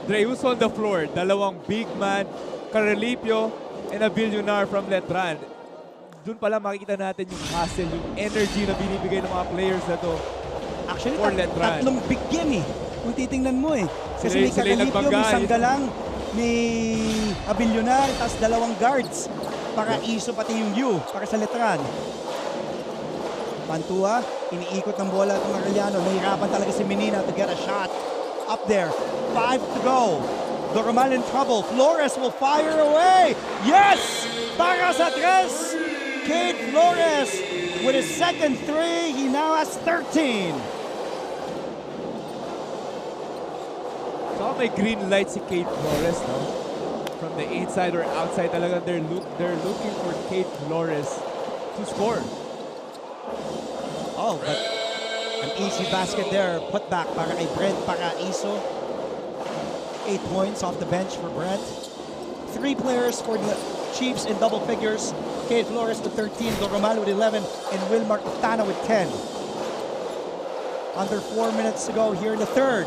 [SPEAKER 3] Dre, who's on the floor? Dalawang big man, Caralipio, and a billionaire from Letran. Doon pala makikita natin yung hustle, yung energy na binibigay ng mga players na to.
[SPEAKER 2] Actually,
[SPEAKER 3] for Letran.
[SPEAKER 2] Tatlong big game eh. Kung titingnan mo eh. Kasi may Caralipio, may Sanggalang, may Abilionar, tapos dalawang guards. Para iso pati yung U, para sa Letran. Pantua, iniikot ng bola itong Arellano. Nahirapan talaga si Menina to get a shot. Up there, 5 to go. Doromal in trouble. Flores will fire away. Yes! Para sa tres. Kate Flores with his second 3. He now has 13.
[SPEAKER 3] So may green light si Kate Flores, no? From the inside or outside talaga, they're looking for Kate Flores to score.
[SPEAKER 2] Oh, but an easy basket there. Put back para kay Brent Paraiso. 8 points off the bench for Brent. 3 players for the Chiefs in double figures. Kate Flores with 13, Doromal with 11, and Wilmar Octana with 10. Under 4 minutes to go here in the third.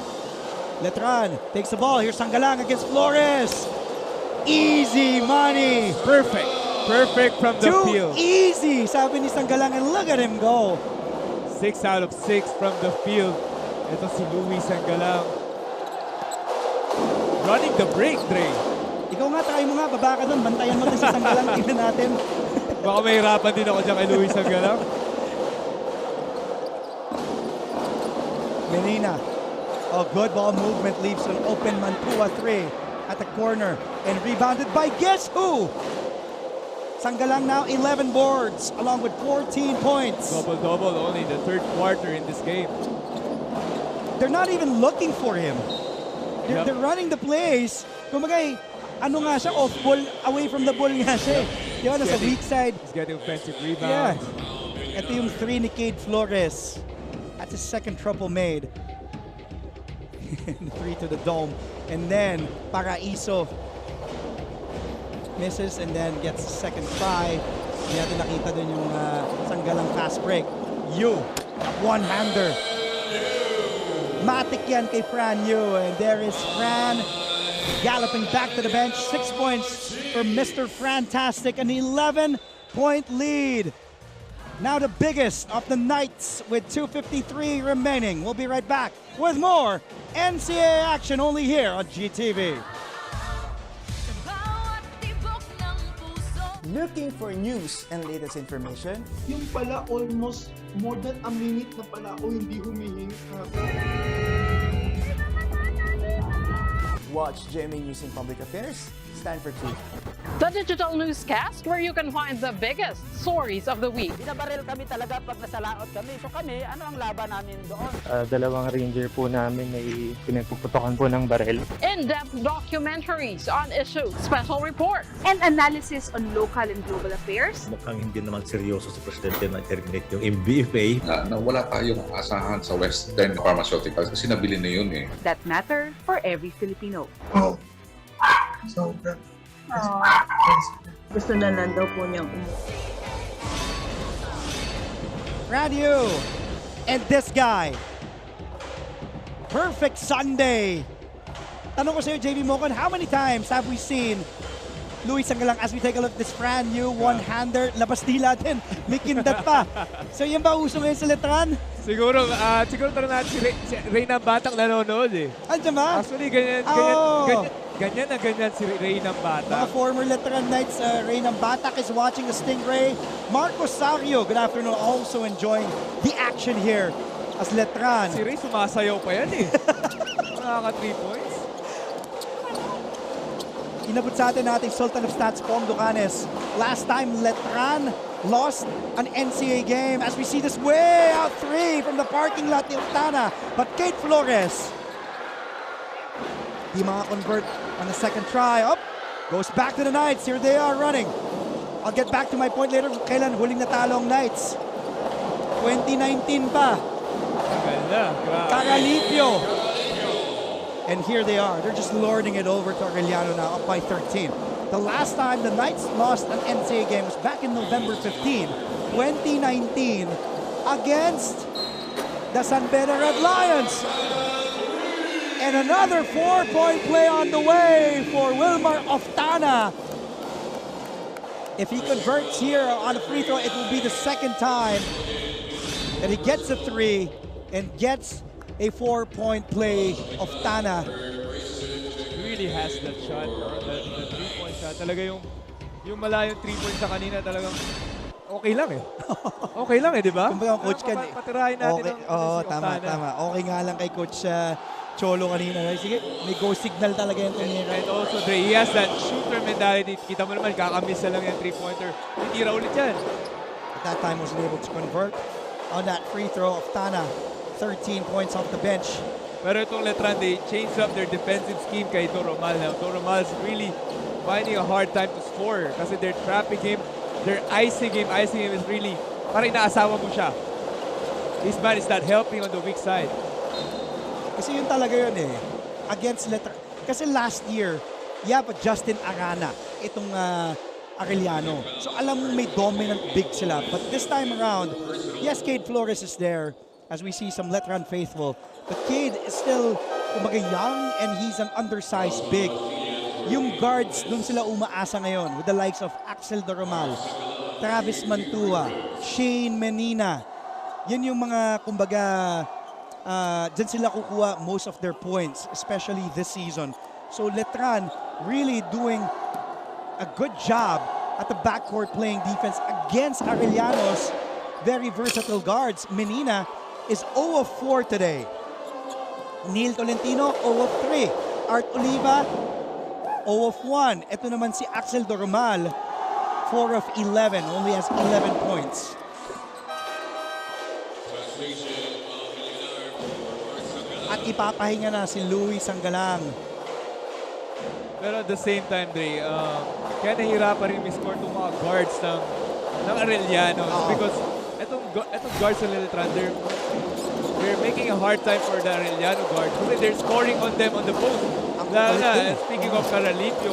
[SPEAKER 2] Letran takes the ball. Here's Sanggalang against Flores. Easy money.
[SPEAKER 3] Perfect. Perfect from the field.
[SPEAKER 2] Too easy, sabi ni Sanggalang, and look at him go.
[SPEAKER 3] 6 out of 6 from the field. Ito si Luis Sanggalang. Running the break, Dre.
[SPEAKER 2] Ikaw nga, try mo nga, baba ka doon. Bantayan mo din si Sanggalang. Tingnan natin.
[SPEAKER 3] Baka mahirapan din ako dyan kay Luis Sanggalang.
[SPEAKER 2] Menina. Oh, good ball movement leaves an open Mantua 3. at the corner and rebounded by guess who? Sanggalang now 11 boards along with 14 points.
[SPEAKER 3] Double-double only in the third quarter in this game.
[SPEAKER 2] They're not even looking for him.
[SPEAKER 3] Yep.
[SPEAKER 2] They're running the plays. Kumagay, ano nga siya, off ball, away from the ball nga siya. Di ba, nasa weak side.
[SPEAKER 3] He's getting offensive rebounds.
[SPEAKER 2] Yeah. Ito yung 3 ni Cade Flores. That's his second triple made. 3 to the dome. And then, Paraiso misses and then gets a second try. Hindi natin nakita dun yung Sanggalang fast break. One-hander. Matik yan kay Fran Yu. And there is Fran galloping back to the bench. 6 points for Mr. Fantastic. An 11-point lead. Now the biggest of the Knights with 2:53 remaining. We'll be right back with more NCAA action only here on GTV.
[SPEAKER 5] Looking for news and latest information?
[SPEAKER 10] Yung pala almost more than a minute na pala ako hindi humihinga.
[SPEAKER 5] Watch GMA News and Public Affairs. Stand for truth.
[SPEAKER 13] The digital newscast where you can find the biggest stories of the week.
[SPEAKER 19] Binabaril kami talaga pag nasalaot kami. So kami, ano ang laban namin doon?
[SPEAKER 21] Dalawang ranger po namin ay pinagpuputokan po ng baril.
[SPEAKER 13] In-depth documentaries on issues, special reports,
[SPEAKER 22] and analysis on local and global affairs.
[SPEAKER 24] Mukhang hindi naman seryoso si Presidente na terminate yung MBFA.
[SPEAKER 28] Na wala tayong asahan sa Western Pharmaceuticals kasi nabili na yun eh.
[SPEAKER 22] That matter for every Filipino.
[SPEAKER 10] Oh. So good.
[SPEAKER 22] Gusto na lang daw po niyang
[SPEAKER 2] Radio and this guy. Perfect Sunday. Tanong ko sa iyo, JV Mocon, how many times have we seen Luis Sanggalang as we take a look at this brand new one-hander? Labas dila din. May kindat pa. So yan ba uso ngayon sa Letran?
[SPEAKER 3] Siguro tanong natin si Reyna Batang nanonood eh.
[SPEAKER 2] Andiyan ba?
[SPEAKER 3] Actually, ganyan si Reyna Batang.
[SPEAKER 2] Mga former Letran Knights, Reyna Batak is watching the Stingray. Marcos Sario, good afternoon, also enjoying the action here as Letran.
[SPEAKER 3] Si Rey sumasayaw pa yan eh. Nakaka 3 points.
[SPEAKER 2] Inabot sa atin nating Sultan of Stats, Pom Ducanes. Last time, Letran lost an NCAA game as we see this way out 3 from the parking lot ni Octana. But Cade Flores, di maka-convert on the second try. Up, goes back to the Knights. Here they are running. I'll get back to my point later. Kailan huling natalo ang Knights? 2019 pa. Caralipio. And here they are. They're just lording it over to Arellano now, up by 13. The last time the Knights lost an NCAA game was back in November 15, 2019, against the San Pedro Red Lions. And another 4-point play on the way for Wilmar Oftana. If he converts here on a free throw, it will be the second time that he gets a 3 and gets a 4-point play of Tana.
[SPEAKER 3] He really has that shot, the 3-point shot. Talaga yung malayong 3-point sa kanina talagang okay lang eh. Okay lang eh, di ba?
[SPEAKER 2] Kumbaga, Coach Ken,
[SPEAKER 3] patirahin natin
[SPEAKER 2] okay, tama. Okay nga lang kay Coach Cholo kanina. Sige, may go signal talaga yung tumira.
[SPEAKER 3] And also, Dre, he has that shooter mentality. Kita mo naman, kakamiss na lang yung 3-pointer. Titira ulit yan.
[SPEAKER 2] At that time, was able to convert on that free throw of Tana. 13 points off the bench.
[SPEAKER 3] Pero itong Letran, they changed up their defensive scheme kay Doromal. Now, Doromal's really finding a hard time to score kasi they're trapping him, their icing him is really, parang inaasawa mo siya. This man is not helping on the weak side.
[SPEAKER 2] Kasi yun talaga yun eh. Against Letran. Kasi last year, but Justin Arana, itong Arellano. So alam mo may dominant big sila. But this time around, yes, Cade Flores is there. As we see some Letran faithful. But Cade is still kumbaga young and he's an undersized big. Yung guards, dun sila umaasa ngayon with the likes of Axel Doromal, Travis Mantua, Shane Menina. Yan yung mga kumbaga dyan sila kukuha most of their points, especially this season. So Letran really doing a good job at the backcourt playing defense against Arellano's very versatile guards. Menina is 0 of 4 today. Neil Tolentino, 0 of 3. Art Oliva, 0 of 1. Ito naman si Axel Doromal, 4 of 11, only has 11 points. At ipapahinga na si Louis Sanggalang.
[SPEAKER 3] Pero at the same time, Dre, kaya nahirapan rin score itong mga guards ng Arellano. Because itong guards sa Letran, they're making a hard time for the Arellano guards kasi they're scoring on them on the post. Lalo na, speaking of Caralipio,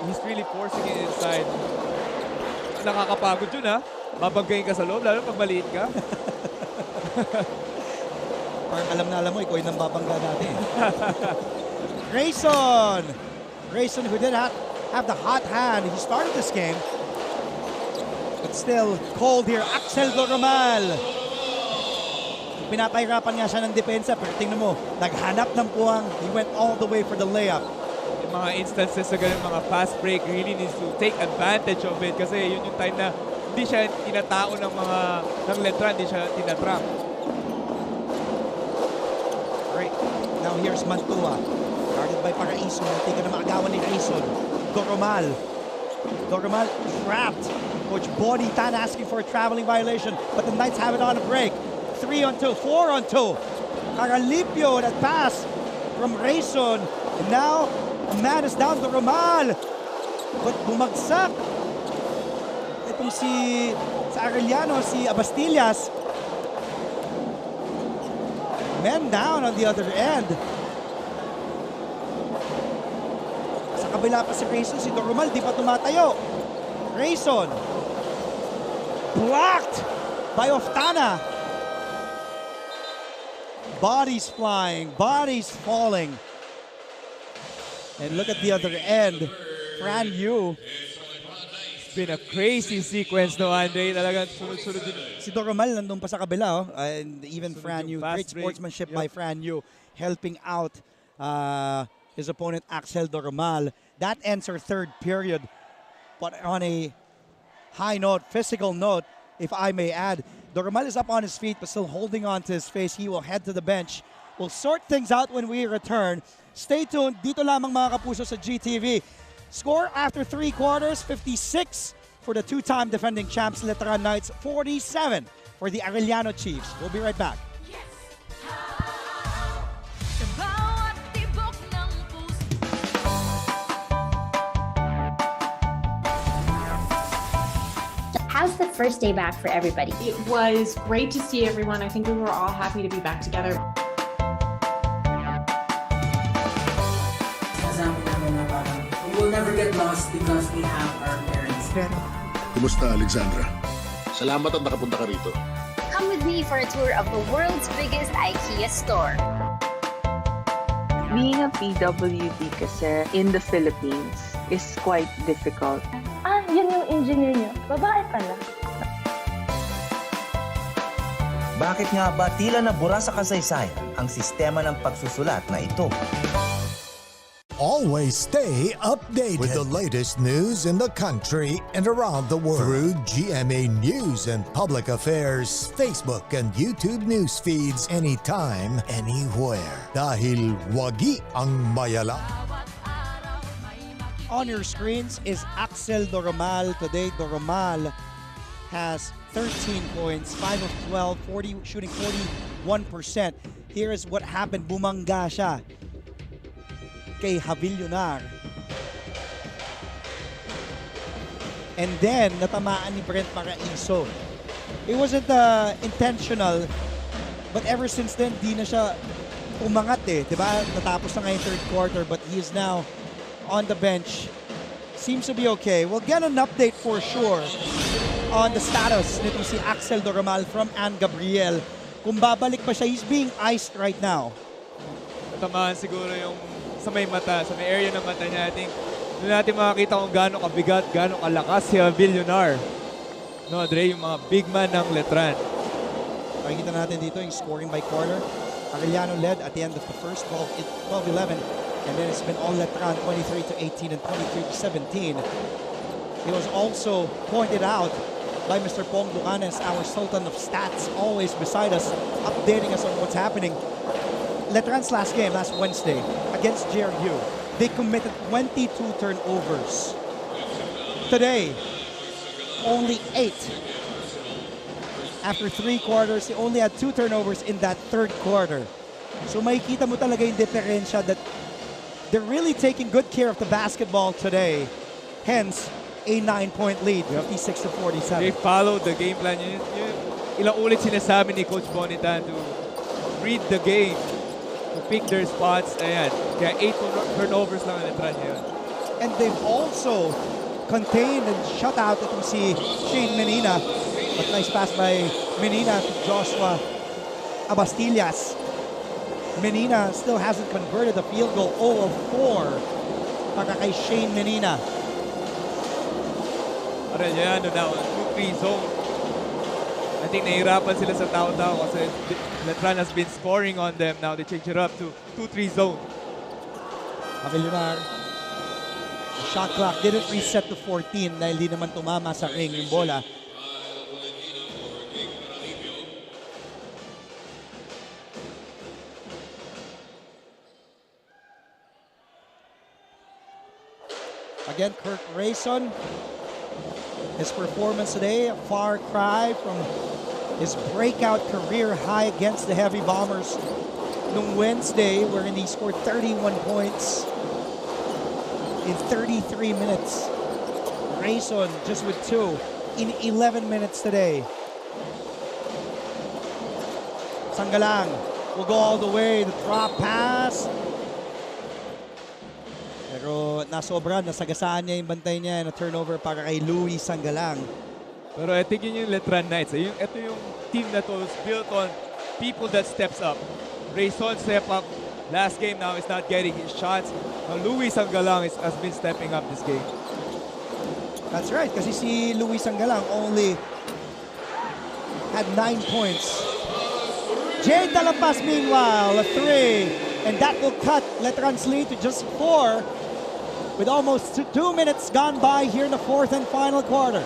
[SPEAKER 3] he's really forcing it inside. Nakakapagod yun, ha? Babanggayin ka sa loob, lalo pag maliit ka.
[SPEAKER 2] Parang alam mo, ikaw yung nambabangga natin. Grayson! Grayson, who did have the hot hand. He started this game. But still cold here. Axel Doromal. Pinapahirapan nga siya ng depensa, pero tingnan mo, naghanap ng puwang. He went all the way for the layup.
[SPEAKER 3] Yung mga instances sa ganun, mga fast break really needs to take advantage of it kasi yun yung time na hindi siya tinatao ng Letran, hindi siya tinatrap.
[SPEAKER 2] Right. Now here's Mantua. Guarded by Paraiso. Hindi ka na maagawan ni Grayson. Doromal. Doromal trapped. Coach Body Tan asking for a traveling violation, but the Knights have it on a break. 3 on 2, 4 on 2. Caralipio, that pass from Grayson. And now, a man is down, Doromal. But bumagsak. Itong sa Arellano, si Abastillas. Men down on the other end. Sa kabila pa si Grayson, si Doromal di pa tumatayo. Grayson. Blocked by Oftana. Bodies flying, bodies falling. And look at the other end. Fran Yu.
[SPEAKER 3] It's been a crazy sequence, no, Andre? Talagang sunod-sunod din.
[SPEAKER 2] Si Doromal nandun pa sa kabila, oh. And even Fran Yu. Great sportsmanship by Fran Yu, helping out his opponent Axel Doromal. That ends our third period. But on a high note, physical note, if I may add, Doromal is up on his feet but still holding on to his face. He will head to the bench. We'll sort things out when we return. Stay tuned. Dito lamang mga kapuso sa GTV. Score after 3 quarters, 56 for the two-time defending champs Letran Knights, 47 for the Arellano Chiefs. We'll be right back.
[SPEAKER 1] How's the first day back for everybody?
[SPEAKER 6] It was great to see everyone. I think we were all happy to be back together.
[SPEAKER 9] We will never get lost because we have our parents.
[SPEAKER 11] Kumusta, Alexandra? Salamat at nakapunta ka rito.
[SPEAKER 1] Come with me for a tour of the world's biggest IKEA store.
[SPEAKER 22] Being a PWD kasi in the Philippines is quite difficult.
[SPEAKER 12] Yun yung engineer niyo. Babae pala.
[SPEAKER 15] Bakit nga ba tila nabura sa kasaysayan ang sistema ng pagsusulat na ito?
[SPEAKER 27] Always stay updated with the latest news in the country and around the world through GMA News and Public Affairs Facebook and YouTube news feeds anytime, anywhere. Dahil wagi ang mayala.
[SPEAKER 2] On your screens is Axel Doromal. Today, Doromal has 13 points, 5 of 12, shooting 41%. Here is what happened. Bumangga siya kay Javillonar. And then, natamaan ni Brent Paraiso. It wasn't intentional, but ever since then, di na siya umangat eh. Diba? Natapos na nga yung third quarter, but he is now on the bench. Seems to be okay. We'll get an update for sure on the status nitong si Axel Doromal from Ann Gabriel. Kung babalik pa siya, he's being iced right now.
[SPEAKER 3] Natamaan siguro yung sa may mata, sa may area ng mata niya. Doon natin makakita kung gaano kabigat, gaano kalakas si Javillonar. No, Dre, yung mga big man ng Letran.
[SPEAKER 2] Pakikita natin dito yung scoring by quarter. Arellano led at the end of the first, 12-11. And then it's been all Letran, 23-18 and 23-17. It was also pointed out by Mr. Pong Ducanes, our Sultan of Stats, always beside us, updating us on what's happening. Letran's last game, last Wednesday, against JRU. they committed 22 turnovers. Today, only 8. After 3 quarters, they only had 2 turnovers in that third quarter. So makikita mo talaga yung diferensya that they're really taking good care of the basketball today. Hence, a 9-point lead, 56-47.
[SPEAKER 3] They followed the game plan. Ilang ulit sinasabi ni Coach Bonitan to read the game, to pick their spots. Ayan, kaya 8 turnovers lang ang Letran ngayon.
[SPEAKER 2] And they've also contained and shut out itong si Shane Menina. But nice pass by Menina to Joshua Abastillas. Menina still hasn't converted the field goal, 0 of 4 para kay Shane Menina.
[SPEAKER 3] Arellano now, 2-3 zone. I think nahihirapan sila sa tao-tao kasi Letran has been scoring on them. Now they change it up to 2-3 zone.
[SPEAKER 2] Arellano. The shot clock didn't reset to 14 dahil di naman tumama sa ring yung bola. Again, Kirk Rayson. His performance today, a far cry from his breakout career high against the Heavy Bombers nung Wednesday, wherein he scored 31 points in 33 minutes. Rayson just with 2 in 11 minutes today. Sanggalang will go all the way, the drop pass. Pero nasobra, nasagasaan niya yung bantay niya na turnover para kay Louis Sanggalang.
[SPEAKER 3] Pero I think yun yung Letran Knights. Ito yung team na to is built on people that steps up. Rayson step up. Last game now is not getting his shots. Now Louis Sanggalang has been stepping up this game.
[SPEAKER 2] That's right, kasi si Louis Sanggalang only had 9 points. Jade Dalapas meanwhile, a 3. And that will cut Letran's lead to just 4 with almost 2 minutes gone by here in the 4th and final quarter.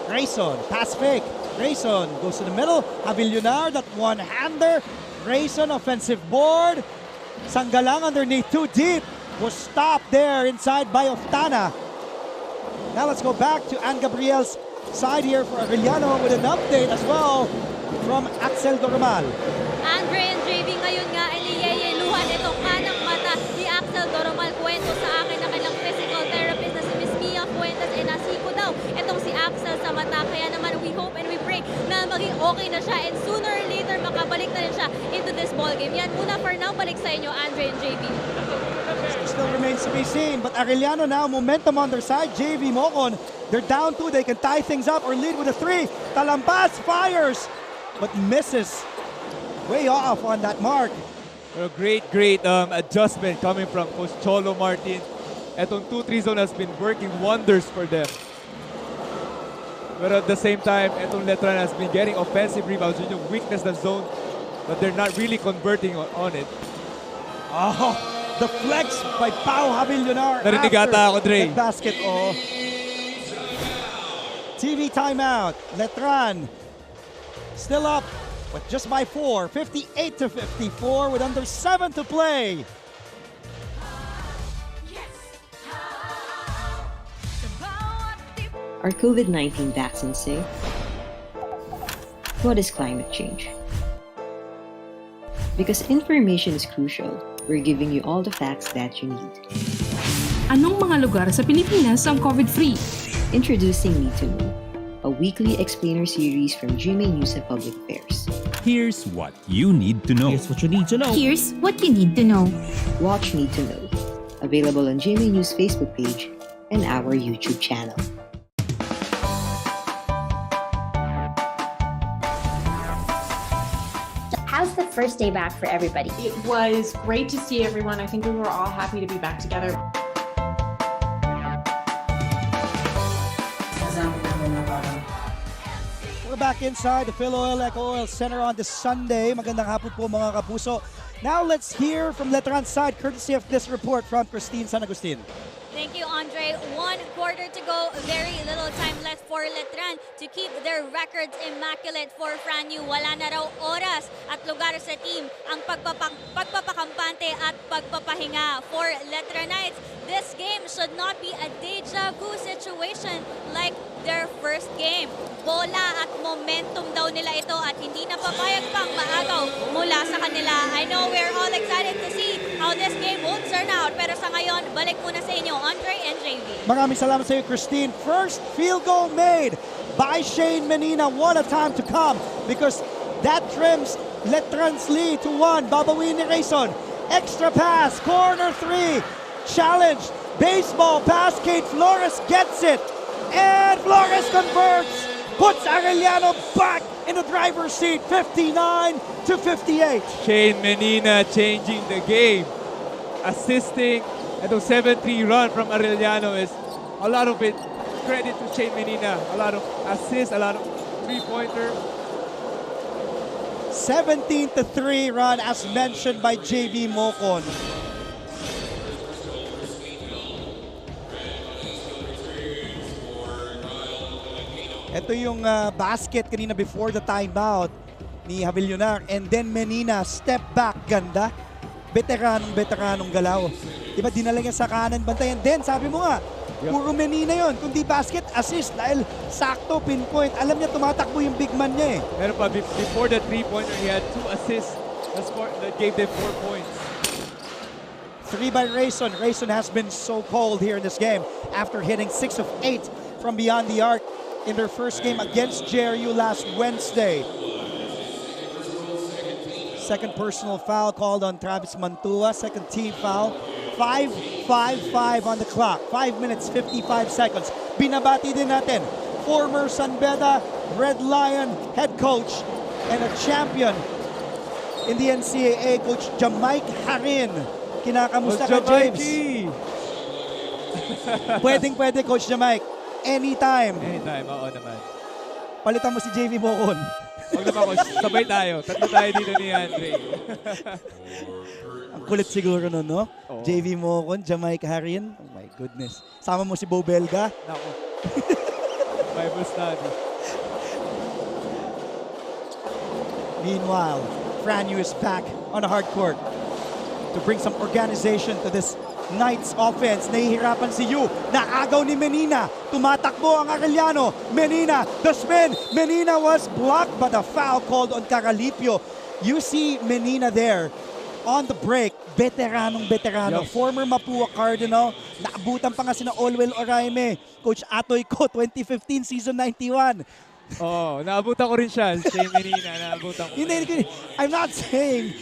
[SPEAKER 2] Rayson, pass fake. Rayson goes to the middle. Arellano, that one-hander. Rayson, offensive board. Sanggalang underneath, too deep. Was stopped there inside by Oftana. Now let's go back to Ann Gabriel's side here for Arellano with an update as well from Axel Doromal.
[SPEAKER 1] Andre and JV ngayon nga ay niyeyeluhan itong kanang mata ni Axel Doromal. Kwento sa akin na kailang physical therapist na si Miss Mia Fuentes ay nasiko daw itong si Axel sa mata. Kaya naman we hope and we pray na maging okay na siya and sooner or later makabalik na rin siya into this ball game. Yan muna for now, balik sa inyo Andre and JV.
[SPEAKER 2] Still remains to be seen, but Arellano now momentum on their side. JV Mocon, they're down 2, they can tie things up or lead with a 3. Talampas fires but misses. Way off on that mark.
[SPEAKER 3] A great adjustment coming from Coach Cholo Martin. Etong 2-3 zone has been working wonders for them. But at the same time, etong Letran has been getting offensive rebounds. Yun yung weakness ng zone, but they're not really converting on it.
[SPEAKER 2] Oh, the flex by Pau Arellano
[SPEAKER 3] Narinig ata ako, Dre.
[SPEAKER 2] that basket. Oh. TV timeout. Letran still up, but just by 4, 58-54 with under 7 to play.
[SPEAKER 4] Are COVID-19 vaccines safe? What is climate change? Because information is crucial, we're giving you all the facts that you need.
[SPEAKER 6] Anong mga lugar sa Pilipinas ang COVID-free?
[SPEAKER 4] Introducing Need to Know, a weekly explainer series from GMA News and Public Affairs.
[SPEAKER 8] Here's what you need to know.
[SPEAKER 6] Here's what you need to know.
[SPEAKER 12] Here's what you need to know.
[SPEAKER 4] Watch Need to Know, available on GMA News Facebook page and our YouTube channel.
[SPEAKER 12] How's the first day back for everybody?
[SPEAKER 6] It was great to see everyone. I think we were all happy to be back together.
[SPEAKER 2] We're back inside the Philoel Eco Oil Center on this Sunday. Magandang hapon po mga kapuso. Now let's hear from Letran's side, courtesy of this report from Christine San Agustin.
[SPEAKER 1] Thank you, Andre. Andre, 1 quarter to go. Very little time left for Letran to keep their records immaculate for Franyu. Wala na raw oras at lugar sa team ang pagpapakampante at pagpapahinga for Letran Knights. This game should not be a deja vu situation like their first game. Bola at momentum daw nila ito at hindi na papayag pang maagaw mula sa kanila. I know we're all excited to see how this game will turn out. Pero sa ngayon, balik muna sa inyo, Andre and JV.
[SPEAKER 2] Maraming salamat sa iyo, Christine. First field goal made by Shane Menina. What a time to come because that trims Letran's lead to 1. Babawin ni Rayson. Extra pass, corner 3. Challenge, baseball pass. Kate Flores gets it. And Flores converts. Puts Arellano back in the driver's seat, 59-58.
[SPEAKER 3] Shane Menina changing the game. Assisting. Itong 7-3 run from Arellano is a lot of it credit to Shane Menina. A lot of assists, a lot of three-pointer.
[SPEAKER 2] 17-3 run as mentioned by JV Mocon. Ito yung basket kanina before the timeout ni Javillonar. And then Menina, step back, ganda. Veteranong galaw. Diba, dinala niya sa kanan bantay. And then, sabi mo nga, puro Menina yon. Kundi basket, assist. Dahil sakto, pinpoint. Alam niya, tumatakbo yung big man niya eh.
[SPEAKER 3] Pero pa, before the three-pointer, he had 2 assists that gave them 4 points.
[SPEAKER 2] 3 by Rayson. Rayson has been so cold here in this game after hitting 6 of 8 from beyond the arc in their first game against JRU last Wednesday. Second personal foul called on Travis Mantua. Second team foul. 5-5-5 on the clock. 5 minutes, 55 seconds. Binabati din natin former Sanbeda Red Lion head coach and a champion in the NCAA, Coach Jamaic Harin. Kinakamusta ka, James? Pwede, Coach Jamaic. Anytime.
[SPEAKER 3] Anytime, oo naman.
[SPEAKER 2] Palitan mo si JV Mocon.
[SPEAKER 3] Huwag naman, Coach. Sabay tayo. Tatlo tayo dito ni Andre.
[SPEAKER 2] Ang kulit siguro nun, no?
[SPEAKER 3] Oo.
[SPEAKER 2] JV Mocon, Jamaic Harin. Oh my goodness. Sama mo si Bo Belga.
[SPEAKER 3] Nako. Bible study.
[SPEAKER 2] Meanwhile, Franyu is back on the hard court to bring some organization to this Knights offense. Nahihirapan si Yu. Naagaw ni Menina. Tumatakbo ang Arellano. Menina, the spin. Menina was blocked but a foul called on Caralipio. You see Menina there on the break. Veteranong.
[SPEAKER 3] Yep.
[SPEAKER 2] Former Mapua Cardinal. Naabutan pa nga sina Olwell Oraime. Coach Atoy ko, 2015 season 91.
[SPEAKER 3] Oo, naabutan ko rin siya. Shane Menina, naabutan ko.
[SPEAKER 2] I'm not saying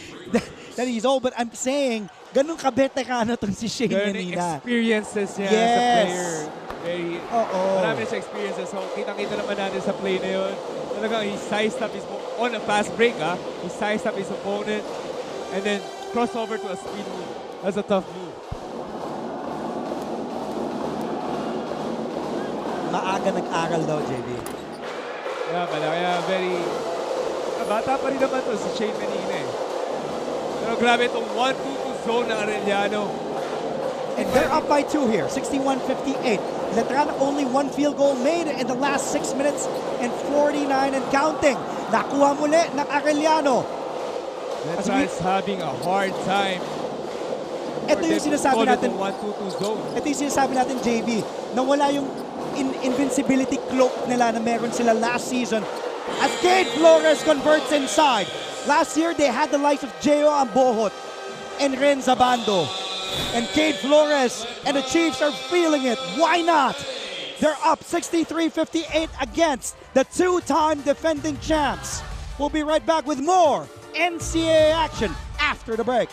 [SPEAKER 2] that he's old, but I'm saying ganun ka-veterano tong si Shane Menina.
[SPEAKER 3] Experiences niya
[SPEAKER 2] yes.
[SPEAKER 3] as a player. Marami siya experiences. So, kitang-kita naman natin sa play na yun. Talagang he sized up his on a fast break. He sized up his opponent and then cross over to a speed move. That's a tough move.
[SPEAKER 2] Maaga nag-aral daw, JB.
[SPEAKER 3] Kaya very... Bata pa rin naman to si Shane Menina eh. Pero grabe itong 1-2-2 zone ng Arellano.
[SPEAKER 2] And they're up by 2 here, 61-58. Letran only 1 field goal made in the last 6 minutes and 49 and counting. Nakuha muli ng Arellano.
[SPEAKER 3] Letran's having a hard time.
[SPEAKER 2] Ito yung sinasabi natin.
[SPEAKER 3] 1-2-2 zone.
[SPEAKER 2] Ito yung sinasabi natin, JV, na wala yung invincibility cloak nila na meron sila last season. As Kate Flores converts inside. Last year, they had the likes of Gio Ambohot and Ren Zabando. And Kate Flores and the Chiefs are feeling it. Why not? They're up 63-58 against the 2-time defending champs. We'll be right back with more NCAA action after the break.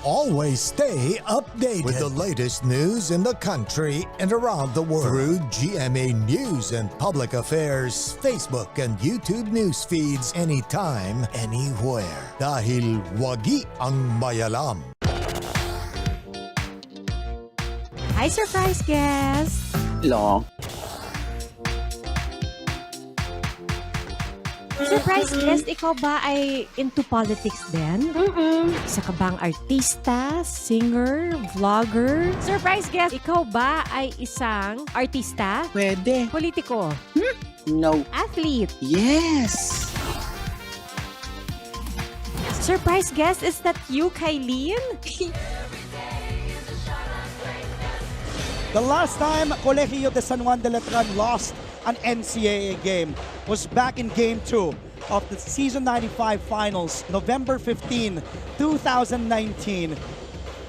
[SPEAKER 27] Always stay updated with the latest news in the country and around the world through GMA News and Public Affairs Facebook and YouTube news feeds anytime, anywhere. Dahil wagi ang mayalam.
[SPEAKER 14] Hi, surprise guest!
[SPEAKER 19] Long.
[SPEAKER 14] Surprise guest, ikaw ba ay into politics din? Isa ka bang artista, singer, vlogger? Surprise guest, ikaw ba ay isang artista?
[SPEAKER 7] Pwede.
[SPEAKER 14] Politiko?
[SPEAKER 7] No.
[SPEAKER 14] Athlete?
[SPEAKER 7] Yes!
[SPEAKER 14] Surprise guest, is that you, Kylene?
[SPEAKER 2] The last time Colegio de San Juan de Letran lost an NCAA game was back in Game 2 of the Season 95 Finals, November 15, 2019.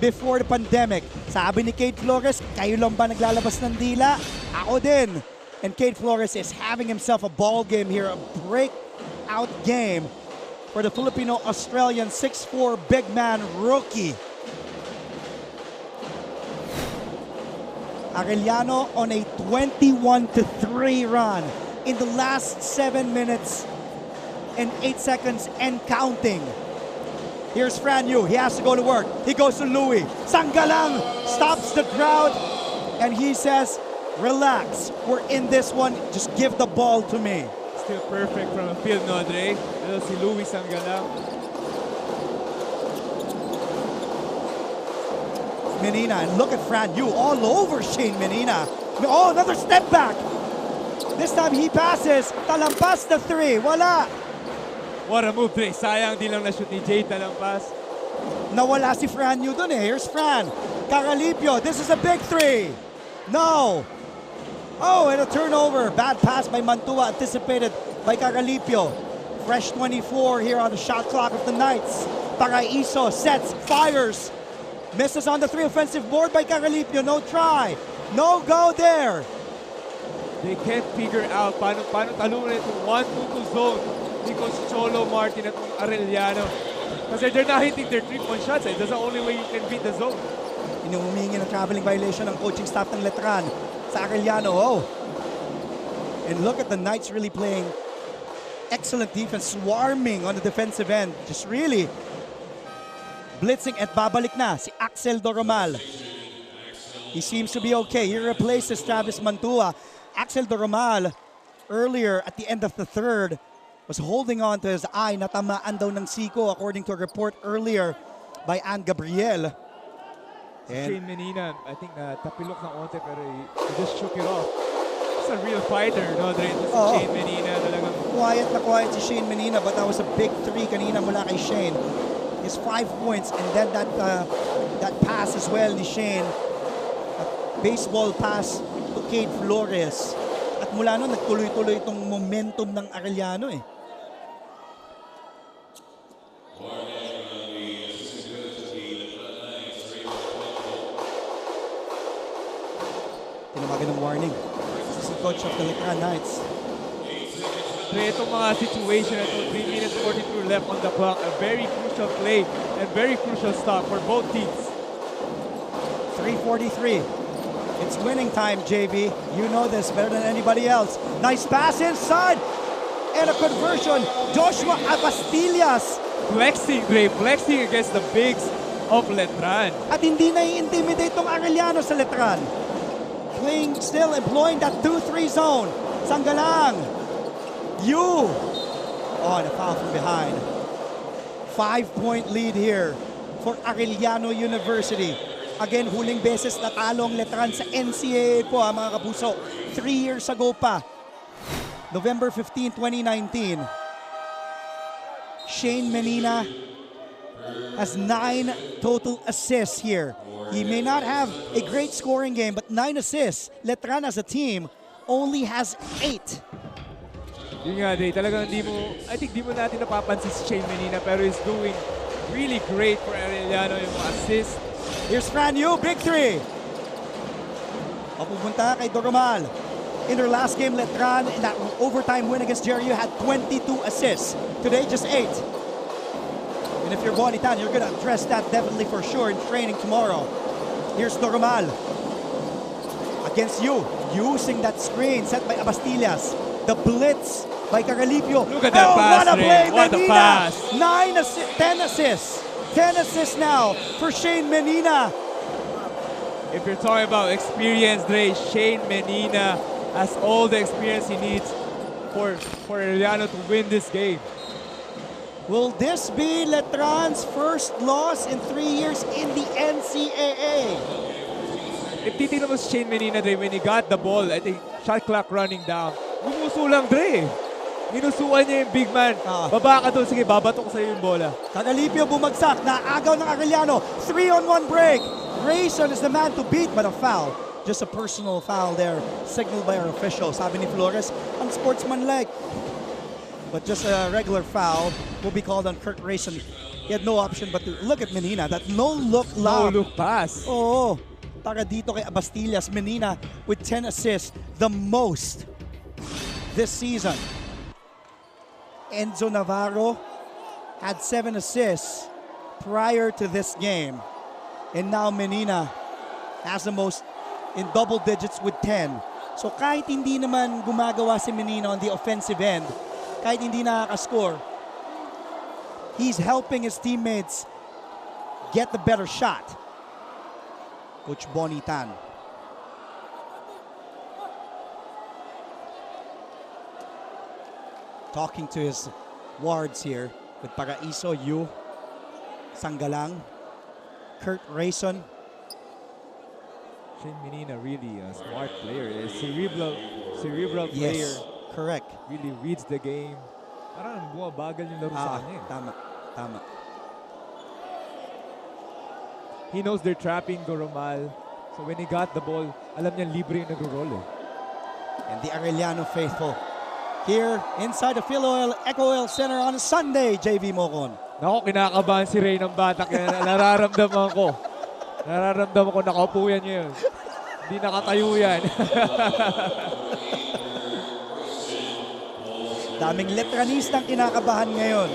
[SPEAKER 2] Before the pandemic, sabi ni Kate Flores, kayo lang ba naglalabas ng dila? Ako din. And Kate Flores is having himself a ball game here, a breakout game for the Filipino-Australian 6'4" big man rookie. Arellano on a 21-3 run in the last 7 minutes and 8 seconds and counting. Here's Fran Yu. He has to go to work. He goes to Louis. Sanggalang stops the crowd and he says, relax. We're in this one. Just give the ball to me.
[SPEAKER 3] Still perfect from the field, no, Dre? Ito si Louis Sanggalang.
[SPEAKER 2] Menina, and look at Fran Yu all over Shane Menina. Oh, another step back. This time he passes. Talampas the 3. Wala.
[SPEAKER 3] What a move, Dre. Sayang, di lang na-shoot ni Jay Talampas.
[SPEAKER 2] Nawala si Fran Yu dun eh. Here's Fran. Caralipio. This is a big 3. No. Oh, and a turnover. Bad pass by Mantua, anticipated by Caralipio. Fresh 24 here on the shot clock of the Knights. Paraiso sets, fires. Misses on the 3 offensive board by Caralipio. No try. No go there.
[SPEAKER 3] They can't figure out paano talunan itong 1-2-2 zone ni Coach Cholo Martin at Arellano. Kasi they're not hitting their 3-point shots. That's the only way you can beat the zone.
[SPEAKER 2] Inuhumingi ng traveling violation ng coaching staff ng Letran sa Arellano. Oh. And look at the Knights really playing excellent defense, swarming on the defensive end. Just really blitzing at babalik na si Axel Doromal. He seems to be okay. He replaces Travis Mantua. Axel Doromal, earlier at the end of the third, was holding on to his eye. Natamaan daw ng siko according to a report earlier by Ann Gabriel.
[SPEAKER 3] Shane Menina, I think tapilok ng onte pero he just shook it off. He's a real fighter, no? Dito si Shane Menina talagang.
[SPEAKER 2] Quiet na quiet si Shane Menina, but that was a big 3 kanina mula kay Shane. His 5 points and then that pass as well ni Shane. A baseball pass to Kate Flores. At mula nun, nagtuloy-tuloy itong momentum ng Arellano eh. Tinawagan ng warning. This is the coach of the Letran Knights.
[SPEAKER 3] Itong mga situation at 3 minutes 42 left on the clock. A very crucial play and very crucial stop for both teams.
[SPEAKER 2] 3:43. It's winning time, JB. You know this better than anybody else. Nice pass inside. And a conversion. Joshua Abastillas.
[SPEAKER 3] Flexing, Dre. Flexing against the bigs of Letran.
[SPEAKER 2] At hindi na-intimidate tong Arellano sa Letran. Playing still, employing that 2-3 zone. Sanggalang. Yu. Oh, and a foul from behind. 5-point lead here for Arellano University. Again, huling beses natalo ang Letran sa NCAA po, mga kapuso. 3 years ago pa. November 15, 2019. Shane Menina has 9 total assists here. He may not have a great scoring game, but 9 assists. Letran as a team only has 8.
[SPEAKER 3] Yun nga, Dre, talagang I think di mo natin napapansin si Shane Menina pero he's doing really great for Arellano yung assist.
[SPEAKER 2] Here's Fran Yu, big 3. Mapupunta kay Doromal. In their last game, Letran, in that overtime win against Jerry, had 22 assists. Today, just 8. And if you're Bonitan, you're going to address that definitely for sure in training tomorrow. Here's Doromal. Against Yu, using that screen set by Abastillas. The blitz by Caralipio.
[SPEAKER 3] Look at that pass,
[SPEAKER 2] what a play,
[SPEAKER 3] what a pass.
[SPEAKER 2] 10 assists. 10 assists now for Shane Menina.
[SPEAKER 3] If you're talking about experience, Dre, Shane Menina has all the experience he needs for for Arellano to win this game.
[SPEAKER 2] Will this be Letran's first loss in 3 years in the NCAA?
[SPEAKER 3] If titignan mo si Shane Menina, Dre, when he got the ball, I think shot clock running down, lumuso lang, Dre. Minusuan niya yung big man. Baba ka doon, sige, babatok sa'yo yung bola.
[SPEAKER 2] Tagalipio bumagsak, naagaw ng Arellano. 3-on-1 break. Grayson is the man to beat, but a foul. Just a personal foul there, signaled by our official. Sabi ni Flores, unsportsmanlike. But just a regular foul will be called on Kurt Grayson. He had no option but to look at Menina. That no-look lob.
[SPEAKER 3] No-look pass.
[SPEAKER 2] Oo. Para dito kay Abastillas. Menina with 10 assists, the most this season. Enzo Navarro had 7 assists prior to this game. And now Menina has the most in double digits with 10. So kahit hindi naman gumagawa si Menina on the offensive end, kahit hindi nakaka-score, he's helping his teammates get the better shot. Coach Bonnie Tan. Talking to his wards here with Paraiso, Yu, Sanggalang, Kurt Grayson.
[SPEAKER 3] Shane Menina really a smart player. A cerebral player.
[SPEAKER 2] Yes, correct.
[SPEAKER 3] Really reads the game. Parang bumabagal yung laro sa kanya.
[SPEAKER 2] Tama.
[SPEAKER 3] He knows they're trapping Goromal. So when he got the ball, alam niya libre yung nag-roll eh.
[SPEAKER 2] And the Arellano faithful here inside the Philoel Eco Oil Center on a Sunday, JV Mocon.
[SPEAKER 3] Nako, kinakabahan si Ray ng bata. Kaya nararamdaman ko. Nararamdaman ko, nakaupo yan yun. Hindi nakatayo yan.
[SPEAKER 2] Daming Letranistang kinakabahan ngayon.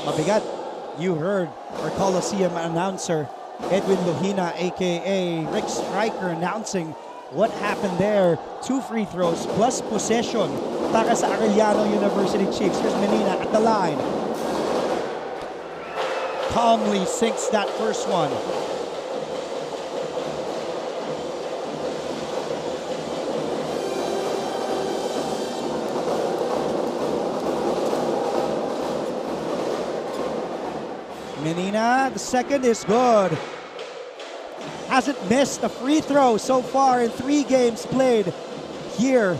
[SPEAKER 2] Mabigat. You heard our Coliseum announcer, Edwin Lohina, a.k.a. Rick Stryker, announcing what happened there. 2 free throws plus possession para sa Arellano University Chiefs. Here's Menina at the line. Calmly sinks that first one. Menina, the second is good. Hasn't missed a free throw so far in 3 games played here.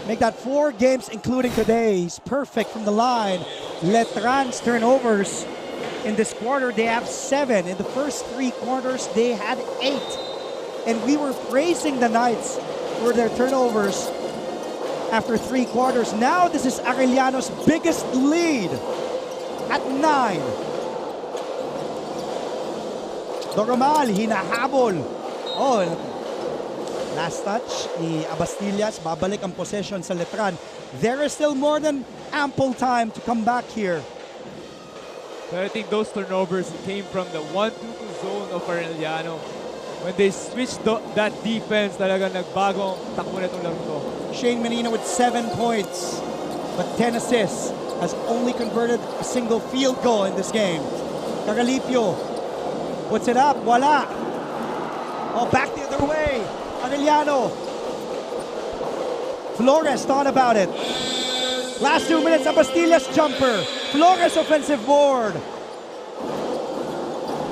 [SPEAKER 2] Make that 4 games, including today. He's perfect from the line. Letran's turnovers in this quarter, they have 7. In the first 3 quarters, they had 8. And we were praising the Knights for their turnovers after 3 quarters. Now this is Arellano's biggest lead at 9. Doromal, hinahabol. Oh, last touch ni Abastillas. Babalik ang possession sa Letran. There is still more than ample time to come back here.
[SPEAKER 3] But I think those turnovers came from the 1-2 zone of Arellano. When they switched that defense, talaga nagbago ang takbo na itong laro to.
[SPEAKER 2] Shane Menina with 7 points, but 10 assists. Has only converted a single field goal in this game. Tagalipio puts it up, wala. Oh, back the other way. Arellano. Flores thought about it. Last 2 minutes, Abastillas jumper. Flores offensive board.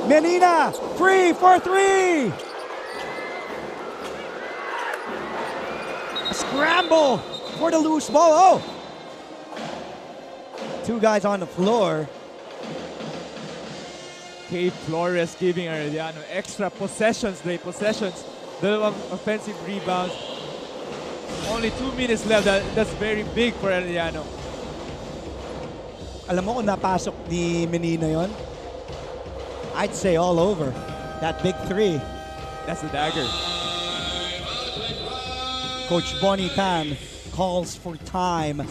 [SPEAKER 2] Menina, free for 3. A scramble for the loose ball. Oh! 2 guys on the floor.
[SPEAKER 3] Kay Flores giving Arellano extra possessions, dalawang offensive rebounds. Only 2 minutes left. That's very big for Arellano.
[SPEAKER 2] Alam mo kung napasok ni Menina yon? I'd say all over. That big 3.
[SPEAKER 3] That's the dagger.
[SPEAKER 2] Coach Bonnie Tan calls for time.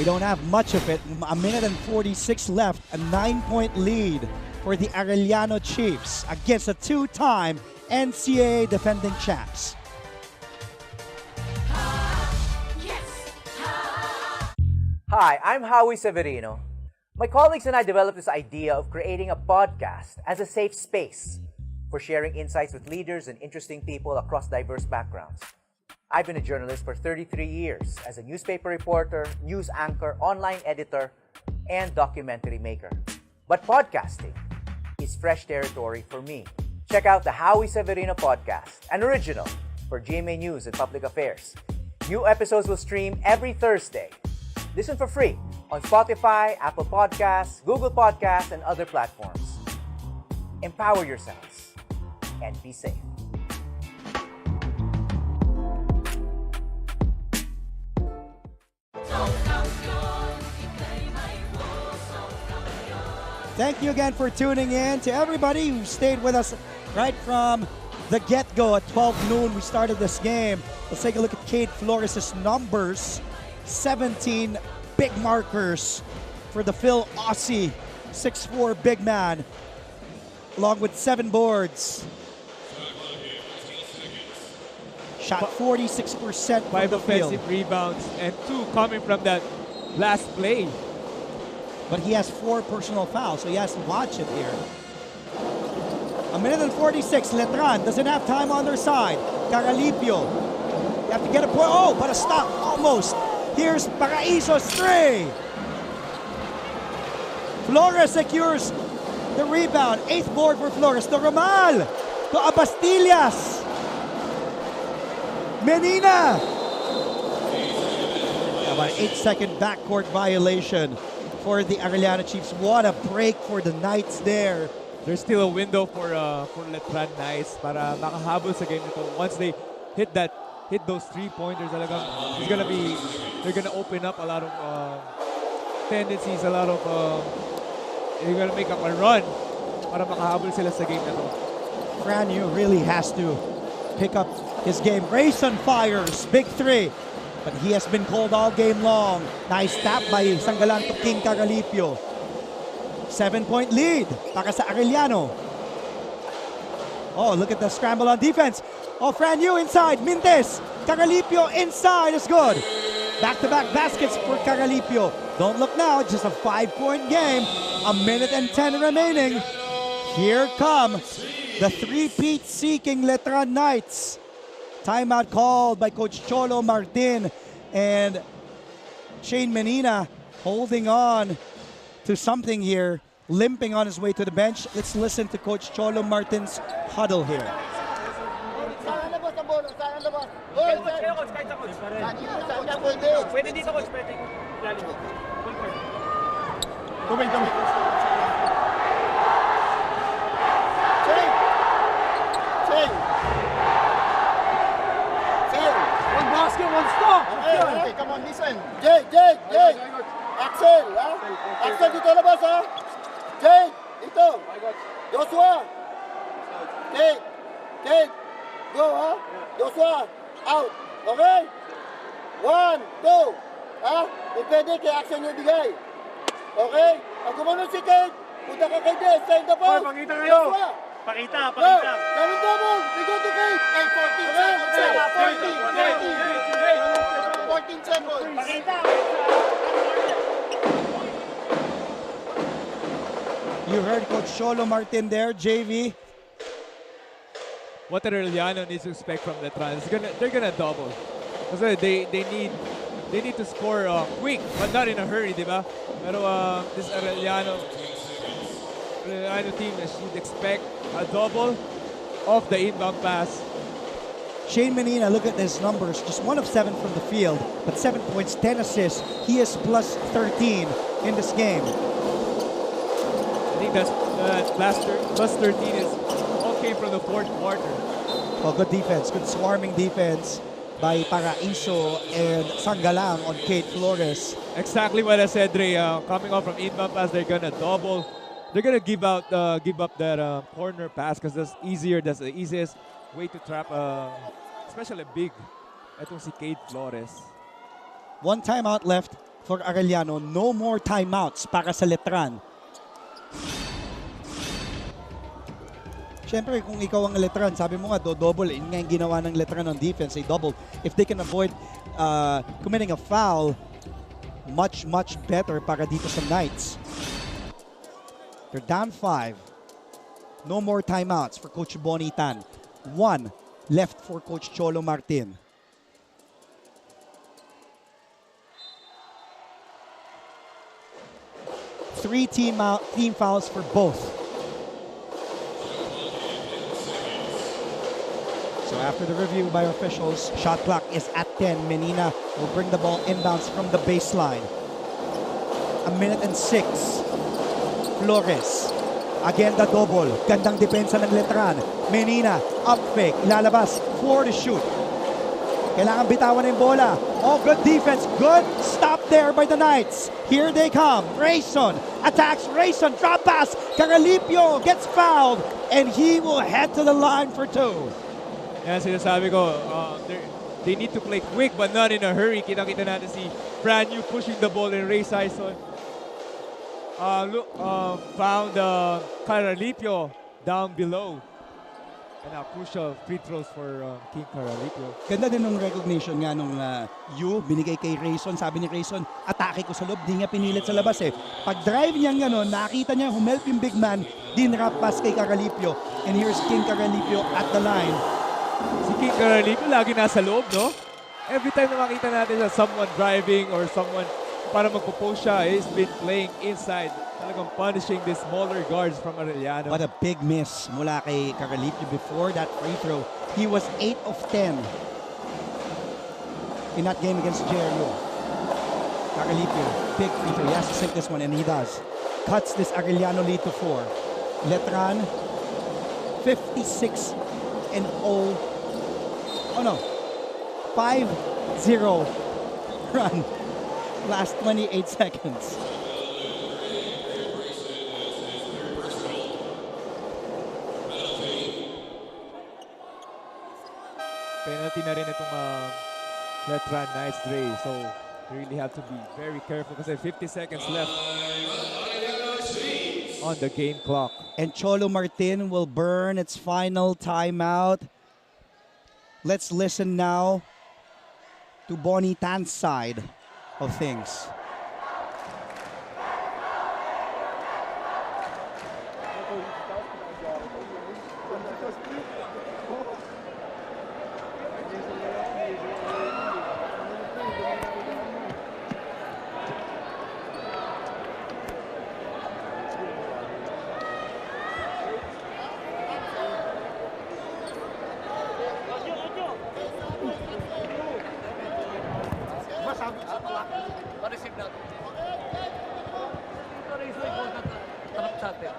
[SPEAKER 2] We don't have much of it. A minute and 46 left. A 9-point lead for the Arellano Chiefs against a 2-time NCAA defending champs.
[SPEAKER 15] Hi, I'm Howie Severino.
[SPEAKER 5] My colleagues and I developed this idea of creating a podcast as a safe space for sharing insights with leaders and interesting people across diverse backgrounds. I've been a journalist for 33 years as a newspaper reporter, news anchor, online editor, and documentary maker. But podcasting is fresh territory for me. Check out the Howie Severino podcast, an original for GMA News and Public Affairs. New episodes will stream every Thursday. Listen for free on Spotify, Apple Podcasts, Google Podcasts, and other platforms. Empower yourselves and be safe.
[SPEAKER 2] Thank you again for tuning in. To everybody who stayed with us right from the get-go at 12 noon, we started this game. Let's take a look at Kate Flores' numbers. 17 big markers for the Phil Aussie 6'4" big man, along with 7 boards. Shot 46% from
[SPEAKER 3] 5
[SPEAKER 2] the field.
[SPEAKER 3] offensive rebounds and 2 coming from that last play.
[SPEAKER 2] But he has 4 personal fouls, so he has to watch it here. A minute and 46. Letran doesn't have time on their side. Caralipio. You have to get a point. Oh, but a stop. Almost. Here's Paraiso's 3. Flores secures the rebound. 8th board for Flores. To Romal. To Abastillas. Menina. About an 8-second backcourt violation for the Arellano Chiefs. What a break for the Knights there.
[SPEAKER 3] There's still a window for Letran Knights para makahabol sa game nito. Once they hit those 3-pointers, they're gonna open up a lot of tendencies, a lot of they're gonna make up a run para makahabol sila sa game nito.
[SPEAKER 2] Franyu really has to pick up his game. Grayson fires, big 3. But he has been called all game long. Nice tap by Sanggalang to King Caralipio. 7-point lead para sa Arellano. Oh, look at the scramble on defense. Oh, Franyu inside. Mintes. Caralipio inside is good. Back-to-back baskets for Caralipio. Don't look now. Just a 5-point game. A minute and 10 remaining. Here come the three-peat seeking Letran Knights. Timeout called by Coach Cholo Martin, and Shane Menina holding on to something here, limping on his way to the bench. Let's listen to Coach Cholo Martin's huddle here.
[SPEAKER 10] Basket, 1 stop. Okay, come on, listen. Jake. Axel, ha? Axel, dito labas, ha? Jake, dito. Joshua. Jake. Go, ha? Joshua, out. Okay? 1, 2. Ha? Kung pwede, kay Axel nyo bigay. Okay? Pag gumanon si Kate, punta ka kay Jake. Stay in the post.
[SPEAKER 16] Pakita kayo.
[SPEAKER 10] Joshua.
[SPEAKER 16] Pakita.
[SPEAKER 10] Double. We go to Kate. 14 seconds.
[SPEAKER 2] You heard Coach Cholo Martin there, JV.
[SPEAKER 3] What Arellano needs to expect from Letran is they're gonna double. Kasi they need to score quick, but not in a hurry, di ba? Pero this Arellano team should expect a double off the inbound pass.
[SPEAKER 2] Shane Menina, look at his numbers. Just 1 of 7 from the field, but 7 points, 10 assists. He is plus 13 in this game.
[SPEAKER 3] I think that's plus 13 is all came from the 4th quarter.
[SPEAKER 2] Well, good defense, good swarming defense by Paraiso and Sanggalang on Kate Flores.
[SPEAKER 3] Exactly what I said, Dre. Coming off from inbound pass, they're gonna double. They're gonna give up that corner pass because that's easier. That's the easiest way to trap, especially big. Itong si Kate Flores.
[SPEAKER 2] 1 timeout left for Arellano. No more timeouts para sa Letran. Siyempre, kung ikaw ang Letran, sabi mo nga, double. Yun nga yung ginawa ng Letran on defense, ay double. If they can avoid committing a foul, much better para dito sa Knights. They're down 5. No more timeouts for Coach Bonnie Tan. 1 left for Coach Cholo Martin. Three team fouls for both. So after the review by officials, shot clock is at 10. Menina will bring the ball inbounds from the baseline. 1 minute and 6. Flores. Again the double. Gandang depensa ng Letran. Menina, up fake. Ilalabas. 4 to shoot. Kailangan bitawan ng bola. Oh, good defense. Good stop there by the Knights. Here they come. Rayson attacks. Rayson, drop pass. Caralipio gets fouled. And he will head to the line for 2.
[SPEAKER 3] Yan, sinasabi ko, they need to play quick but not in a hurry. Kita-kita natin si Brand New pushing the ball and Ray Sison found Caralipio down below. And crucial free throws for King Caralipio.
[SPEAKER 2] Ganda din ng recognition nga nung binigay kay Rayson. Sabi ni Rayson, atake ko sa loob, di niya pinilit sa labas eh. Pag drive niya gano'n, nakita niya humelp yung big man, dinrap pass kay Caralipio. And here's King Caralipio at the line.
[SPEAKER 3] Si King Caralipio lagi nasa loob, no? Every time na makita natin someone driving or someone para magpo-post siya, he's been playing inside. Talagang punishing the smaller guards from Arellano.
[SPEAKER 2] What a big miss mula kay Caralipio before that free throw. He was 8 of 10 in that game against JRU. Caralipio, big free throw. He has to sink this one, and he does. Cuts this Arellano lead to 4. Letran, 56 and 0. Oh no, 5-0 run. Last 28 seconds.
[SPEAKER 3] Penalty na rin itong Letran Knights, Dre. So, you really have to be very careful kasi 50 seconds left on the game clock.
[SPEAKER 2] And Cholo Martin will burn its final timeout. Let's listen now to Bonnie Tan's side of things.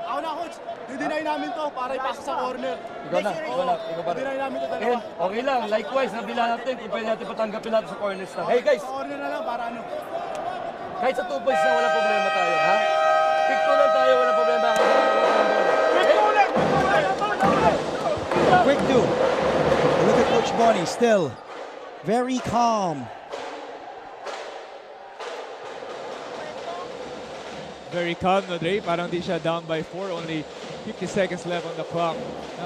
[SPEAKER 10] Ako na, coach. Didinay namin to para ipasa sa corner.
[SPEAKER 16] Ikaw na.
[SPEAKER 10] Didinay namin to dalawa.
[SPEAKER 16] Okay lang, likewise, nabila natin kung pwede natin patanggapin natin sa corners na. Hey guys!
[SPEAKER 10] Sa corner na lang para ano.
[SPEAKER 16] Kahit sa 2 points na wala problema tayo, ha? Pick 2 lang tayo, wala problema.
[SPEAKER 2] Quick do. Look at Coach Bonnie, still very calm.
[SPEAKER 3] Very calm, no, Dre? Parang di siya down by 4. Only 50 seconds left on the clock.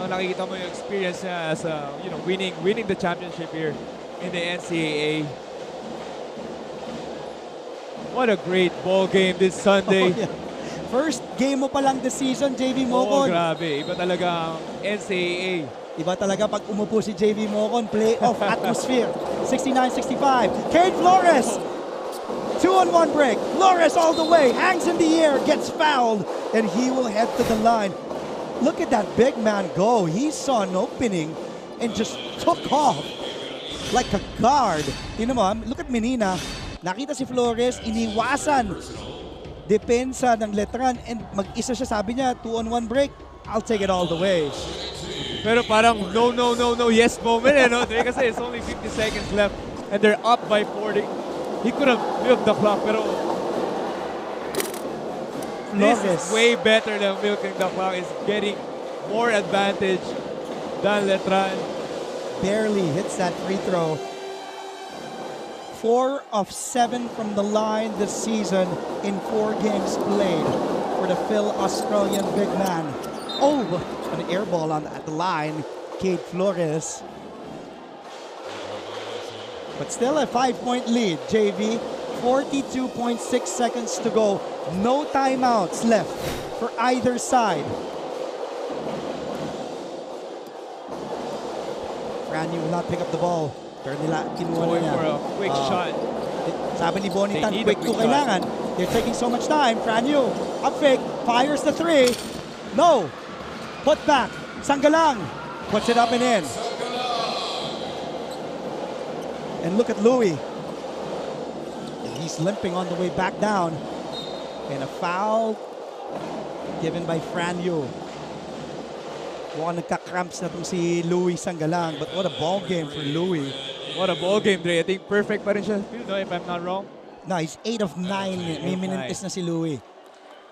[SPEAKER 3] Nakikita mo yung experience niya as winning the championship here in the NCAA. What a great ball game this Sunday.
[SPEAKER 2] Oh, yeah. First game mo pa lang this season, JV
[SPEAKER 3] Oh,
[SPEAKER 2] Mocon.
[SPEAKER 3] grabe. Iba talaga ang NCAA.
[SPEAKER 2] Iba talaga pag umupo si JV Mocon, playoff atmosphere. 69-65. Cade Flores. 2-on-1 break. Flores all the way. Hangs in the air. Gets fouled. And he will head to the line. Look at that big man go. He saw an opening and just took off like a guard. Tingnan mo, look at Menina. Nakita si Flores, iniwasan. Depensa ng Letran and mag-isa siya, sabi niya, 2-on-1 break. I'll take it all the way.
[SPEAKER 3] Pero parang no, yes moment, no? Kasi it's only 50 seconds left and they're up by 40. He could have milked the clock, pero this is way better than milking the clock. It's getting more advantage than Letran.
[SPEAKER 2] Barely hits that free throw. 4 of 7 from the line this season in 4 games played for the Phil Australian big man. Oh, an air ball at the line. Cade Flores. But still a 5-point lead, JV. 42.6 seconds to go. No timeouts left for either side. Franny will not pick up the ball. Pero nila, kinuha
[SPEAKER 3] Going
[SPEAKER 2] niya.
[SPEAKER 3] for a quick shot.
[SPEAKER 2] Sabi ni Bonnie Tan,
[SPEAKER 3] They need
[SPEAKER 2] quick
[SPEAKER 3] a
[SPEAKER 2] to
[SPEAKER 3] quick
[SPEAKER 2] kailangan. They're taking so much time. Franyu, up fake, fires the three. No. Put back. Sanggalang puts it up and in. And look at Louis. He's limping on the way back down. And a foul given by Franyu. Mukhang nagka-cramps na itong si Louis Sanggalang. But what a ball game for Louis.
[SPEAKER 3] What a ball game, Dre. I think perfect pa rin siya. No, if I'm not wrong.
[SPEAKER 2] No, he's 8 of 9. May minutes na si Louis.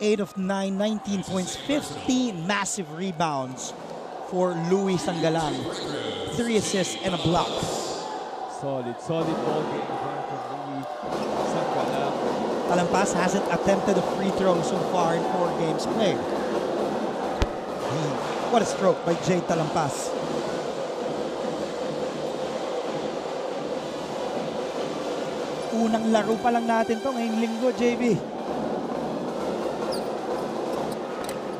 [SPEAKER 2] 8 of 9, 19 points, 15 massive rebounds for Louis Sanggalang. 3 assists and a block.
[SPEAKER 3] Solid ball game from Louis Sanggalang.
[SPEAKER 2] Talampas hasn't attempted a free throw so far in 4 games played. What a stroke by Jay Talampas. Unang laro pa lang natin to ngayong linggo, JB.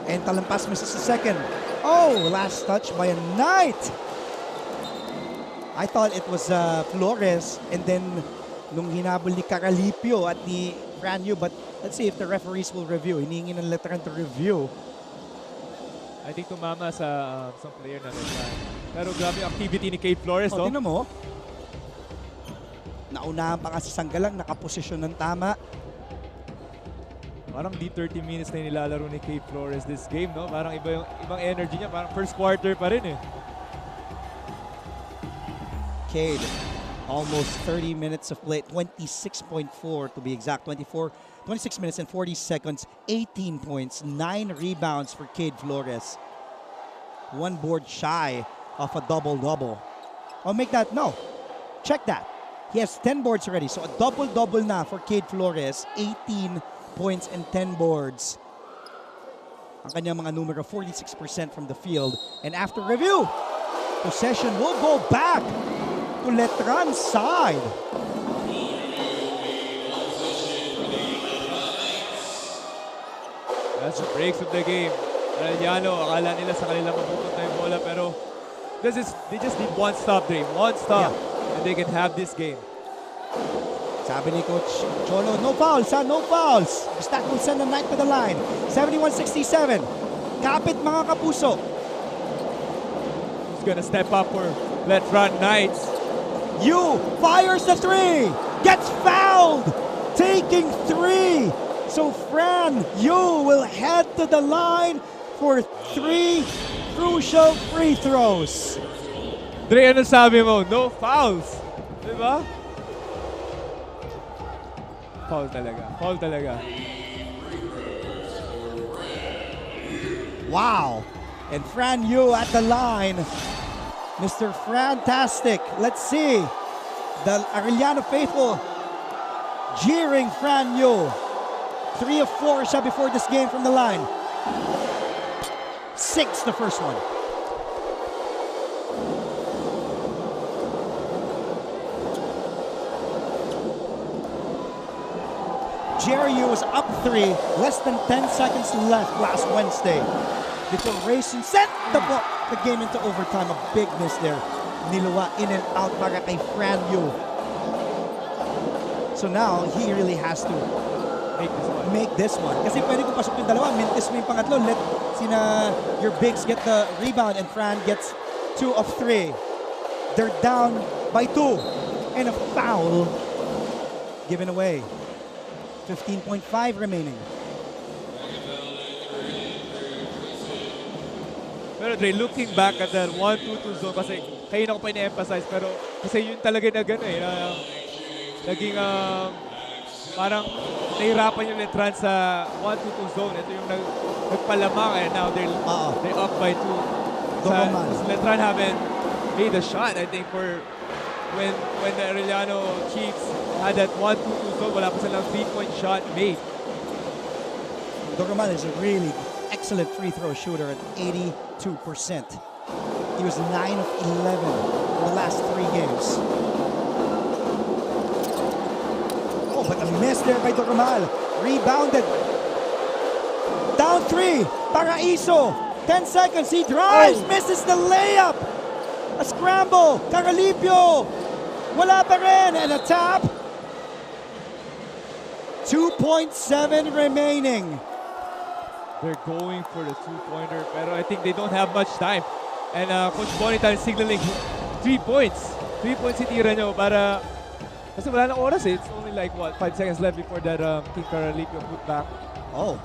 [SPEAKER 2] And Talampas misses the second. Oh, last touch by a Knight. I thought it was Flores, and then nung hinabol ni Caralipio at ni Franyu, but let's see if the referees will review. Hinihingi ng Letran to review.
[SPEAKER 3] I think tumama sa some player na Letran. Pero grabe ang activity ni Kate Flores,
[SPEAKER 2] Oh, tingnan mo. Naunahan pa nga si Sanggalang, nakaposisyon ng tama.
[SPEAKER 3] Parang di 30 minutes na nilalaro ni Kate Flores this game, no? Parang ibang energy niya, parang first quarter pa rin eh.
[SPEAKER 2] Cade, almost 30 minutes of play, 26.4 to be exact, 26 minutes and 40 seconds, 18 points, 9 rebounds for Cade Flores. 1 board shy of a double-double. Oh, make that, no. Check that. He has 10 boards already, so a double-double na for Cade Flores, 18 points and 10 boards. Ang kanyang mga numero, 46% from the field. And after review, possession will go back to Letran's side.
[SPEAKER 3] That's the breaks of the game. Arellano, akala nila sa kanila mapupunta yung bola, pero they just need one stop, Dre. One stop, and they can have this game.
[SPEAKER 2] Sabi ni Coach Cholo, no fouls, ha? No fouls. Stack will send the Knight to the line. 71-67. Kapit, mga kapuso.
[SPEAKER 3] Who's gonna step up for Letran Knights?
[SPEAKER 2] Yu fires the three. Gets fouled. Taking 3. So Fran Yu will head to the line for 3 crucial free throws.
[SPEAKER 3] Dre, ano sabi mo? No fouls. Diba? Foul talaga. Foul talaga.
[SPEAKER 2] Wow. And Fran Yu at the line. Mr. Fantastic. Let's see. The Arellano faithful jeering Fran Yu. 3 of 4 siya before this game from the line. 6 the first one. Jerry was up 3, less than 10 seconds left last Wednesday. Before Racing sent the game into overtime. A big miss there. Niluwa in and out para kay Fran Yu. So now, he really has to make this one. Kasi pwede kong pasok yung dalawa, mintis mo yung pangatlo. Let your bigs get the rebound and Fran gets 2 of 3. They're down by 2. And a foul given away. 15.5 remaining.
[SPEAKER 3] Pero Dre, looking back at that 1-2-2 zone, kasi kayo na ko pa ina-emphasize, pero kasi yun talaga na gano'n eh, na naging parang nahirapan yung Letran sa 1-2-2 zone. Ito yung nagpalamang eh, now they're up by 2. Letran haven't made a shot, I think, for when the Arellano Chiefs had that 1-2-2 zone, wala pa silang 3-point shot made.
[SPEAKER 2] Doroman is a really excellent free throw shooter at 82%. He was 9 of 11 in the last 3 games. Oh, but a miss there by Doromal. Rebounded. Down 3. Paraiso. 10 seconds. He drives. Misses the layup. A scramble. Caralipio. Wala pa rin. And a tap. 2.7 remaining.
[SPEAKER 3] They're going for the two-pointer, pero I think they don't have much time. And Coach Bonitan is signaling 3 points. 3 points itira nyo para... Kasi wala nang oras eh. It's only like, what, 5 seconds left before that King Caralipio put back.
[SPEAKER 2] Oh,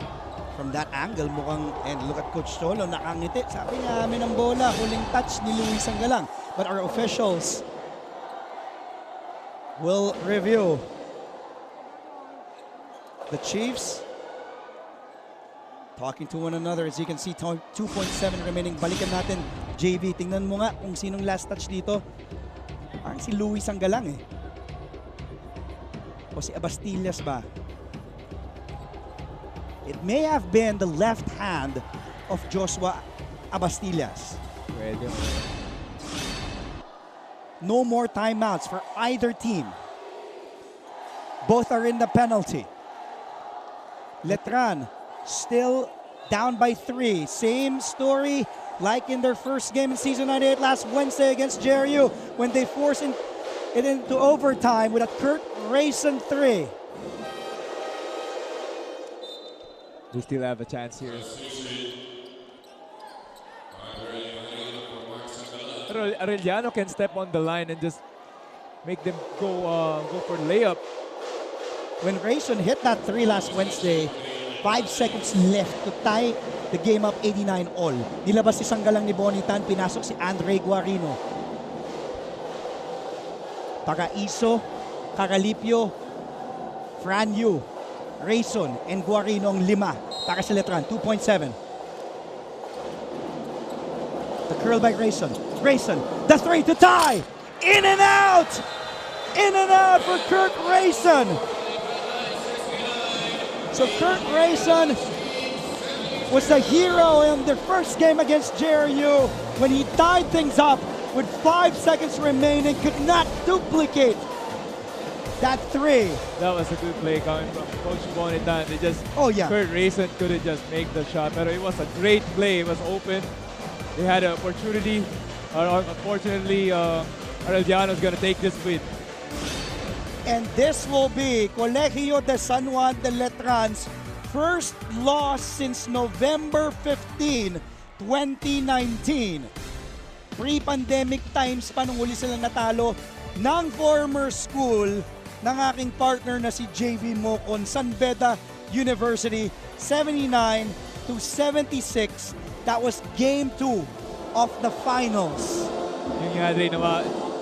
[SPEAKER 2] from that angle, mukhang... And look at Coach Cholo, nakangiti. Sabi niya, amin ang bola. Huling touch ni Luis Sanggalang. But our officials will review. The Chiefs talking to one another. As you can see, 2.7 remaining. Balikan natin, JV. Tingnan mo nga kung sinong last touch dito. Parang si Luis Sanggalang eh. O si Abastillas ba? It may have been the left hand of Joshua Abastillas.
[SPEAKER 3] Pwede.
[SPEAKER 2] No more timeouts for either team. Both are in the penalty. Letran still down by 3. Same story like in their first game in Season 98 last Wednesday against JRU when they forced it into overtime with a Kurt Rayson 3.
[SPEAKER 3] We still have a chance here. Pero Arellano can step on the line and just make them go for layup.
[SPEAKER 2] When Rayson hit that 3 last Wednesday, 5 seconds left to tie the game up 89 all. Nilabas si Sanggalang ni Bonitan, pinasok si Andre Guarino. Paraiso, Caralipio, Franyu, Rayson, and Guarino ang 5 para sa Letran, 2.7. The curl by Rayson. Rayson, the 3 to tie! In and out! In and out for Kurt Rayson! So Kurt Rayson was the hero in the first game against JRU when he tied things up with 5 seconds remaining, could not duplicate that 3.
[SPEAKER 3] That was a good play coming from Coach Bonitan. They just, Kurt Rayson couldn't just make the shot, but it was a great play. It was open. They had an opportunity. Unfortunately, Arellano's going to take this win.
[SPEAKER 2] And this will be Colegio de San Juan de Letran's first loss since November 15, 2019. Pre-pandemic times pa nung huli silang natalo ng former school ng aking partner na si JV Mocon, San Beda University, 79-76. That was game 2 of the finals.
[SPEAKER 3] Yung nga rin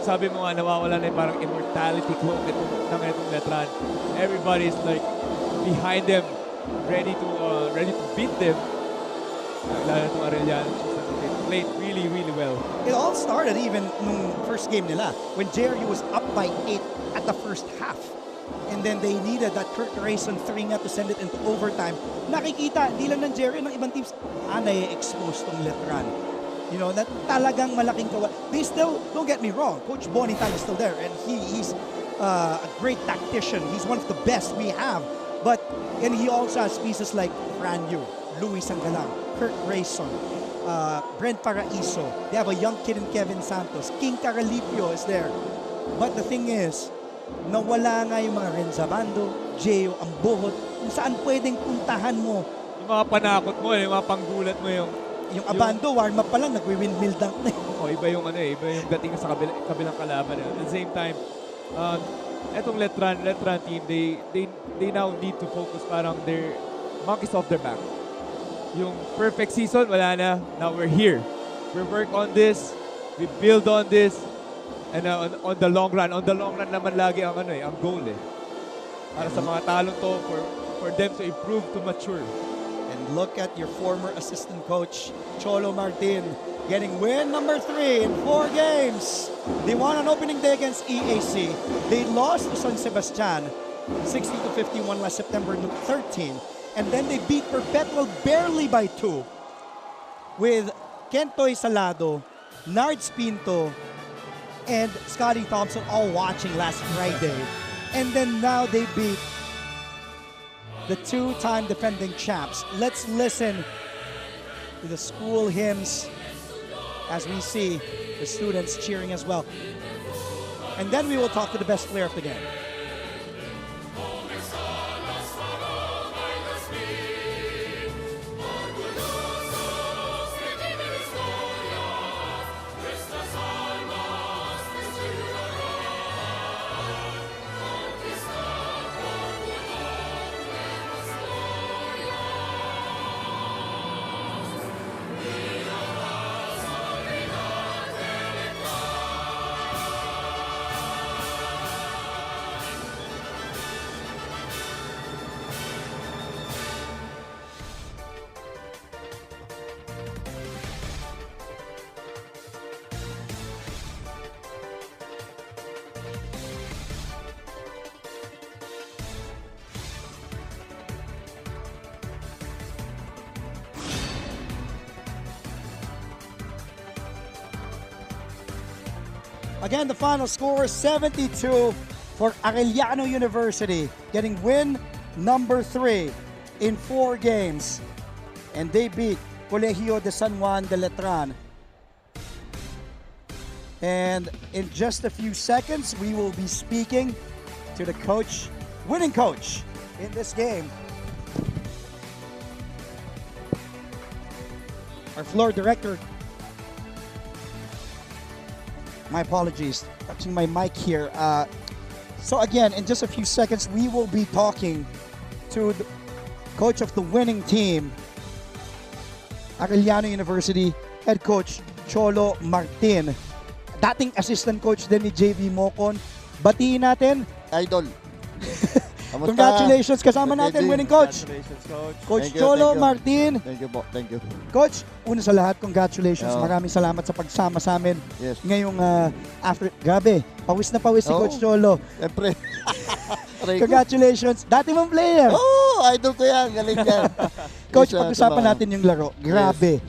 [SPEAKER 3] sabi mo nga nawawala na yung parang immortality cloak ng itong Letran. Everybody's like behind them, ready to beat them. Lalo itong Arellano Chiefs, they played really, really well.
[SPEAKER 2] It all started even nung first game nila when JRU was up by 8 at the first half. And then they needed that Kurt Rayson 3 nga to send it into overtime. Nakikita, di lang ng JRU, ng ibang teams, na-expose tong Letran. You know, that talagang malaking kawa. They still, don't get me wrong, Coach Bonitan is still there and he's a great tactician. He's one of the best we have. And he also has pieces like Franyu, Luis Sanggalang, Kurt Rayson, Brent Paraiso. They have a young kid in Kevin Santos. King Caralipio is there. But the thing is, nawala nga yung mga Renzabando, Geo, ang buhot, kung saan pwedeng puntahan mo.
[SPEAKER 3] Yung mga panakot mo, yung mga panggulat mo
[SPEAKER 2] yung Abando, warm-up pa lang, nagwi-windmill dunk na.
[SPEAKER 3] Iba yung dating sa kabilang kalaban. At the same time, etong Letran team, they now need to focus parang their monkeys off their back. Yung perfect season, wala na. Now we're here. We work on this. We build on this. And on the long run naman lagi ang goal eh. Para sa mga talent to, for them to improve, to mature.
[SPEAKER 2] And look at your former assistant coach, Cholo Martin, getting win number 3 in 4 games. They won on opening day against EAC. They lost to San Sebastian, 60-51 last September 13. And then they beat Perpetual barely by 2 with Kentoy Salado, Nards Pinto, and Scotty Thompson all watching last Friday. And then now they beat the two-time defending champs. Let's listen to the school hymns as we see the students cheering as well. And then we will talk to the best player of the game. Again, the final score, 72 for Arellano University, getting win number 3 in 4 games. And they beat Colegio de San Juan de Letran. And in just a few seconds, we will be speaking to the coach, winning coach in this game. Our floor director, my apologies, touching my mic here. So again, in just a few seconds, we will be talking to the coach of the winning team, Arellano University, head coach Cholo Martin. Dating assistant coach din ni JV Mocon. Batiin natin.
[SPEAKER 10] Idol.
[SPEAKER 2] Congratulations, kasama natin, winning coach.
[SPEAKER 3] Congratulations, Coach.
[SPEAKER 2] Coach Cholo Martin.
[SPEAKER 10] Thank you po, thank you.
[SPEAKER 2] Coach, una sa lahat, congratulations. Maraming salamat sa pagsama sa amin.
[SPEAKER 10] Yes.
[SPEAKER 2] Ngayong after, grabe, pawis na pawis si Coach Cholo.
[SPEAKER 10] Siyempre.
[SPEAKER 2] Congratulations. Dati mong player.
[SPEAKER 10] Idol ko yan. Galing yan.
[SPEAKER 2] Coach, pag-usapan natin yung laro. Grabe.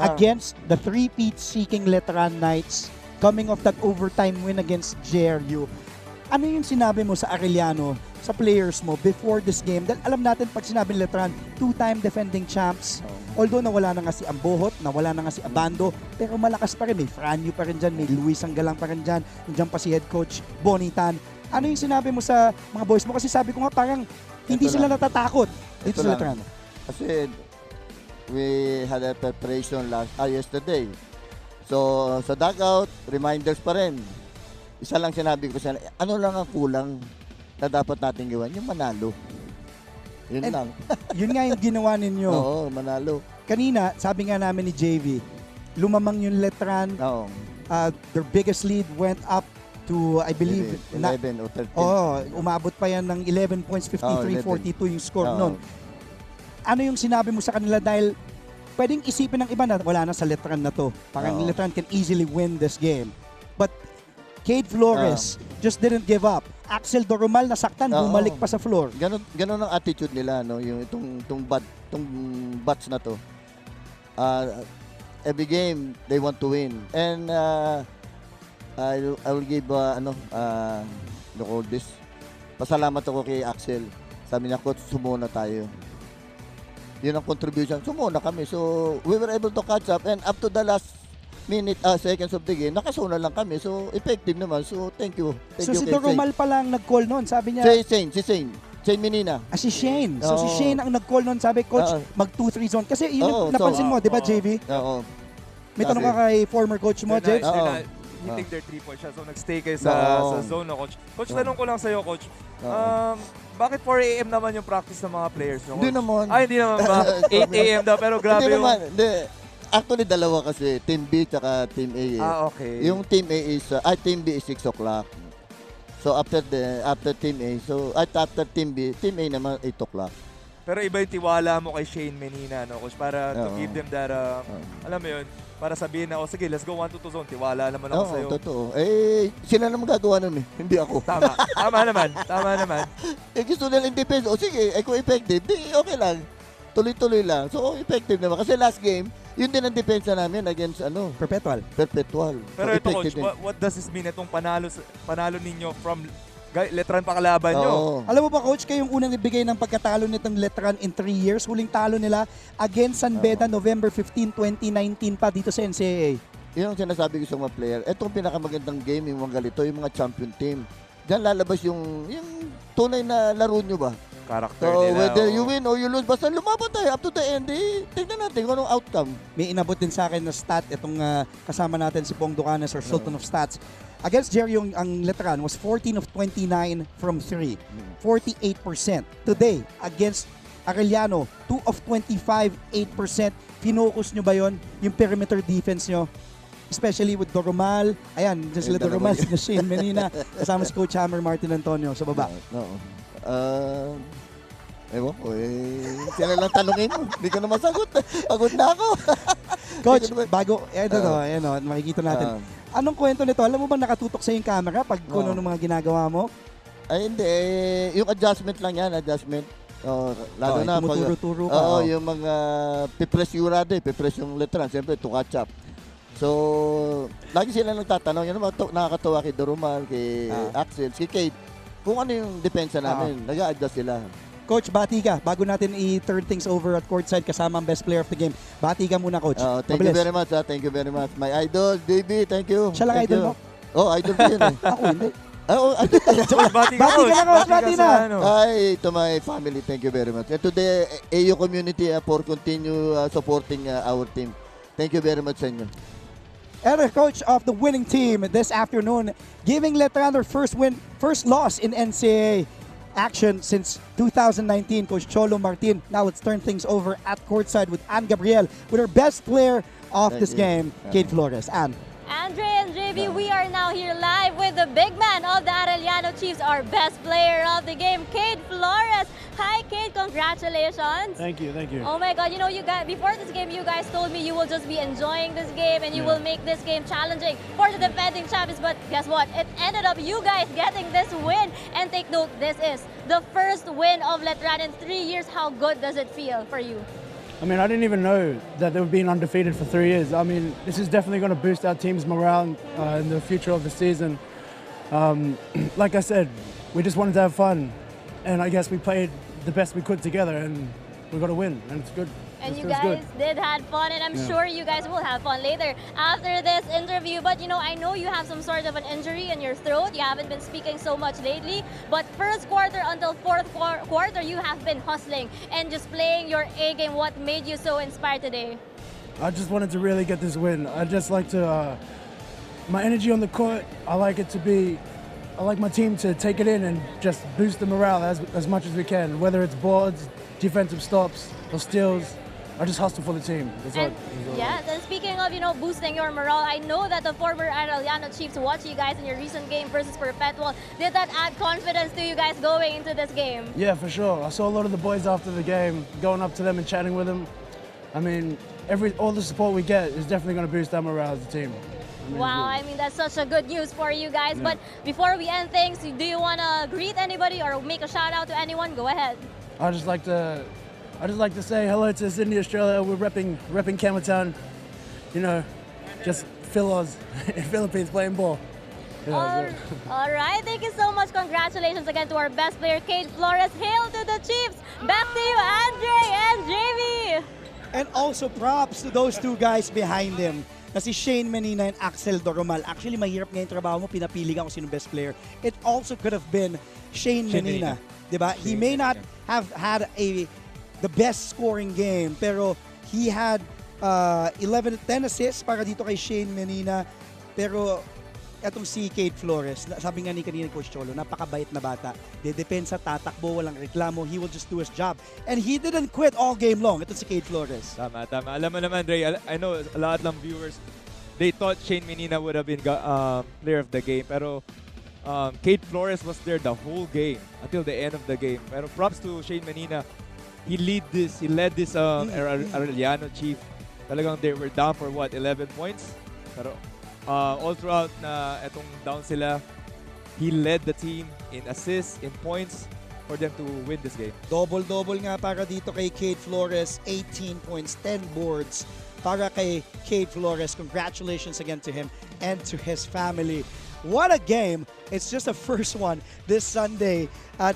[SPEAKER 2] Against the three-peat seeking Letran Knights, coming off that overtime win against JRU. Ano yung sinabi mo sa Arellano, sa players mo before this game? Dahil alam natin pag sinabi Letran, two-time defending champs. Although nawala na nga si Ambohot, nawala na nga si Abando, pero malakas pa rin. May Franyo pa rin dyan, may Luis Anggalang pa rin dyan. Nandiyan pa si head coach Bonitan. Ano yung sinabi mo sa mga boys mo? Kasi sabi ko nga parang hindi sila natatakot dito sa Letran.
[SPEAKER 10] Kasi we had a preparation yesterday. So sa dugout, reminders pa rin. Isa lang sinabi ko sana, ano lang ang kulang na dapat natin gawin? Yung manalo. Yun lang.
[SPEAKER 2] Yun nga yung ginawa ninyo.
[SPEAKER 10] Oo, manalo.
[SPEAKER 2] Kanina, sabi nga namin ni JV, lumamang yung Letran.
[SPEAKER 10] Oo.
[SPEAKER 2] Their biggest lead went up to, I believe,
[SPEAKER 10] 11 o 13.
[SPEAKER 2] Umabot pa yan ng 11 points, 53-42 yung score nun. Ano yung sinabi mo sa kanila dahil pwedeng isipin ng iba na wala na sa Letran na to. Parang Letran can easily win this game. But Cade Flores just didn't give up. Axel Doromal nasaktan, bumalik pa sa floor.
[SPEAKER 10] Ganon ang attitude nila, no? Yung itong bats na to. Every game they want to win. And I will give look all this. Pasalamat ako kay Axel. Sabi niya, coach, sumuna tayo. Yun ang contribution. Sumuna kami. So we were able to catch up, and up to the last seconds of the game, nakasuna lang kami. So, effective naman. So, thank you.
[SPEAKER 2] So, si Doromal pa lang nag-call noon. Sabi niya...
[SPEAKER 10] Si Shane Menina.
[SPEAKER 2] Si Shane. So, si Shane ang nag-call noon. Sabi, Coach, mag 2-3 zone. Kasi yun yung napansin mo, di ba, JV?
[SPEAKER 10] Oo.
[SPEAKER 2] May tanong ka kay former coach mo, James?
[SPEAKER 3] Hitting their 3-point shot. So, nag-stay kayo sa zone, no, Coach? Coach, tanong ko lang sa'yo, Coach. Bakit 4 a.m. naman yung practice ng mga players? No,
[SPEAKER 10] hindi naman.
[SPEAKER 3] Ay, hindi naman ba? 8 a.m. daw, pero grabe yung...
[SPEAKER 10] Actually, dalawa kasi. Team B at Team A.
[SPEAKER 3] Okay.
[SPEAKER 10] Yung Team A is, Team B is 6 o'clock. So, after Team A, after Team B, Team A naman 8 o'clock.
[SPEAKER 3] Pero iba yung tiwala mo kay Shane Menina, no, Coach? Para to give them that, alam mo yun, para sabihin na, sige, let's go 1-2 zone. Tiwala naman ako sa'yo.
[SPEAKER 10] Totoo. Sila naman gagawa nun hindi ako.
[SPEAKER 3] Tama naman.
[SPEAKER 10] Gusto nila in defense. Sige, kung effective, okay lang. Tuloy-tuloy lang. So, effective naman. Kasi last game, yun din ang depensa namin against Perpetual.
[SPEAKER 3] Pero ito, Coach, what does this mean? Itong panalo ninyo from Letran pa kalaban nyo.
[SPEAKER 2] Alam mo ba, Coach, kayong unang ibigay ng pagkatalo nitong Letran in 3 years. Huling talo nila against San Beda, November 15, 2019 pa dito sa NCAA.
[SPEAKER 10] Yun ang sinasabi ko sa mga player. Itong pinakamagandang game, yung mga ganito, yung mga champion team. Diyan lalabas yung tunay na laro nyo ba?
[SPEAKER 3] Karakter
[SPEAKER 10] So,
[SPEAKER 3] nila.
[SPEAKER 10] whether you win or you lose, basta lumaban tayo up to the end, tignan natin kung anong outcome.
[SPEAKER 2] May inabot din sa akin na stat itong kasama natin si Pong Ducanes or Sultan of Stats. Against Jerry, ang Letran was 14 of 29 from 3. 48%. Today, against Arellano, 2 of 25, 8%. Finocus nyo ba yon? Yung perimeter defense nyo? Especially with Doromal. Ayan, dyan sila Doromal, sila Shane Menina. Kasama si Coach Hammer Martin Antonio sa baba.
[SPEAKER 10] Ewan ko sila lang tanongin mo. Hindi ko na masagot. Pagod na ako.
[SPEAKER 2] Coach, bago, makikita natin. Anong kwento nito? Alam mo bang nakatutok sa yung camera pag kuno ng mga ginagawa mo?
[SPEAKER 10] Ay, hindi. Yung adjustment lang yan, adjustment. Lalo na pag
[SPEAKER 2] tumuturo-turo ka.
[SPEAKER 10] yung mga pipress yurado, pipress yung Letran, siyempre to catch up. So, lagi sila nagtatanong, yan naman, nakakatawa kay Doromal, kay Axel, kay Kate. Kung ano yung depensa namin, nag-a-adjust sila.
[SPEAKER 2] Coach, bati ka. Bago natin i-turn things over at courtside kasama ang best player of the game. Bati ka muna, Coach.
[SPEAKER 10] Thank you very much. Thank you very much. My idol, Davey, thank you.
[SPEAKER 2] Siya lang idol mo?
[SPEAKER 10] Idol ko yun.
[SPEAKER 2] Ako hindi.
[SPEAKER 3] Bati ka,
[SPEAKER 2] Coach. Bati na.
[SPEAKER 10] Ay, to my family, thank you very much. And to the AU community for continue supporting our team. Thank you very much sa inyo.
[SPEAKER 2] And the coach of the winning team this afternoon, giving Letran their first loss in NCAA action since 2019, Coach Cholo Martin. Now let's turn things over at courtside with Ann Gabriel with her best player of this game, Kate Flores. Ann.
[SPEAKER 1] Andre and JV, we are now here live with the big man of the Arellano Chiefs, our best player of the game, Kate Flores. Hi, Kate. Congratulations.
[SPEAKER 13] Thank you.
[SPEAKER 1] Oh my God, you guys, before this game, you guys told me you will just be enjoying this game and you will make this game challenging for the defending champions. But guess what? It ended up you guys getting this win. And take note, this is the first win of Letran in 3 years. How good does it feel for you?
[SPEAKER 13] I mean, I didn't even know that they were being undefeated for 3 years. I mean, this is definitely going to boost our team's morale in the future of the season. Like I said, we just wanted to have fun. And I guess we played the best we could together and we got a win, and it's good.
[SPEAKER 1] And you guys did have fun, and I'm sure you guys will have fun later after this interview. But I know you have some sort of an injury in your throat. You haven't been speaking so much lately. But first quarter until fourth quarter, you have been hustling and just playing your A game. What made you so inspired today?
[SPEAKER 13] I just wanted to really get this win. I just like to, my energy on the court, I like my team to take it in and just boost the morale as much as we can. Whether it's boards, defensive stops, or steals, I just hustle for the team.
[SPEAKER 1] Yes, and speaking of, boosting your morale, I know that the former Arellano Chiefs watched you guys in your recent game versus Perpetual. Did that add confidence to you guys going into this game?
[SPEAKER 13] Yeah, for sure. I saw a lot of the boys after the game, going up to them and chatting with them. I mean, all the support we get is definitely going to boost our morale as a team.
[SPEAKER 1] Wow, I mean, that's such a good news for you guys. But before we end things, do you want to greet anybody or make a shout out to anyone? Go ahead.
[SPEAKER 13] I just like to say hello to Sydney, Australia. We're repping Campbelltown. Just Philos in Philippines playing ball.
[SPEAKER 1] All right, thank you so much. Congratulations again to our best player, Kate Flores. Hail to the Chiefs. Back to you, Andre and JV.
[SPEAKER 2] And also props to those two guys behind him. Na si Shane Menina and Axel Doromal. Actually, mahirap nga yung trabaho mo, pinapili ka kung sino best player. It also could have been Shane Menina. Diba? He may not have had the best scoring game, pero he had 10 assists para dito kay Shane Menina. Pero etong si Kate Flores, sabi nga ni kanina Coach Cholo, napakabait na bata. Depensa, tatakbo, walang reklamo. He will just do his job. And he didn't quit all game long. Ito si Kate Flores.
[SPEAKER 3] Tama. Alam mo naman, Dre, I know a lot ng viewers, they thought Shane Menina would have been player of the game. Pero Kate Flores was there the whole game until the end of the game. Pero props to Shane Menina. He led this Arellano Chief. Talagang they were down for 11 points. Pero all throughout na etong down sila, he led the team in assists, in points. for them to win this game.
[SPEAKER 2] Double-double nga para dito kay Cade Flores, 18 points, 10 boards para kay Cade Flores. Congratulations again to him and to his family. What a game! It's just the first one this Sunday. At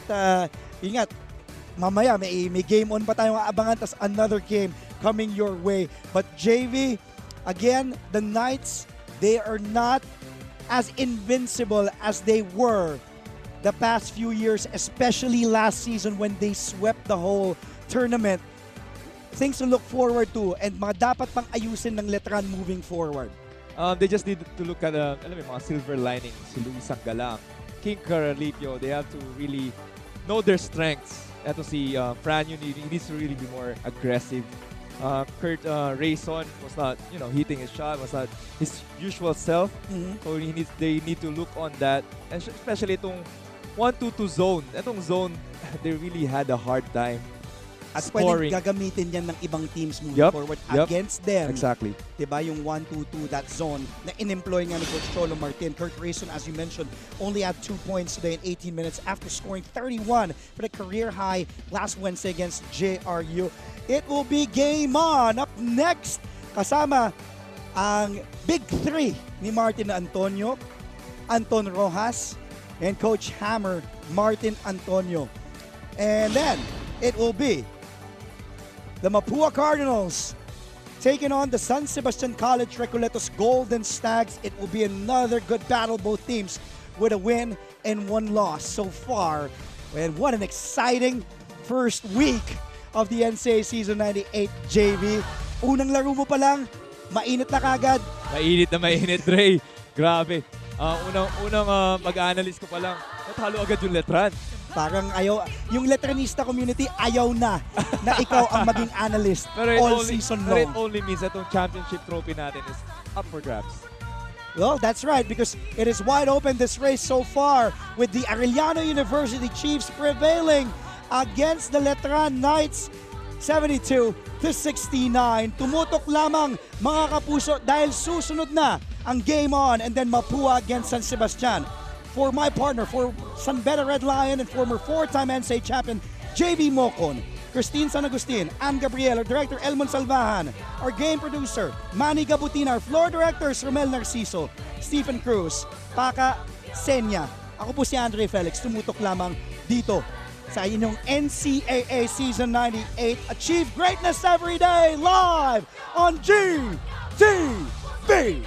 [SPEAKER 2] ingat, mamaya may game on pa tayong aabangan, tas another game coming your way. But JV, again, the Knights, they are not as invincible as they were the past few years, especially last season when they swept the whole tournament. Things to look forward to and mga dapat pang ayusin ng Letran moving forward.
[SPEAKER 3] They just need to look at mga silver linings. Si Luis Sangalang, King Caralipio, they have to really know their strengths. Ito si Fran, he needs to really be more aggressive. Kurt Rayson was not, hitting his shot, was not his usual self. So they need to look on that. And especially itong 1-2-2 zone. Itong zone, they really had a hard time
[SPEAKER 2] at
[SPEAKER 3] scoring.
[SPEAKER 2] Pwedeng gagamitin yan ng ibang teams moving forward against them.
[SPEAKER 3] Exactly.
[SPEAKER 2] Diba yung 1-2-2, that zone na in-employ nga ni Coach Cholo Martin. Kurt Rayson, as you mentioned, only had 2 points today in 18 minutes after scoring 31 for the career high last Wednesday against JRU. It will be game on. Up next, kasama ang Big Three ni Martin Antonio, Anton Rojas, and Coach Hammer, Martin Antonio. And then, it will be the Mapua Cardinals taking on the San Sebastian College Recoletos Golden Stags. It will be another good battle, both teams with a win and 1 loss so far. And what an exciting first week of the NCAA Season 98 JV. Unang laro mo pa lang, mainit na kagad.
[SPEAKER 3] Mainit na mainit, Dre. Grabe. Unang mag-analyst ko pa lang, natalo agad yung Letran.
[SPEAKER 2] Parang ayaw, yung Letranista community ayaw na ikaw ang maging analyst season long.
[SPEAKER 3] But it only means that yung championship trophy natin is up for grabs.
[SPEAKER 2] Well, that's right, because it is wide open this race so far with the Arellano University Chiefs prevailing against the Letran Knights 72-69. Tumutok lamang mga kapuso dahil susunod na ang game on and then Mapua against San Sebastian. For my partner, for San Beda Red Lion and former 4-time NCAA champion JV Mocon, Christine San Agustin, Ann Gabriel, our director Elmon Salvahan, our game producer Manny Gabutina, our floor directors Romel Narciso, Stephen Cruz, Paca Senya. Ako po si Andre Felix, tumutok lamang dito sa inyong NCAA Season 98. Achieve greatness every day live on GTV!